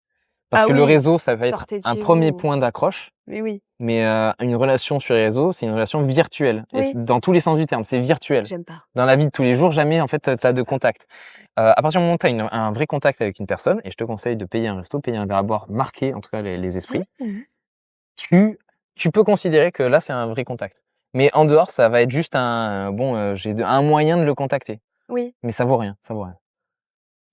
Parce Ah que le oui, réseau, ça va être sortez de un chez premier vous. point d'accroche, Mais oui, mais une relation sur les réseaux, c'est une relation virtuelle et oui, dans tous les sens du terme, c'est virtuel. j'aime pas. Dans la vie de tous les jours, jamais, en fait, tu as de contact. À partir du moment où tu as un vrai contact avec une personne et je te conseille de payer un resto, payer un verre à boire, marquer, en tout cas, les esprits, Mmh. tu tu peux considérer que là, c'est un vrai contact. Mais en dehors, ça va être juste j'ai un moyen de le contacter, Oui, mais ça vaut rien, ça vaut rien.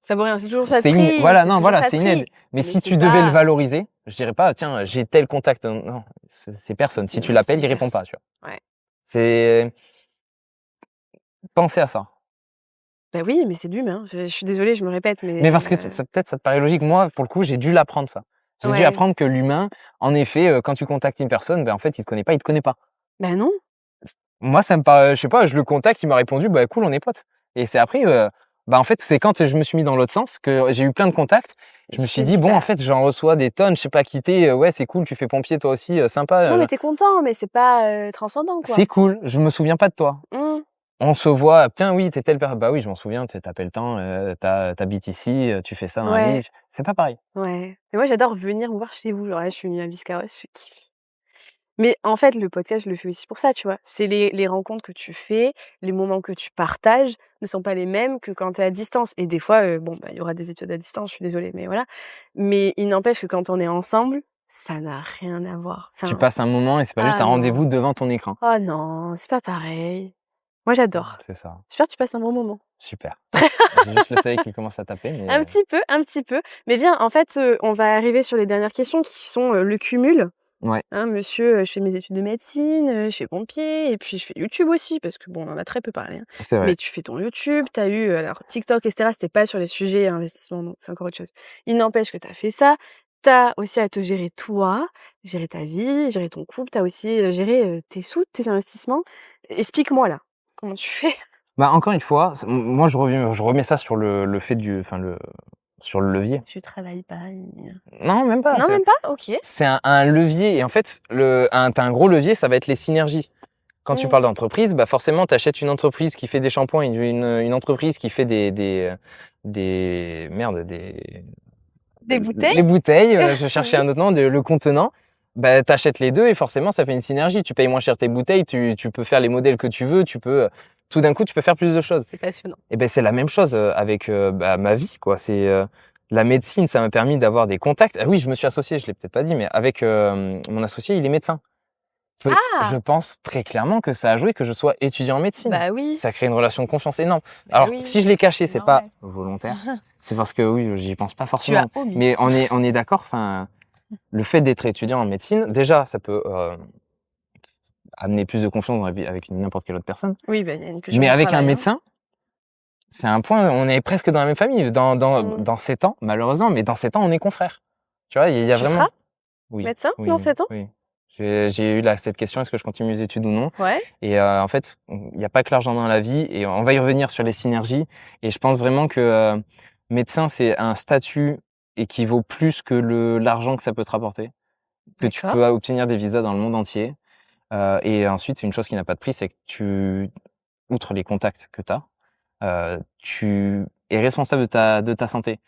ça vaut rien, c'est toujours ça de C'est une prix, voilà, c'est non, toujours voilà, ça de c'est une aide. prix. Mais Mais si c'est tu devais le pas valoriser, je dirais pas: «Tiens, j'ai tel contact», non, c'est personne. Si tu non, c'est l'appelles, il répond personne. pas, tu vois? Ouais. C'est penser à ça. Bah oui, mais c'est de l'humain. Je suis désolée, je me répète, mais Mais parce que peut-être ça te paraît logique. Moi, pour le coup, j'ai dû l'apprendre ça. J'ai dû ouais. apprendre que l'humain, en effet, quand tu contactes une personne, ben, en fait, il te connaît pas. Bah non, Moi, ça me paraît je sais pas, je le contacte, il m'a répondu: «Bah, cool, on est potes» et c'est après, bah, en fait, c'est quand je me suis mis dans l'autre sens que j'ai eu plein de contacts. et Je me tu suis t'es dit: dit: «Bon, en «Bah fait, j'en reçois des tonnes, je sais pas quitter, ouais, c'est cool, tu fais pompier toi aussi, sympa, non, mais tu es content, mais c'est pas, transcendant, quoi». c'est cool, je me souviens pas de toi». Mmh. On se voit: «Tiens, oui, tu es telle per» «Bah, oui, je m'en souviens, tu sais, le temps, tu habites ici, tu fais ça dans la Ouais, vie». C'est pas pareil. ouais. Mais moi, j'adore venir me voir chez vous. Genre là, je suis venue à Biscarrosse, je kiffe. Mais en fait, le podcast, je le fais aussi pour ça, tu vois? C'est les rencontres que tu fais, les moments que tu partages ne sont pas les mêmes que quand tu es à distance et des fois, bon, bah, il y aura des épisodes à distance, je suis désolée, mais voilà. Mais il n'empêche que quand on est ensemble, ça n'a rien à voir. Tu Enfin, passes un moment et c'est pas juste ah un rendez-vous non, devant ton écran. oh non, c'est pas pareil. Moi, j'adore. C'est ça, J'espère que tu passes un bon moment. super. J'ai juste le soleil qui commence à taper, mais Un petit peu. Mais bien, en fait, on va arriver sur les dernières questions qui sont, le cumul. ouais, Hein, monsieur, je fais mes études de médecine, je fais pompier et puis je fais YouTube aussi parce que bon, on en a très peu parlé, hein. c'est vrai. Mais tu fais ton YouTube, tu as eu, alors TikTok et cetera, c'était pas sur les sujets investissement, donc c'est encore autre chose. Il n'empêche que tu as fait ça. Tu as aussi à te gérer toi, gérer ta vie, gérer ton couple, tu as aussi, géré, tes sous, tes investissements. Explique-moi là, comment tu fais? Bah, encore une fois, moi je remets ça sur le fait sur le levier. Je travaille pas, Non, même pas, non, même pas? OK. c'est un levier et en fait, tu un gros levier, ça va être les synergies. Quand tu Mmh. parles d'entreprise, bah, forcément, tu achètes une entreprise qui fait des shampoings et une entreprise qui fait Des bouteilles? les bouteilles, je cherchais un autre nom, le contenant. Bah, tu achètes les 2 et forcément, ça fait une synergie. Tu payes moins cher tes bouteilles, tu peux faire les modèles que tu veux, tout d'un coup, tu peux faire plus de choses. C'est passionnant. Et ben c'est la même chose, avec, bah, ma vie, quoi. La médecine, ça m'a permis d'avoir des contacts. Ah oui, je me suis associé, je l'ai peut-être pas dit, mais avec, mon associé, il est médecin. Je pense très clairement que ça a joué que je sois étudiant en médecine. Bah oui. Ça crée une relation de confiance énorme. Bah Alors, oui. si je l'ai caché, c'est pas Normal. volontaire. C'est parce que oui, j'y pense pas Tu forcément. as omis. Mais on est d'accord. Enfin, le fait d'être étudiant en médecine, déjà, ça peut amener plus de confiance dans la vie avec n'importe quelle autre personne. Oui, bah, il y a une culture Mais du avec un travail, hein. médecin, c'est un point. On est presque dans la même famille. Dans 7 ans, malheureusement, mais dans 7 ans, on est confrères. Tu vois, il y a Tu vraiment. seras Oui. médecin Oui, dans 7 ans? oui. J'ai eu cette question, est-ce que je continue mes études ou non? Ouais. Et en fait, il n'y a pas que l'argent dans la vie et on va y revenir sur les synergies. Et je pense vraiment que médecin, c'est un statut et qui vaut plus que l'argent que ça peut te rapporter. Que tu D'accord. peux obtenir des visas dans le monde entier. Et ensuite, c'est une chose qui n'a pas de prix, c'est que outre les contacts que tu as, tu es responsable de ta santé.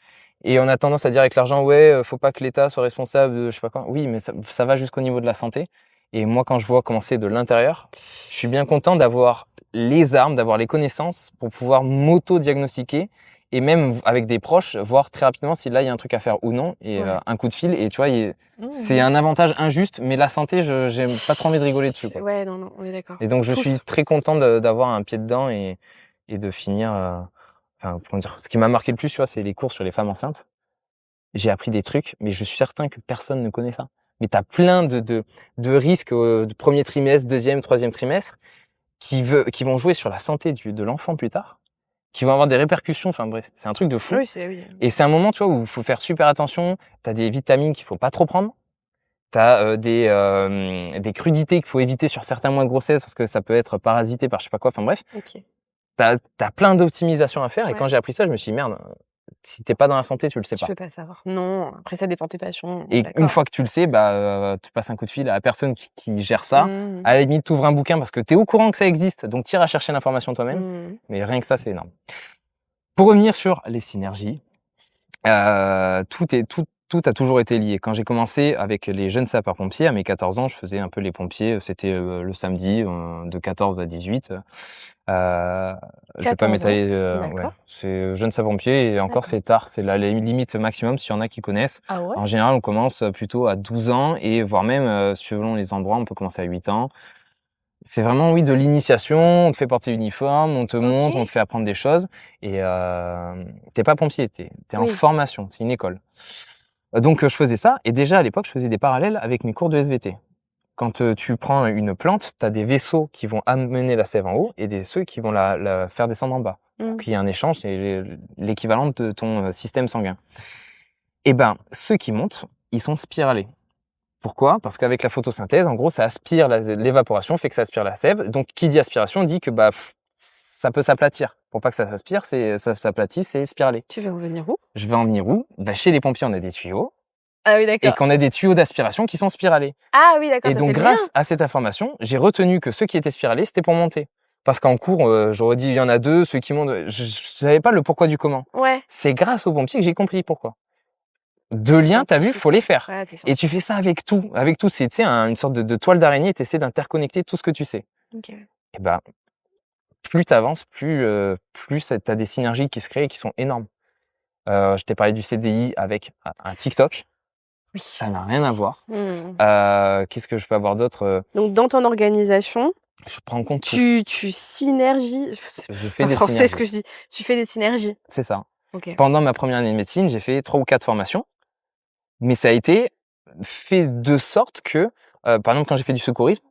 Et on a tendance à dire avec l'argent, ouais, faut pas que l'État soit responsable de je sais pas quoi. Oui, mais ça va jusqu'au niveau de la santé. Et moi, quand je vois comment c'est de l'intérieur, je suis bien content d'avoir les armes, d'avoir les connaissances pour pouvoir m'auto-diagnostiquer et même avec des proches, voir très rapidement si là, il y a un truc à faire ou non. Et Ouais. un coup de fil. Et tu vois, c'est Mmh. un avantage injuste, mais la santé, j'ai pas trop envie de rigoler dessus, quoi. Ouais, non, on est d'accord. Et donc, je Tous. suis très content d'avoir un pied dedans et de finir. Enfin, comment dire, ce qui m'a marqué le plus, tu vois, c'est les cours sur les femmes enceintes. J'ai appris des trucs, mais je suis certain que personne ne connaît ça. Mais tu as plein de risques du premier trimestre, deuxième, troisième trimestre qui vont jouer sur la santé de l'enfant plus tard, qui vont avoir des répercussions. Enfin bref, c'est un truc de fou. Oui, oui. Et c'est un moment, tu vois, où il faut faire super attention. Tu as des vitamines qu'il faut pas trop prendre. Tu as des crudités qu'il faut éviter sur certains mois de grossesse parce que ça peut être parasité par je sais pas quoi. Enfin bref, OK. t'as plein d'optimisations à faire. Et Ouais. quand j'ai appris ça, je me suis dit, merde, si t'es pas dans la santé, tu le sais Tu pas. peux pas savoir. Non, après ça dépend de tes passions. Et D'accord. une fois que tu le sais, tu passes un coup de fil à la personne qui gère ça. Mmh. À la limite, tu ouvres un bouquin parce que tu es au courant que ça existe, donc tu iras chercher l'information toi-même. Mmh. Mais rien que ça, c'est énorme. Pour revenir sur les synergies, tout a toujours été lié. Quand j'ai commencé avec les jeunes sapeurs-pompiers, à mes 14 ans, je faisais un peu les pompiers. C'était le samedi de 14 à 18. Je vais pas 14 ans. m'étaler. Ouais. D'accord. C'est jeunes sapeurs-pompiers et encore D'accord. c'est tard. C'est la limite maximum s'il y en a qui connaissent. Ah ouais? En général, on commence plutôt à 12 ans et voire même, selon les endroits, on peut commencer à 8 ans. C'est vraiment, oui, de l'initiation. On te fait porter l'uniforme, on te montre, OK. on te fait apprendre des choses. Et t'es pas pompier, t'es en Oui. formation. C'est une école. Donc je faisais ça et déjà à l'époque, je faisais des parallèles avec mes cours de SVT. Quand tu prends une plante, tu as des vaisseaux qui vont amener la sève en haut et ceux qui vont la faire descendre en bas. Mmh. Donc il y a un échange, c'est l'équivalent de ton système sanguin. Et ben, ceux qui montent, ils sont spiralés. Pourquoi? Parce qu'avec la photosynthèse, en gros, ça aspire l'évaporation, fait que ça aspire la sève. Donc qui dit aspiration dit que ça peut s'aplatir. Pour pas que ça s'aspire, ça s'aplatisse, c'est spiralé. Tu veux en venir où? Je vais en venir où? Chez les pompiers, on a des tuyaux. Ah oui, Et d'accord. qu'on a des tuyaux d'aspiration qui sont spiralés. Ah oui, d'accord, Et ça donc, fait le grâce lien. à cette information, j'ai retenu que ceux qui étaient spiralés, c'était pour monter. Parce qu'en cours, j'aurais dit, il y en a deux, ceux qui montent. Je savais pas le pourquoi du comment. Ouais. C'est grâce aux pompiers que j'ai compris pourquoi. Deux liens, t'as vu, faut les faire. Ouais, t'es Et tu fais ça avec tout. Avec tout, c'est, tu sais, une sorte de toile d'araignée, tu essaies d'interconnecter tout ce que tu sais. OK. Et ben, plus t'avances, plus t'as des synergies qui se créent et qui sont énormes. Je t'ai parlé du CDI avec un TikTok. Oui. Ça n'a rien à voir. Mmh. Qu'est-ce que je peux avoir d'autre? Donc dans ton organisation, Je prends en compte tout. tu synergies. Je fais En des français, synergies. ce que je dis. Tu fais des synergies. C'est ça. OK. Pendant ma première année de médecine, j'ai fait 3 ou 4 formations, mais ça a été fait de sorte que, par exemple, quand j'ai fait du secourisme,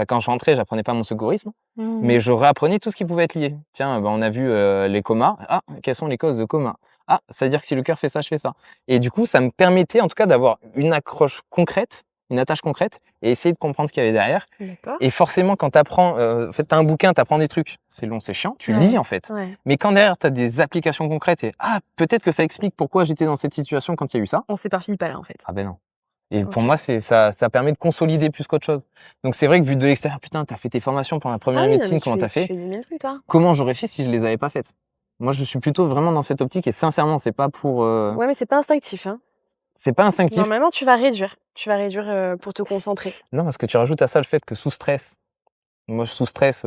quand je rentrais, j'apprenais pas mon secourisme, Mmh. mais je réapprenais tout ce qui pouvait être lié. Tiens, on a vu les comas. Ah, quelles sont les causes de coma? Ah, ça veut dire que si le cœur fait ça, je fais ça. Et du coup, ça me permettait en tout cas d'avoir une accroche concrète, une attache concrète, et essayer de comprendre ce qu'il y avait derrière. D'accord. Et forcément, quand t'apprends, en fait, t'as un bouquin, t'apprends des trucs. C'est long, c'est chiant. Tu Ouais. lis en fait. Ouais. Mais quand derrière, t'as des applications concrètes et peut-être que ça explique pourquoi j'étais dans cette situation quand il y a eu ça. On s'éparpille pas là, en fait. Ah ben non. Et pour OK. moi, ça permet de consolider plus qu'autre chose. Donc c'est vrai que vu de l'extérieur, putain, t'as fait tes formations pour la première Ah oui, non, médecine, mais comment t'as tu fait? fais du mille trucs, toi. Comment j'aurais fait si je les avais pas faites? Moi, je suis plutôt vraiment dans cette optique et sincèrement, c'est pas pour, Ouais, mais c'est pas instinctif, hein. c'est pas instinctif. Normalement, tu vas réduire. Tu vas réduire pour te concentrer. Non, parce que tu rajoutes à ça le fait que sous stress, moi, sous stress,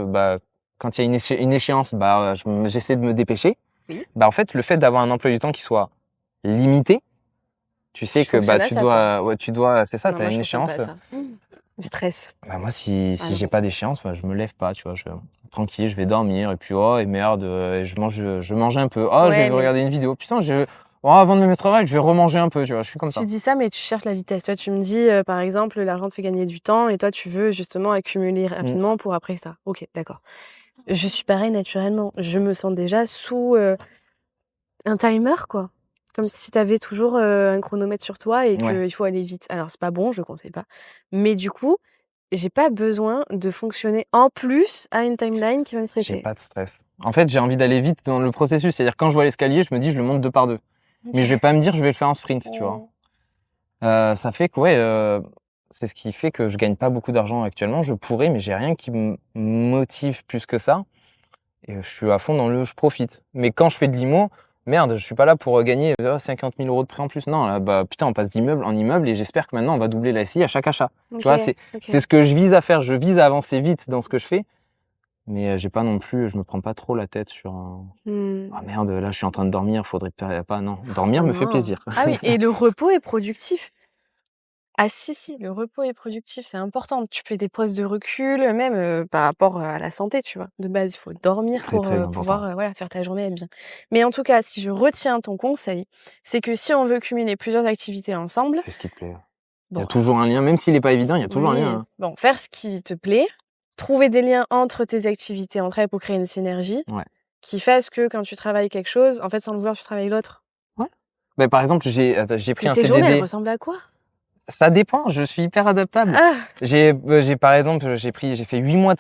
quand il y a une échéance, j'essaie de me dépêcher. Oui. En fait, le fait d'avoir un emploi du temps qui soit limité, tu sais Tu que fonctionnes à tu ça, dois, ouais, tu dois, c'est ça, Non, tu as moi, je une fonctionne pas échéance. à ça. Mmh. Le stress. Bah, moi, si Ah non. j'ai pas d'échéance, bah, je me lève pas, tu vois, tranquille, je vais dormir et puis oh et merde, et je mange un peu. Oh, je Ouais, vais mais regarder une vidéo. Putain, oh, avant de me mettre au réveil, je vais remanger un peu, tu vois, je suis comme tu ça. dis ça, mais tu cherches la vitesse. Toi, tu me dis, par exemple, l'argent te fait gagner du temps et toi, tu veux justement accumuler Mmh. rapidement pour après ça. OK, d'accord. Je suis pareil naturellement. Je me sens déjà sous, un timer, quoi. Comme si tu avais toujours, un chronomètre sur toi et Ouais, qu'il faut aller vite. Alors c'est pas bon, je conseille pas. Mais du coup, j'ai pas besoin de fonctionner en plus à une timeline qui va me j'ai stresser. pas de stress. En fait, j'ai envie d'aller vite dans le processus, c'est-à-dire quand je vois l'escalier, je me dis: «Je le monte 2 par 2». Mais je vais OK. pas me dire: «Je vais le faire en sprint», tu vois? Mmh. Ça fait que ouais, c'est ce qui fait que je gagne pas beaucoup d'argent actuellement. Je pourrais, mais j'ai rien qui me motive plus que ça. Et je suis à fond dans le je profite. Mais quand je fais de l'IMO, merde, je suis pas là pour, gagner, 50 000 € de prêt en plus. Non, là, bah, putain, on passe d'immeuble en immeuble et j'espère que maintenant on va doubler la SCI à chaque achat. Tu OK, vois? C'est OK. ce que je vise à faire. Je vise à avancer vite dans ce que je fais, mais j'ai pas non plus je me prends pas trop la tête sur un: «Ah Mmh. merde, là, je suis en train de dormir, faudrait pas». Non, dormir Oh me fait non. plaisir. Ah oui, et le repos est productif? Ah si, si, le repos est productif, c'est important. Tu fais des pauses de recul, même, par rapport à la santé, tu vois? De base, il faut dormir Très, pour, très pouvoir, important. voilà, faire ta journée, être bien. Mais en tout cas, si je retiens ton conseil, c'est que si on veut cumuler plusieurs activités ensemble, Fais ce qui te plaît. Il y bon, a toujours un lien, même s'il est pas évident, il y a toujours un lien, oui, hein. bon, faire ce qui te plaît, trouver des liens entre tes activités entre elles pour créer une synergie Ouais. qui fasse que quand tu travailles quelque chose, en fait, sans le vouloir, tu travailles l'autre. Ouais. Bah, par exemple, j'ai pris Mais un tes journées, elles CDD. ressemblent à quoi? Ça dépend, je suis hyper adaptable. Ah! J'ai par exemple, j'ai fait 8 mois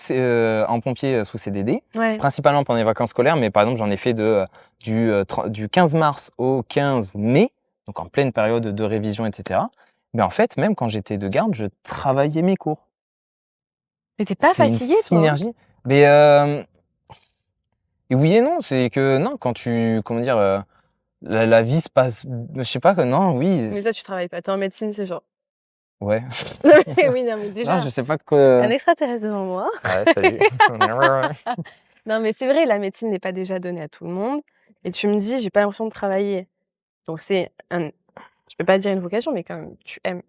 en pompier, sous CDD, Ouais. principalement pendant les vacances scolaires, mais par exemple, j'en ai fait du 15 mars au 15 mai, donc en pleine période de révision et cetera. Mais en fait, même quand j'étais de garde, je travaillais mes cours. Mais tu pas C'est une fatigué, toi, hein? synergie. Mais, oui et non, c'est que non, quand tu comment dire? La vie se passe je sais pas que non, oui, Mais toi, tu travailles pas, tu es en médecine, c'est genre ouais. oui, non, mais Non, déjà, je sais pas un quoi. extraterrestre devant moi. Ouais, salut. Non, mais c'est vrai, la médecine n'est pas déjà donnée à tout le monde et tu me dis: «J'ai pas l'impression de travailler». Donc c'est un je peux pas dire une vocation, mais quand même, tu aimes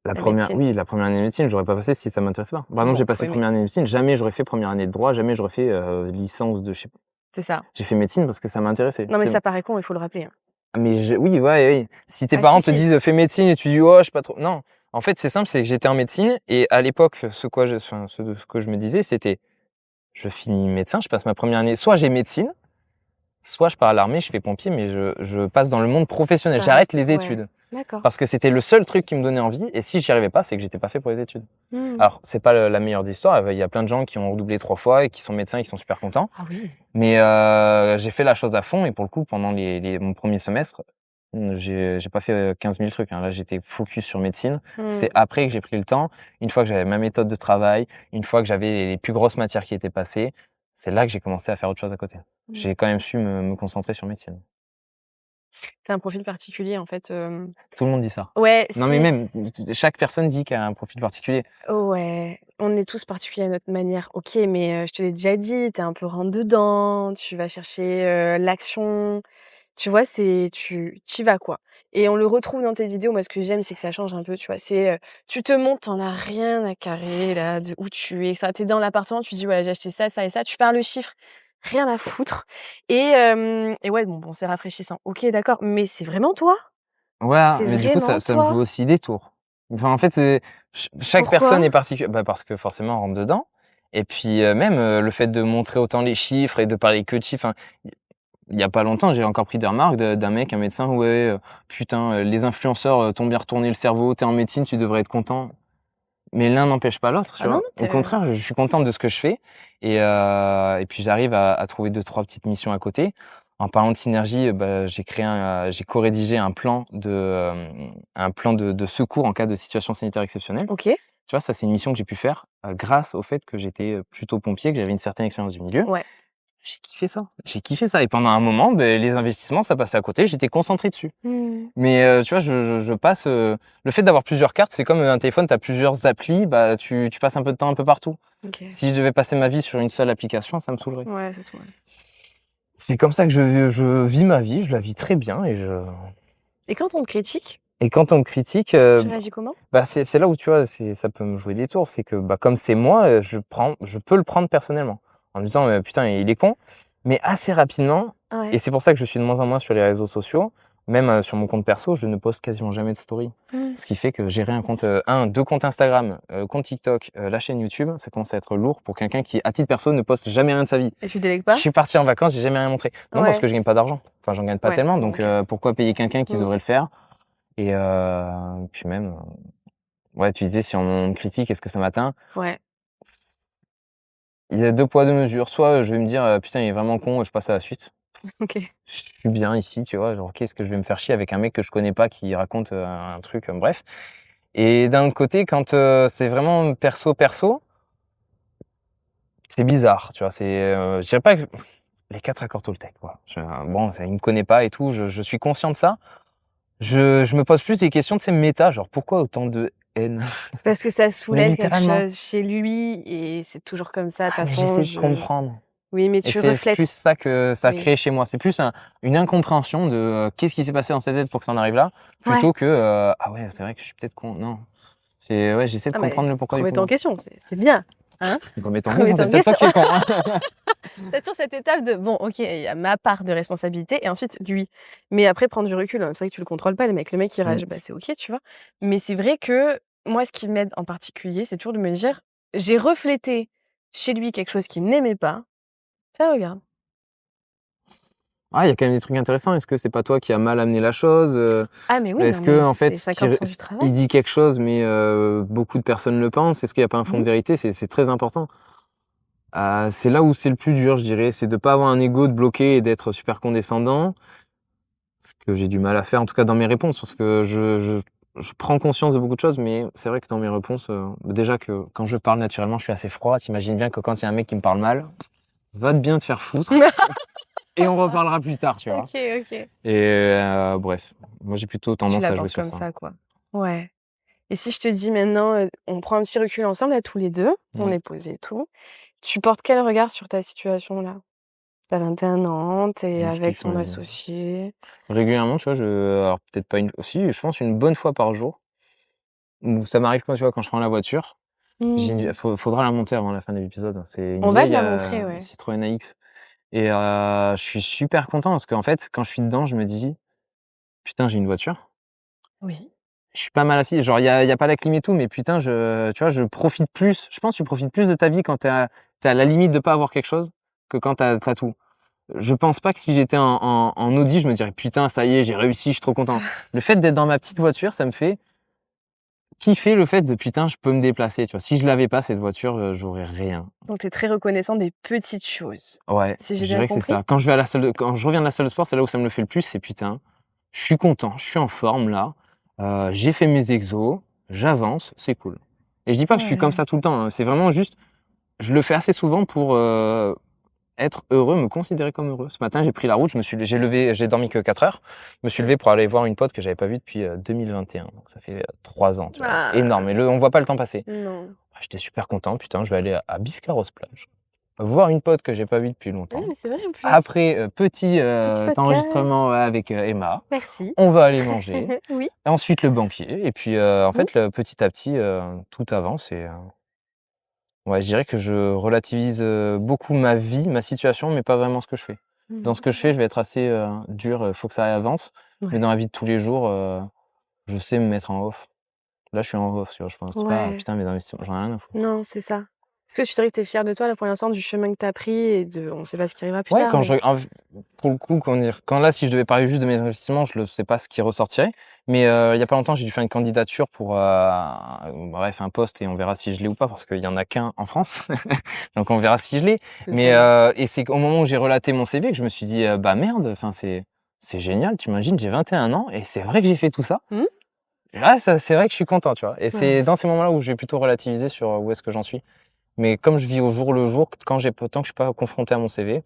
La la première, médecine. oui, la première année de médecine, j'aurais pas passé si ça m'intéressait pas. Par exemple, Bon, j'ai faut passé aimer. première année de médecine, jamais j'aurais fait première année de droit, jamais j'aurais fait, licence de je sais pas. C'est ça. J'ai fait médecine parce que ça m'intéressait, Non, mais c'est ça paraît con, il faut le rappeler, hein. mais oui, ouais, oui. Si tes Ah si, parents te si. disent: «Fais médecine» et tu dis: «Oh, je sais pas trop», non. En fait, c'est simple, c'est que j'étais en médecine et à l'époque, ce que je me disais, c'était: «Je finis médecin, je passe ma première année, soit j'ai médecine, soit je pars à l'armée, je fais pompier, mais je passe dans le monde professionnel, Ça j'arrête reste les ouais. études». D'accord. Parce que c'était le seul truc qui me donnait envie et si j'y arrivais pas, c'est que j'étais pas fait pour les études. Mmh. Alors, c'est pas la meilleure des histoires, il y a plein de gens qui ont redoublé 3 fois et qui sont médecins et qui sont super contents. Ah oui. Mais j'ai fait la chose à fond et pour le coup, pendant mon premier semestre, j'ai pas fait, 15 000 trucs, hein. Là, j'étais focus sur médecine. C'est Mmh. après que j'ai pris le temps, une fois que j'avais ma méthode de travail, une fois que j'avais les plus grosses matières qui étaient passées, c'est là que j'ai commencé à faire autre chose à côté. Mmh. J'ai quand même su me concentrer sur médecine. Tu un profil particulier, en fait, Tout le monde dit ça. ouais, Non, mais si. même, chaque personne dit qu'elle a un profil particulier. Ouais, on est tous particuliers à notre manière. OK, mais je te l'ai déjà dit, tu es un peu rentre dedans, tu vas chercher, l'action. Tu vois, tu y vas, quoi, et on le retrouve dans tes vidéos. Moi, ce que j'aime, c'est que ça change un peu, tu vois? C'est, tu te montres, tu en as rien à carrer là de où tu es, ça. Tu es dans l'appartement, tu dis: «Ouais, j'ai acheté ça, ça et ça». Tu parles le chiffre, rien à foutre et ouais, bon, c'est rafraîchissant. OK, d'accord, mais c'est vraiment toi? Ouais, C'est mais du coup, vraiment ça me joue toi? aussi des tours. Enfin, en fait, c'est chaque personne Pourquoi? est particulière. Bah, parce que forcément, on rentre dedans et puis, même, le fait de montrer autant les chiffres et de parler que de chiffres, enfin, il y a pas longtemps, j'ai encore pris des remarques d'un mec, un médecin: «Ouais, putain, les influenceurs, t'ont bien retourné le cerveau, tu es en médecine, tu devrais être content». Mais l'un n'empêche pas l'autre, tu Ah non, vois? non, Au contraire, je suis content de ce que je fais et puis j'arrive à trouver 2-3 petites missions à côté. En parlant de synergie, bah, j'ai co-rédigé un plan de secours en cas de situation sanitaire exceptionnelle. OK, Tu vois, ça, c'est une mission que j'ai pu faire, grâce au fait que j'étais, plutôt pompier, que j'avais une certaine expérience du milieu. ouais. J'ai kiffé ça, j'ai kiffé ça et pendant un moment, beh, les investissements, ça passait à côté, j'étais concentré dessus. Mmh. Mais tu vois, je passe, le fait d'avoir plusieurs cartes, c'est comme, un téléphone, tu as plusieurs applis, bah, tu passes un peu de temps un peu partout. OK. Si je devais passer ma vie sur une seule application, ça me saoulerait. Ouais, ça se voit. C'est comme ça que je vis ma vie, je la vis très bien et je Et quand on te critique, Et quand on me critique, Tu réagis comment? bah, c'est là où tu vois, ça peut me jouer des tours. C'est que bah, comme c'est moi, je peux le prendre personnellement en me disant putain, il est con. Mais assez rapidement, et Ouais. c'est pour ça que je suis de moins en moins sur les réseaux sociaux, même sur mon compte perso, je ne poste quasiment jamais de story. Mmh. Ce qui fait que gérer un compte, deux comptes Instagram, compte TikTok, la chaîne YouTube, ça commence à être lourd pour quelqu'un qui, à titre perso, ne poste jamais rien de sa vie. Et tu délègues Je pas? suis parti en vacances, j'ai jamais rien montré. Non, parce Ouais. que je gagne pas d'argent. Enfin, j'en gagne pas Ouais, tellement, donc OK. pourquoi payer quelqu'un qui Mmh. devrait le faire? Et puis même, ouais, tu disais si on me critique, est-ce que ça m'atteint? Ouais. Il y a 2 poids 2 mesures. Soit, je vais me dire: «Putain, il est vraiment con» et je passe à la suite. OK. Je suis bien ici, tu vois? Genre, qu'est-ce que je vais me faire chier avec un mec que je connais pas qui raconte, un truc, bref. Et d'un autre côté, quand, c'est vraiment perso, perso, c'est bizarre, tu vois? C'est, je dirais pas que les 4 accords Toltec, voilà. Bon, ça il me connaît pas et tout, je suis conscient de ça. Je me pose plus des questions, tu sais, méta, genre pourquoi autant de haine? Parce que ça Mais soulève quelque littéralement. chose chez lui et c'est toujours comme ça. De toute Ah mais façon, j'essaie de je comprendre oui, mais et tu c'est plus reflètes. ça que ça a Oui. créé chez moi. C'est plus une incompréhension de, qu'est-ce qui s'est passé dans sa tête pour que ça en arrive là, Ouais. plutôt que, «Ah ouais, c'est vrai que je suis peut-être con». Non, c'est ouais, j'essaie de Ah mais comprendre le pourquoi du remets-toi en comment. question, c'est bien, hein? Mais tant mieux, Remets-toi c'est en peut-être toi question. qui es con, hein. Tu toujours cette étape de bon, OK, il y a ma part de responsabilité et ensuite lui. Mais après prendre du recul, hein, c'est vrai que tu le contrôles pas le mec. Le mec il Mmh. rage, bah, c'est OK, tu vois? Mais c'est vrai que moi ce qui m'aide en particulier, c'est toujours de me dire: «J'ai reflété chez lui quelque chose qu'il n'aimait pas, tiens regarde». Ah, il y a quand même des trucs intéressants. Est-ce que c'est pas toi qui as mal amené la chose? Ah mais oui, non Est-ce mais qu'en fait, c'est ce qui r 50 du ce travail. il dit quelque chose, mais beaucoup de personnes le pensent? Est-ce qu'il y a pas un fond Mmh. de vérité? C'est très important. C'est là où c'est le plus dur, je dirais, c'est de pas avoir un ego de bloqué et d'être super condescendant. Ce que j'ai du mal à faire, en tout cas dans mes réponses, parce que je prends conscience de beaucoup de choses, mais c'est vrai que dans mes réponses, déjà que quand je parle naturellement, je suis assez froid. Tu imagines bien que quand il y a un mec qui me parle mal, va bien te faire foutre et on reparlera plus tard, tu vois? OK, OK. Et bref, moi j'ai plutôt Tu tendance à jouer l'abordes sur comme ça. ça, quoi. Ouais. Et si je te dis maintenant, on prend un petit recul ensemble là tous les 2, on Mmh. est posés et tout. Tu portes quel regard sur ta situation là? Tu as 21 ans, tu es Je avec kiffe ton ma vie. associé. Régulièrement, tu vois, alors peut-être pas une si, je pense une bonne fois par jour, où ça m'arrive quand, tu vois, quand je prends la voiture, Mmh. faudra la monter avant la fin de l'épisode, hein. C'est une On va te vieille, la montrer, ouais. Citroën AX et je suis super content parce qu'en fait, quand je suis dedans, je me dis: «Putain, j'ai une voiture, Oui. je suis pas mal assis». Genre il y a pas la clim et tout, mais putain, tu vois, je profite plus. Je pense que tu profites plus de ta vie quand tu à la limite de pas avoir quelque chose que quand tu as tout. Je pense pas que si j'étais en Audi, je me dirais: «Putain, ça y est, j'ai réussi, je suis trop content». Le fait d'être dans ma petite voiture, ça me fait kiffer le fait de: «Putain, je peux me déplacer», tu vois? Si je l'avais pas cette voiture, j'aurais rien. Donc tu es très reconnaissant des petites choses, Ouais, si j'ai je bien dirais que c'est compris? ça. Quand je reviens de la salle de sport, c'est là où ça me le fait le plus, c'est: «Putain, je suis content, je suis en forme là, j'ai fait mes exos, j'avance, c'est cool». Et je dis pas que je suis comme Ouais. ça tout le temps, hein, c'est vraiment juste, je le fais assez souvent pour, être heureux, me considérer comme heureux. Ce matin, j'ai pris la route, j'ai dormi que 4 heures. Je me suis levé pour aller voir une pote que j'avais pas vue depuis, 2021, donc ça fait, 3 ans, tu vois? Ah! Énorme et on voit pas le temps passer. Non. J'étais super content, putain, je vais aller à Biscarrosse-Plage, voir une pote que j'ai pas vue depuis Oui, longtemps. mais c'est vrai en plus. Après, petit, Petit enregistrement, ouais, podcast. avec, Emma, Merci. on va aller manger, Oui. ensuite le banquier et puis, en Mmh. fait, petit à petit, tout avance et ouais, je dirais que je relativise, beaucoup ma vie, ma situation, mais pas vraiment ce que je fais. Dans ce Mmh. que je fais, je vais être assez, dur, faut que ça avance, mais Ouais. dans la vie de tous les jours, je sais me mettre en off. Là, je suis en off, tu vois? Je pense pas: «Ah Ouais. putain, mes investissements, j'en ai rien à foutre». Non, c'est ça. Est-ce que tu dirais que tu es fier de toi là pour l'instant du chemin que tu as pris et de on sait pas ce qui arrivera plus Ouais, tard, quand je mais pour le coup, comment dire? Quand là, si je devais parler juste de mes investissements, je ne sais pas ce qui ressortirait, mais il y a pas longtemps, j'ai dû faire une candidature pour, bref, un poste et on verra si je l'ai ou pas parce qu'il y en a qu'un en France, donc on verra si je l'ai. Mais OK. et c'est qu'au moment où j'ai relaté mon CV que je me suis dit: «Bah merde, enfin c'est génial, tu imagines, j'ai 21 ans et c'est vrai que j'ai fait tout ça». Mmh? Là, ça c'est vrai que je suis content, tu vois? Et c'est Ouais. dans ces moments-là où je vais plutôt relativiser sur, où est-ce que j'en suis. Mais comme je vis au jour le jour, quand j'ai peu tant que je suis pas confronté à mon CV,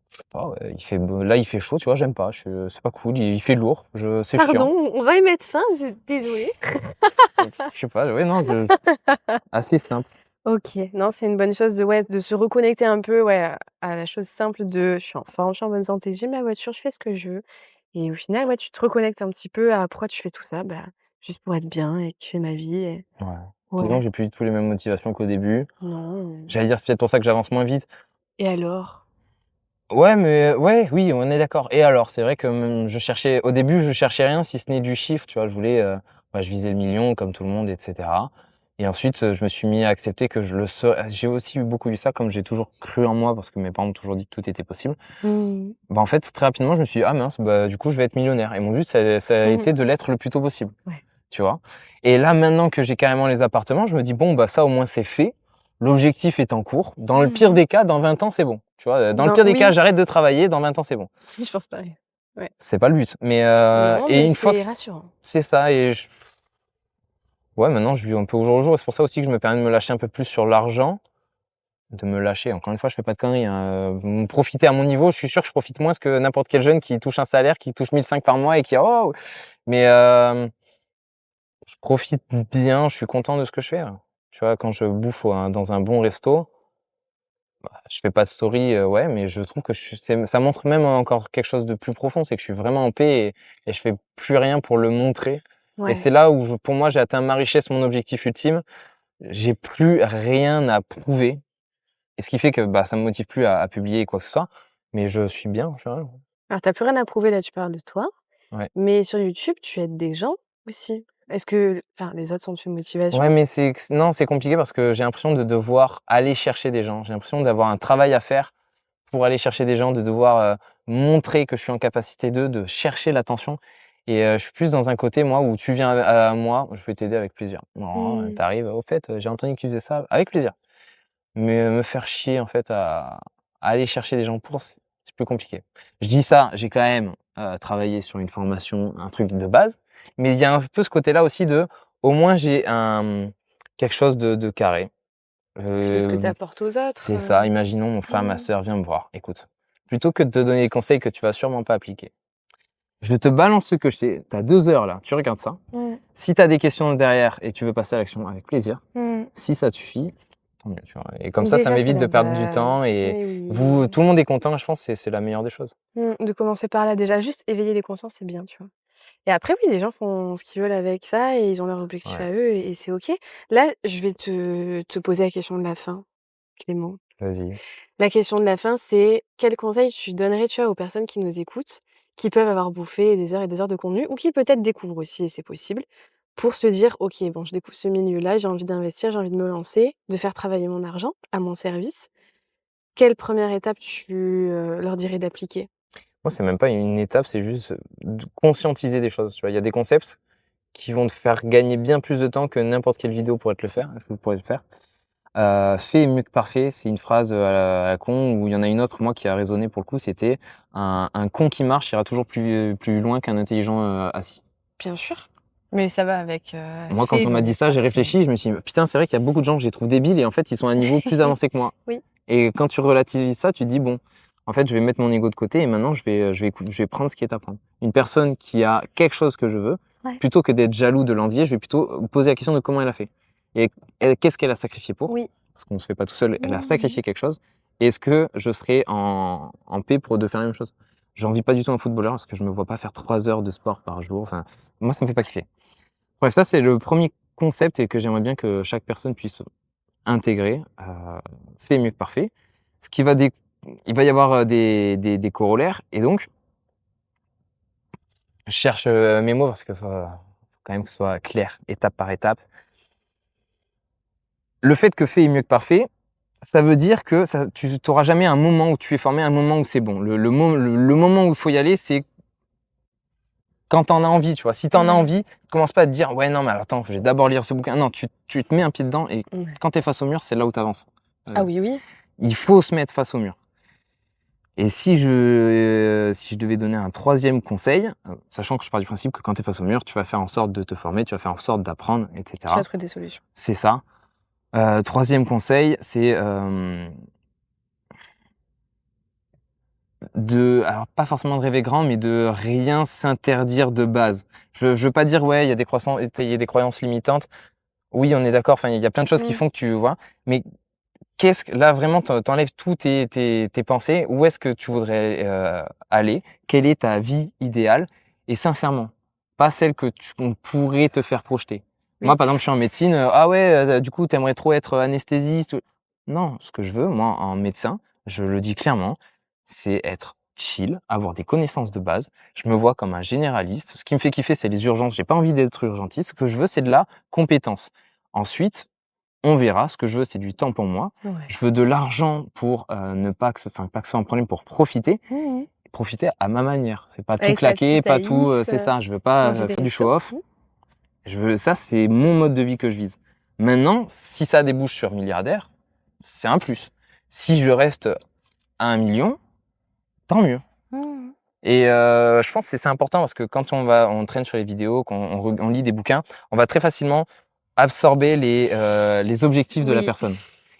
je sais pas, ouais, il fait beau là, il fait chaud, tu vois? J'aime pas, c'est pas cool, il fait lourd, c'est Pardon, chiant. on va y mettre fin, désolée. Je sais pas, ouais, non, assez simple. OK. Non, c'est une bonne chose de ouais, de se reconnecter un peu, ouais, à la chose simple de: «Je suis en forme, je suis en bonne santé, j'ai ma voiture, je fais ce que je veux» Et au final, ouais, tu te reconnectes un petit peu à pourquoi tu fais tout ça? Bah, juste pour être bien et kiffer ma vie et Ouais. Disons que ouais. j'ai plus du tout les mêmes motivations qu'au début. Non, J'allais dire, c'est peut-être pour ça que j'avance moins vite. et alors? Ouais, mais ouais, oui, on est d'accord. Et alors, c'est vrai que au début, je cherchais rien si ce n'est du chiffre, tu vois? Je voulais, je visais le million comme tout le monde et cetera. Et ensuite, je me suis mis à accepter que je le serais. J'ai aussi beaucoup eu ça, comme j'ai toujours cru en moi parce que mes parents m'ont toujours dit que tout était possible. Mmh. Bah, en fait, très rapidement, je me suis dit: «Ah mince, bah, du coup, je vais être millionnaire» et mon but, ça a Mmh. été de l'être le plus tôt possible, Ouais. tu vois? Et là, maintenant que j'ai carrément les appartements, je me dis: «Bon, bah, ça, au moins, c'est fait. L'objectif est en cours. Dans le pire Mmh. des cas, dans 20 ans, c'est bon». Tu vois? Dans le Dans pire des cas, oui, j'arrête de travailler, dans 20 ans, c'est bon. je pense pareil. Ouais. C'est pas le but, mais Non, et mais une fois que c'est rassurant. c'est ça et ouais, maintenant, je vis un peu au jour le jour et c'est pour ça aussi que je me permets de me lâcher un peu plus sur l'argent. De me lâcher, encore une fois, je fais pas de conneries, hein, profiter à mon niveau, je suis sûr que je profite moins que n'importe quel jeune qui touche un salaire, qui touche 1 500 par mois et qui: «Oh!» mais je profite bien, je suis content de ce que je fais, là. Tu vois, quand je bouffe dans un bon resto, je fais pas de story, ouais, mais je trouve que je suis ça montre même encore quelque chose de plus profond, c'est que je suis vraiment en paix et je fais plus rien pour le montrer et Ouais. c'est là où pour moi, j'ai atteint ma richesse, mon objectif ultime. J'ai plus rien à prouver et ce qui fait que, bah, ça me motive plus à publier quoi que ce soit, mais je suis bien, je suis heureux. Alors tu as plus rien à prouver, là, tu parles de toi, Ouais. mais sur YouTube, tu aides des gens aussi. Est-ce que enfin, les autres sont une Ouais, motivation? mais non, c'est compliqué parce que j'ai l'impression de devoir aller chercher des gens. J'ai l'impression d'avoir un travail à faire pour aller chercher des gens, de devoir, montrer que je suis en capacité de chercher l'attention et je suis plus dans un côté, moi, où tu viens à moi, je vais t'aider avec plaisir. Non, Mmh. tu arrives: «Au fait, j'ai entendu que tu faisais ça», avec plaisir. Mais, me faire chier, en fait, à aller chercher des gens pour, c'est plus compliqué. Je dis ça, j'ai quand même, travaillé sur une formation, un truc de base, mais il y a un peu ce côté-là aussi de, au moins j'ai quelque chose de carré. Quelque chose que tu Heu, apportes aux autres, c'est ça, imaginons mon frère, ma mmh. sœur vient me voir: «Écoute, plutôt que de te donner des conseils que tu vas sûrement pas appliquer, je te balance ce que je sais, tu as 2 heures là, tu regardes ça. Mmh. Si tu as des questions derrière et tu veux passer à l'action, avec plaisir. Mmh. Si ça te suffit, tant mieux», tu vois? Et comme ça Déjà, c'est m'évite la de perdre du temps base. et Mais oui. tout le monde est content, je pense, c'est la meilleure des choses. De commencer par là, déjà, juste éveiller les consciences, c'est bien, tu vois? Et après, oui, les gens font ce qu'ils veulent avec ça et ils ont leur objectif Ouais, à eux et c'est OK. Là, je vais te poser la question de la fin, Clément. vas-y. La question de la fin, c'est quel conseil tu donnerais, tu vois, aux personnes qui nous écoutent, qui peuvent avoir bouffé des heures et des heures de contenu ou qui peut-être découvrent aussi et c'est possible, pour se dire: «OK, bon, je découvre ce milieu-là, j'ai envie d'investir, j'ai envie de me lancer, de faire travailler mon argent à mon service». Quelle première étape tu, leur dirais d'appliquer? Moi, c'est même pas une étape, c'est juste, de conscientiser des choses, tu vois? Il y a des concepts qui vont te faire gagner bien plus de temps que n'importe quelle vidéo pourrait le faire. «Fait est mieux que parfait», c'est une phrase, à la con ou il y en a une autre, moi, qui a résonné pour le coup, c'était: «Un con qui marche ira toujours plus loin qu'un intelligent, assis». Bien sûr, mais ça va avec, Moi, quand fait on m'a mieux dit que ça, j'ai parfait. réfléchi, je me suis dit: «Putain, c'est vrai qu'il y a beaucoup de gens que je les trouve débiles et en fait, ils sont à un niveau plus avancé que moi». Oui. Et quand tu relativises ça, tu te dis: «Bon, en fait, je vais mettre mon ego de côté et maintenant je vais prendre ce qui est à prendre». Une personne qui a quelque chose que je veux, Ouais. plutôt que d'être jaloux de l'envier, je vais plutôt poser la question de comment elle a fait et qu'est-ce qu'elle a sacrifié pour? Oui. Parce qu'on ne se fait pas tout seul, elle a Mmh. sacrifié quelque chose. Est-ce que je serai en paix pour de faire la même chose? J'envie pas du tout un footballeur parce que je me vois pas faire 3 heures de sport par jour, enfin, moi, ça me fait pas kiffer. Bref, ça, c'est le premier concept et que j'aimerais bien que chaque personne puisse intégrer, fait mieux que parfait. Ce qui va dé Il va y avoir, des corollaires et donc je cherche, mes mots parce que faut quand même que ce soit clair, étape par étape. Le fait que fait est mieux que parfait, ça veut dire que ça tu auras jamais un moment où tu es formé, un moment où c'est bon. Le moment où il faut y aller, c'est quand tu en as envie, tu vois? Si tu en as Ouais. envie, commence pas à te dire: «Ouais, non, mais alors attends, je vais d'abord lire ce bouquin». Non, tu te mets un pied dedans et Ouais. quand tu es face au mur, c'est là où tu avances. Ah oui, oui. Il faut se mettre face au mur. Et si je devais donner un troisième conseil, sachant que je pars du principe que quand tu es face au mur, tu vas faire en sorte de te former, tu vas faire en sorte d'apprendre et Tu vas cetera. trouver des solutions. C'est ça. 3e conseil, c'est, alors pas forcément de rêver grand, mais de rien s'interdire de base. Je veux pas dire: «Ouais, il y a des croyances limitantes». Oui, on est d'accord, enfin, il y a plein de choses qui Mmh. font que tu vois? Mais là vraiment t'enlèves tous tes pensées. Où est-ce que tu voudrais aller? Quelle est ta vie idéale? Et sincèrement, pas celle qu'on pourrait te faire projeter. Moi, Oui. par exemple, je suis en médecine. Ah ouais, du coup, t'aimerais trop être anesthésiste. Non, ce que je veux, moi, en médecin, je le dis clairement, c'est être chill, avoir des connaissances de base. Je me vois comme un généraliste. Ce qui me fait kiffer, c'est les urgences. J'ai pas envie d'être urgentiste. Ce que je veux, c'est de la compétence. Ensuite, on verra. Ce que je veux, c'est du temps pour moi. Ouais. Je veux de l'argent pour ne pas que pas que ce soit un problème, pour profiter. Mmh. Profiter à ma manière. C'est pas tout Avec ta claquer, petite pas tout. Alice, C'est ça. Je veux pas manger des faire du restos. show-off. Ça, c'est mon mode de vie que je vise. Maintenant, si ça débouche sur milliardaire, c'est un plus. Si je reste à 1 million, tant mieux. Mmh. Et je pense que c'est important parce que quand on traîne sur les vidéos, quand on lit des bouquins, on va très facilement absorber les objectifs de la Oui, personne.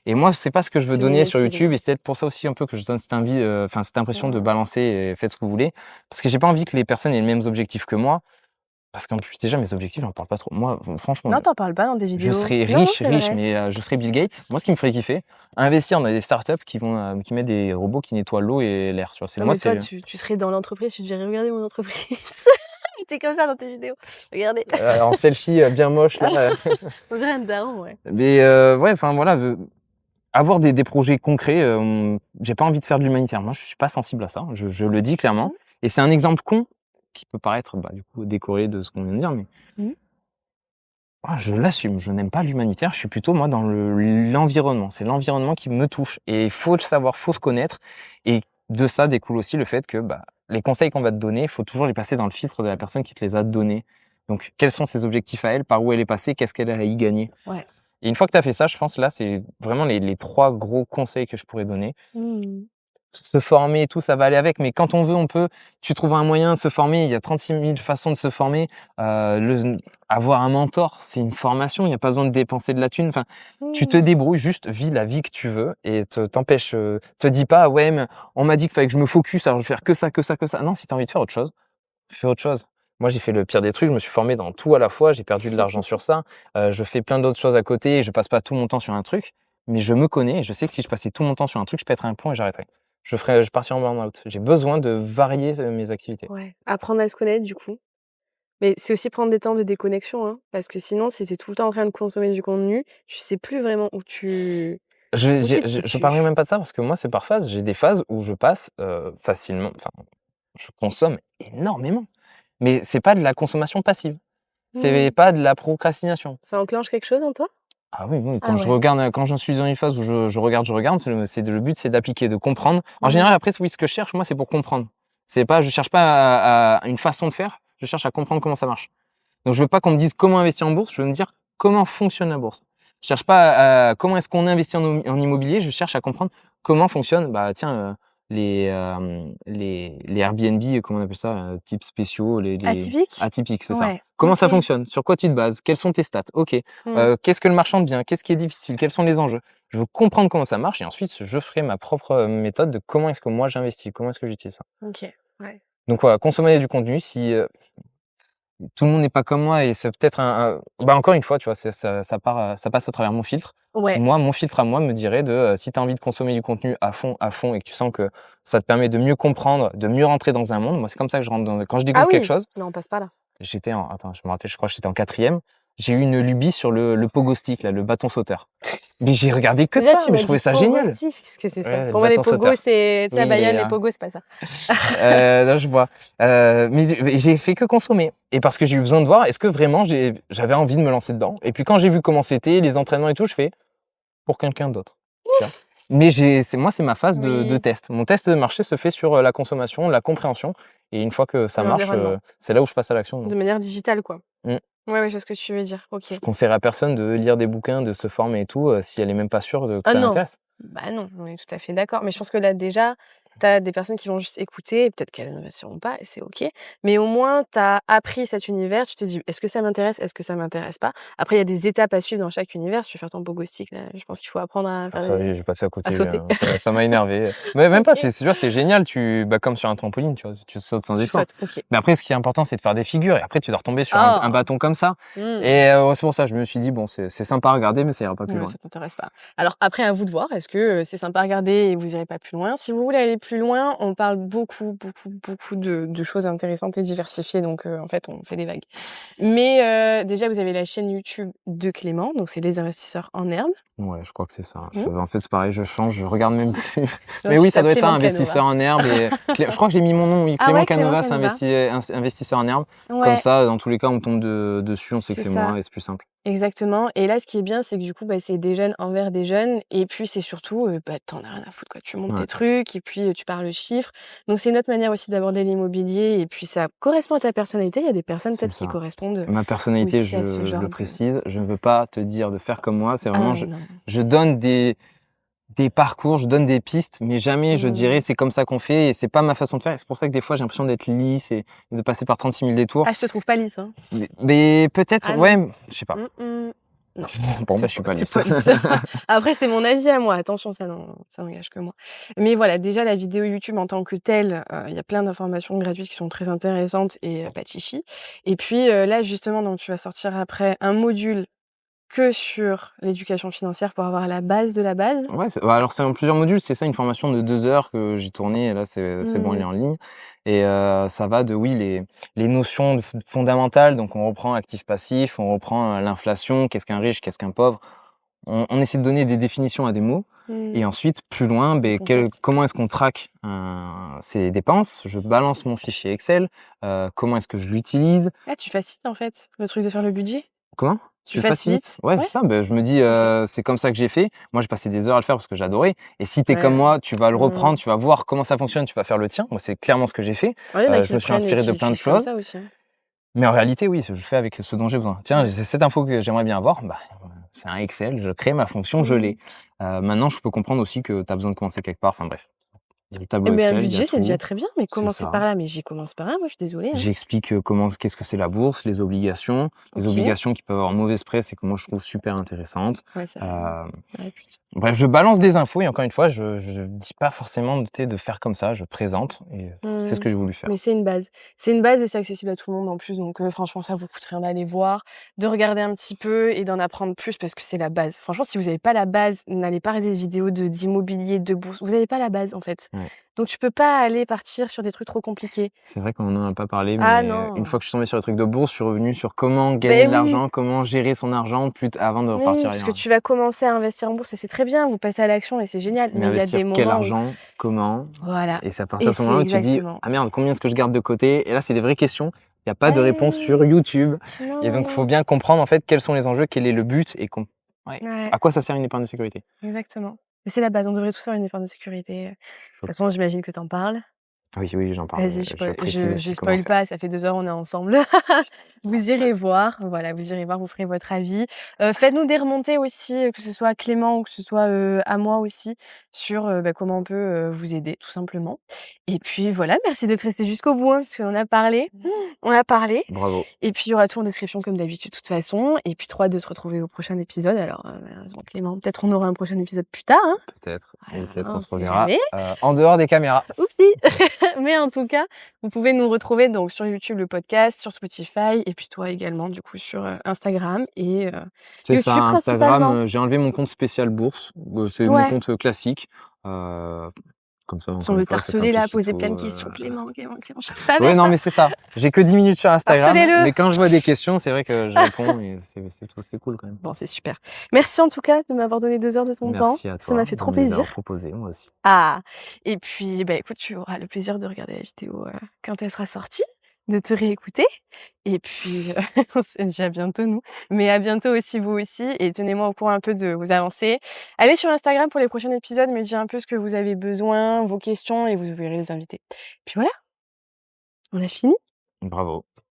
Et moi, c'est pas ce que je veux c'est donner sur médiatisé. YouTube, et c'est peut-être pour ça aussi un peu que je donne cette impression de Mmh. balancer et faites ce que vous voulez, parce que j'ai pas envie que les personnes aient les mêmes objectifs que moi, parce qu'en plus déjà mes objectifs, j'en parle pas trop. Moi, franchement, Non, t'en parles pas dans des je vidéos. serais Non, non, riche, c'est riche, vrai. mais je serais Bill Gates. Moi, ce qui me ferait kiffer, investir dans des startups qui mettent des robots qui nettoient l'eau et l'air. Tu vois, Non, mais toi, tu serais dans l'entreprise, tu dirais: «Regardez mon entreprise». Tu es comme ça dans tes vidéos. Regardez. en selfie bien moche là. On dirait un daron, ouais. Mais ouais, enfin voilà, avoir des projets concrets. J'ai pas envie de faire de l'humanitaire. Moi, je suis pas sensible à ça. Je le dis clairement. Mmh. Et c'est un exemple con qui peut paraître, du coup, décoré de ce qu'on vient de dire, mais Mmh. je l'assume. Je n'aime pas l'humanitaire. Je suis plutôt moi dans l'environnement. C'est l'environnement qui me touche. Et il faut le savoir, faut se connaître. Et de ça découle aussi le fait que les conseils qu'on va te donner, il faut toujours les passer dans le filtre de la personne qui te les a donnés. Donc, quels sont ses objectifs à elle, par où elle est passée, qu'est-ce qu'elle a à y gagner. Ouais. Et une fois que tu as fait ça, je pense là, c'est vraiment les 3 gros conseils que je pourrais donner. Mmh. Se former et tout, ça va aller avec, mais quand on veut, on peut. Tu trouves un moyen de se former, il y a 36 000 façons de se former. Avoir un mentor, c'est une formation, il y a pas besoin de dépenser de la thune. Enfin, tu te Mmh. débrouilles, juste vis la vie que tu veux et t'empêche, te dis pas: «Ouais, mais on m'a dit qu'il fallait que je me focus, alors je vais faire que ça, que ça, que ça». Non, si tu as envie de faire autre chose, fais autre chose. Moi, j'ai fait le pire des trucs, je me suis formé dans tout à la fois, j'ai perdu de l'argent sur ça, je fais plein d'autres choses à côté et je passe pas tout mon temps sur un truc, mais je me connais et je sais que si je passais tout mon temps sur un truc, je pèterais un plomb et j'arrêterais. Je partirais en burn-out. J'ai besoin de varier, mes activités. Ouais. Apprendre à se connaître, du coup. Mais c'est aussi prendre des temps de déconnexion, hein, parce que sinon, si tu es tout le temps en train de consommer du contenu, tu sais plus vraiment où tu te Je parlerai situes. même pas de ça parce que moi, c'est par phase. J'ai des phases où je passe, facilement, enfin, je consomme énormément, mais c'est pas de la consommation passive. C'est Mmh. pas de la procrastination. Ça enclenche quelque chose en toi? Ah oui, oui, Ah ouais. quand j'en suis dans une phase où je regarde, le but, c'est d'appliquer, de comprendre. En Mmh. général, après, oui, ce que je cherche, moi, c'est pour comprendre. Je cherche pas à une façon de faire, je cherche à comprendre comment ça marche. Donc, je veux pas qu'on me dise comment investir en bourse, je veux me dire comment fonctionne la bourse. Je cherche pas à comment est-ce qu'on investit en immobilier, je cherche à comprendre comment fonctionne, tiens, les Airbnb, comment on appelle ça, types spéciaux, les Atypique? atypiques, c'est ça. Ouais. Comment ça OK. fonctionne? Sur quoi tu te bases? Quelles sont tes stats? OK. Mmh. Qu'est-ce que le marchand devient? Qu'est-ce qui est difficile? Quels sont les enjeux? Je veux comprendre comment ça marche et ensuite je ferai ma propre méthode de comment est-ce que moi j'investis, comment est-ce que j'utilise ça. OK. Ouais. Donc voilà, consommer du contenu si tout le monde n'est pas comme moi et c'est peut-être encore une fois, tu vois, ça passe à travers mon filtre. Ouais. Moi, mon filtre à moi me dirait si tu as envie de consommer du contenu à fond et que tu sens que ça te permet de mieux comprendre, de mieux rentrer dans un monde. Moi, c'est comme ça que je rentre quand je Ah découvre quelque oui! chose. Non, on passe pas là. Attends, je me rappelle, je crois que j'étais en 4e. J'ai eu une lubie sur le pogo stick là, le bâton sauteur. Mais j'ai regardé que de Déjà, ça, tu mais m'as je trouvais dit ça pogo génial. aussi, qu'est-ce que c'est ça? Ouais, le Pour moi, les bâton pogos, sauteur. c'est tu sais, à Oui, Bayonne, mais les pogos, c'est pas ça. non, je vois. Mais j'ai fait que consommer et parce que j'ai eu besoin de voir est-ce que vraiment j'avais envie de me lancer dedans et puis quand j'ai vu comment c'était, les entraînements et tout, je fais: «Pour quelqu'un d'autre», tu vois? Mais c'est ma phase de Oui, test. Mon test de marché se fait sur, la consommation, la compréhension et une fois que ça marche, l'environnement. c'est là où je passe à l'action. De manière digitale, quoi. Mmh. Ouais, ouais, je vois ce que tu veux dire. OK. Je conseillerais à personne de lire des bouquins, de se former et tout, si elle est même pas sûre de que Ah ça non! l'intéresse. Bah non, on est tout à fait d'accord. Mais je pense que là, déjà, tu as des personnes qui vont juste écouter et peut-être qu'elles n'investiront pas et c'est OK. Mais au moins, tu as appris cet univers, tu te dis: «Est-ce que ça m'intéresse? Est-ce que ça m'intéresse pas?» Après, il y a des étapes à suivre dans chaque univers. Si tu veux faire ton pogo stick, là, je pense qu'il faut apprendre à Ah faire ça y des est, j'ai passé à à côté, sauter. ça m'a énervé. Mais même pas, OK, tu vois, c'est génial, comme sur un trampoline, tu vois? Tu sautes sans tu effort. sautes, OK. Mais après, ce qui est important, c'est de faire des figures et après tu dois retomber sur un Oh! bâton comme ça Mmh. et c'est pour ça, je me suis dit: «Bon, c'est sympa à regarder, mais ça ira pas plus Ouais, loin». ça t'intéresse pas. Alors après, à vous de voir, est-ce que, c'est sympa à regarder et vous irez pas plus loin? Si vous voulez aller plus loin, on parle beaucoup, beaucoup, beaucoup de choses intéressantes et diversifiées, donc en fait, on fait des vagues. Mais déjà, vous avez la chaîne YouTube de Clément, donc c'est Les Investisseurs en Herbe. Ouais, je crois que c'est ça. Mmh. En fait, c'est pareil, je change, je regarde même plus. Sinon Mais tu oui, ça tapes doit être ça, Clément Canova. investisseur en herbe et je crois que j'ai mis mon nom, oui, Ah Clément ouais, Clément Canova, c'est Canova? investisseur en herbe. Comme Ouais, ça, dans tous les cas, on tombe dessus, on sait que c'est c'est ça. moi et c'est plus simple. Exactement et là, ce qui est bien, c'est que du coup, bah, c'est des jeunes envers des jeunes et puis c'est surtout, bah, tu as rien à foutre, quoi. Tu montes Ouais, tes trucs et puis, tu parles chiffres. Donc c'est une autre manière aussi d'aborder l'immobilier et puis ça correspond à ta personnalité. Il y a des personnes c'est peut-être qui ça. correspondent, Ma personnalité, aussi à ce je genre le de précise, je ne veux pas te dire de faire comme moi, c'est ah vraiment ouais, non. je donne des parcours, je donne des pistes, mais jamais je dirais: Mmh. «C'est comme ça qu'on fait» et c'est pas ma façon de faire et c'est pour ça que des fois j'ai l'impression d'être lisse et de passer par 36 000 détours. Ah, je te trouve pas lisse, hein. Mais peut-être, Ah ouais, non. je sais pas. Mmh mh. Non, Bon, tu bah, es je pas suis pas tu es lisse. pas lisse. Après, c'est mon avis à moi. Attention, ça n'engage que moi. Mais voilà, déjà la vidéo YouTube en tant que telle, il y a plein d'informations gratuites qui sont très intéressantes et pas de chichi. Et puis, là justement, donc tu vas sortir après un module que sur l'éducation financière pour avoir la base de la base. Ouais, bah, alors c'est en plusieurs modules, c'est ça, une formation de 2 heures que j'ai tournée et là c'est bon, elle est Mmh. en ligne et ça va de oui, les notions fondamentales, donc on reprend actif-passif, on reprend, l'inflation, qu'est-ce qu'un riche, qu'est-ce qu'un pauvre. On essaie de donner des définitions à des mots Mmh. et ensuite plus loin, Le beh, concept. comment est-ce qu'on traque, ses dépenses? Je balance mon fichier Excel, comment est-ce que je l'utilise? Ah, tu facilites en fait, le truc de faire le budget? Comment? Tu Je facilite? facilites? Ouais, Ouais? c'est ça, je me dis, OK. c'est comme ça que j'ai fait. Moi, j'ai passé des heures à le faire parce que j'adorais et si tu es comme Ouais. moi, tu vas le Mmh. reprendre, tu vas voir comment ça fonctionne, tu vas faire le tien. Moi, c'est clairement ce que j'ai fait. Ouais, il y en a qui Je le me suis prennent et inspiré de qui plein de l'utilisent comme choses, ça aussi, hein. mais en réalité, oui, je fais avec ce dont j'ai besoin. Tiens, Ouais. j'ai cette info que j'aimerais bien avoir, c'est un Excel, je crée ma fonction, je Mmh. l'ai. Maintenant, je peux comprendre aussi que tu as besoin de commencer quelque part, enfin bref. Il y a le Eh tableau beh, un Excel, il y a budget, c'est déjà tout, très bien, mais c'est commencer par ça. là, mais j'y commence par là, moi, je suis désolée, hein. J'explique, qu'est-ce que c'est la bourse, les obligations. Les OK. obligations qui peuvent avoir mauvaise presse et que moi je trouve super intéressantes. Ouais, ça Hem, ça répute. bref, je balance des infos et encore une fois, je dis pas forcément, tu sais, de faire comme ça, je présente et c'est ce Mmh. que j'ai voulu Mais faire. c'est une base. C'est une base et c'est accessible à tout le monde en plus, donc franchement, ça vous coûte rien d'aller voir, de regarder un petit peu et d'en apprendre plus parce que c'est la base. Franchement, si vous avez pas la base, n'allez pas regarder des vidéos d'immobilier, de bourse. Vous avez pas la base, en fait. Ouais. Donc tu peux pas aller partir sur des trucs trop compliqués. C'est vrai qu'on en a pas parlé, Ah mais une non! fois que je suis tombé sur les trucs de bourse, je suis revenu sur comment gagner Beh de oui! l'argent, comment gérer son argent avant de Oui, repartir parce que ailleurs. tu vas commencer à investir en bourse et c'est très bien, vous passez à l'action et c'est génial, Mais mais il y a investir des quel moments où argent? Comment? voilà Et c'est à partir et de ce c'est moment-là où tu dis: exactement «Ah merde, combien est-ce que je garde de côté?» Et là, c'est des vraies questions. Il y a pas de réponse sur ouais! YouTube Non, et non, donc il faut non. bien comprendre, en fait, quels sont les enjeux, quel est le but et ouais, Ouais, à quoi ça sert une épargne de sécurité? exactement. Mais c'est la base, on devrait tous faire une épargne de sécurité. De toute façon, j'imagine que tu en parles. Oui, oui, j'en parle, Vas-y, je précise je aussi comment spoil faire. pas, ça fait 2 heures, on est ensemble. Vous irez voir, voilà, vous irez voir, vous ferez votre avis. Faites-nous des remontées aussi, que ce soit à Clément ou que ce soit, à moi aussi, sur, bah, comment on peut, vous aider, tout simplement. Et puis voilà, merci d'être resté jusqu'au bout, hein, parce qu'on a parlé, on a parlé. Bravo, Et puis il y aura tout en description comme d'habitude, de toute façon. Et puis trop hâte de se retrouver au prochain épisode. Alors, malheureusement Clément, peut-être on aura un prochain épisode plus tard, hein? peut-être et Voilà, peut-être on on se sait reverra, jamais. en dehors des caméras. Oupsie! Mais en tout cas, vous pouvez nous retrouver donc sur YouTube, le podcast, sur Spotify et puis toi également du coup sur, Instagram et C'est ça, YouTube Instagram, principalement. j'ai enlevé mon compte spécial bourse, c'est mon Ouais, compte, classique, heu, comme ça, si on encore une veut fois, ça t'harceler là, simplifie poser plein tout, de questions: «Clément, Clément, Clément, je sais pas Ouais, faire non, ça». mais c'est ça. J'ai que 10 minutes sur Instagram, Harcelez-le! mais quand je vois des questions, c'est vrai que je réponds et c'est cool quand même. Bon, c'est super. Merci en tout cas de m'avoir donné 2 heures de ton temps. Merci à Ça m'a toi fait de trop me les plaisir. avoir proposés, moi aussi. Ah! Et puis, bah, écoute, tu auras le plaisir de regarder la vidéo, quand elle sera sortie, de te réécouter et puis, on se dit à bientôt nous, mais à bientôt aussi vous aussi et tenez-moi au courant un peu de vos avancées. Allez sur Instagram pour les prochains épisodes, me dire un peu ce que vous avez besoin, vos questions et vous verrez les invités. Puis voilà, on a fini. Bravo.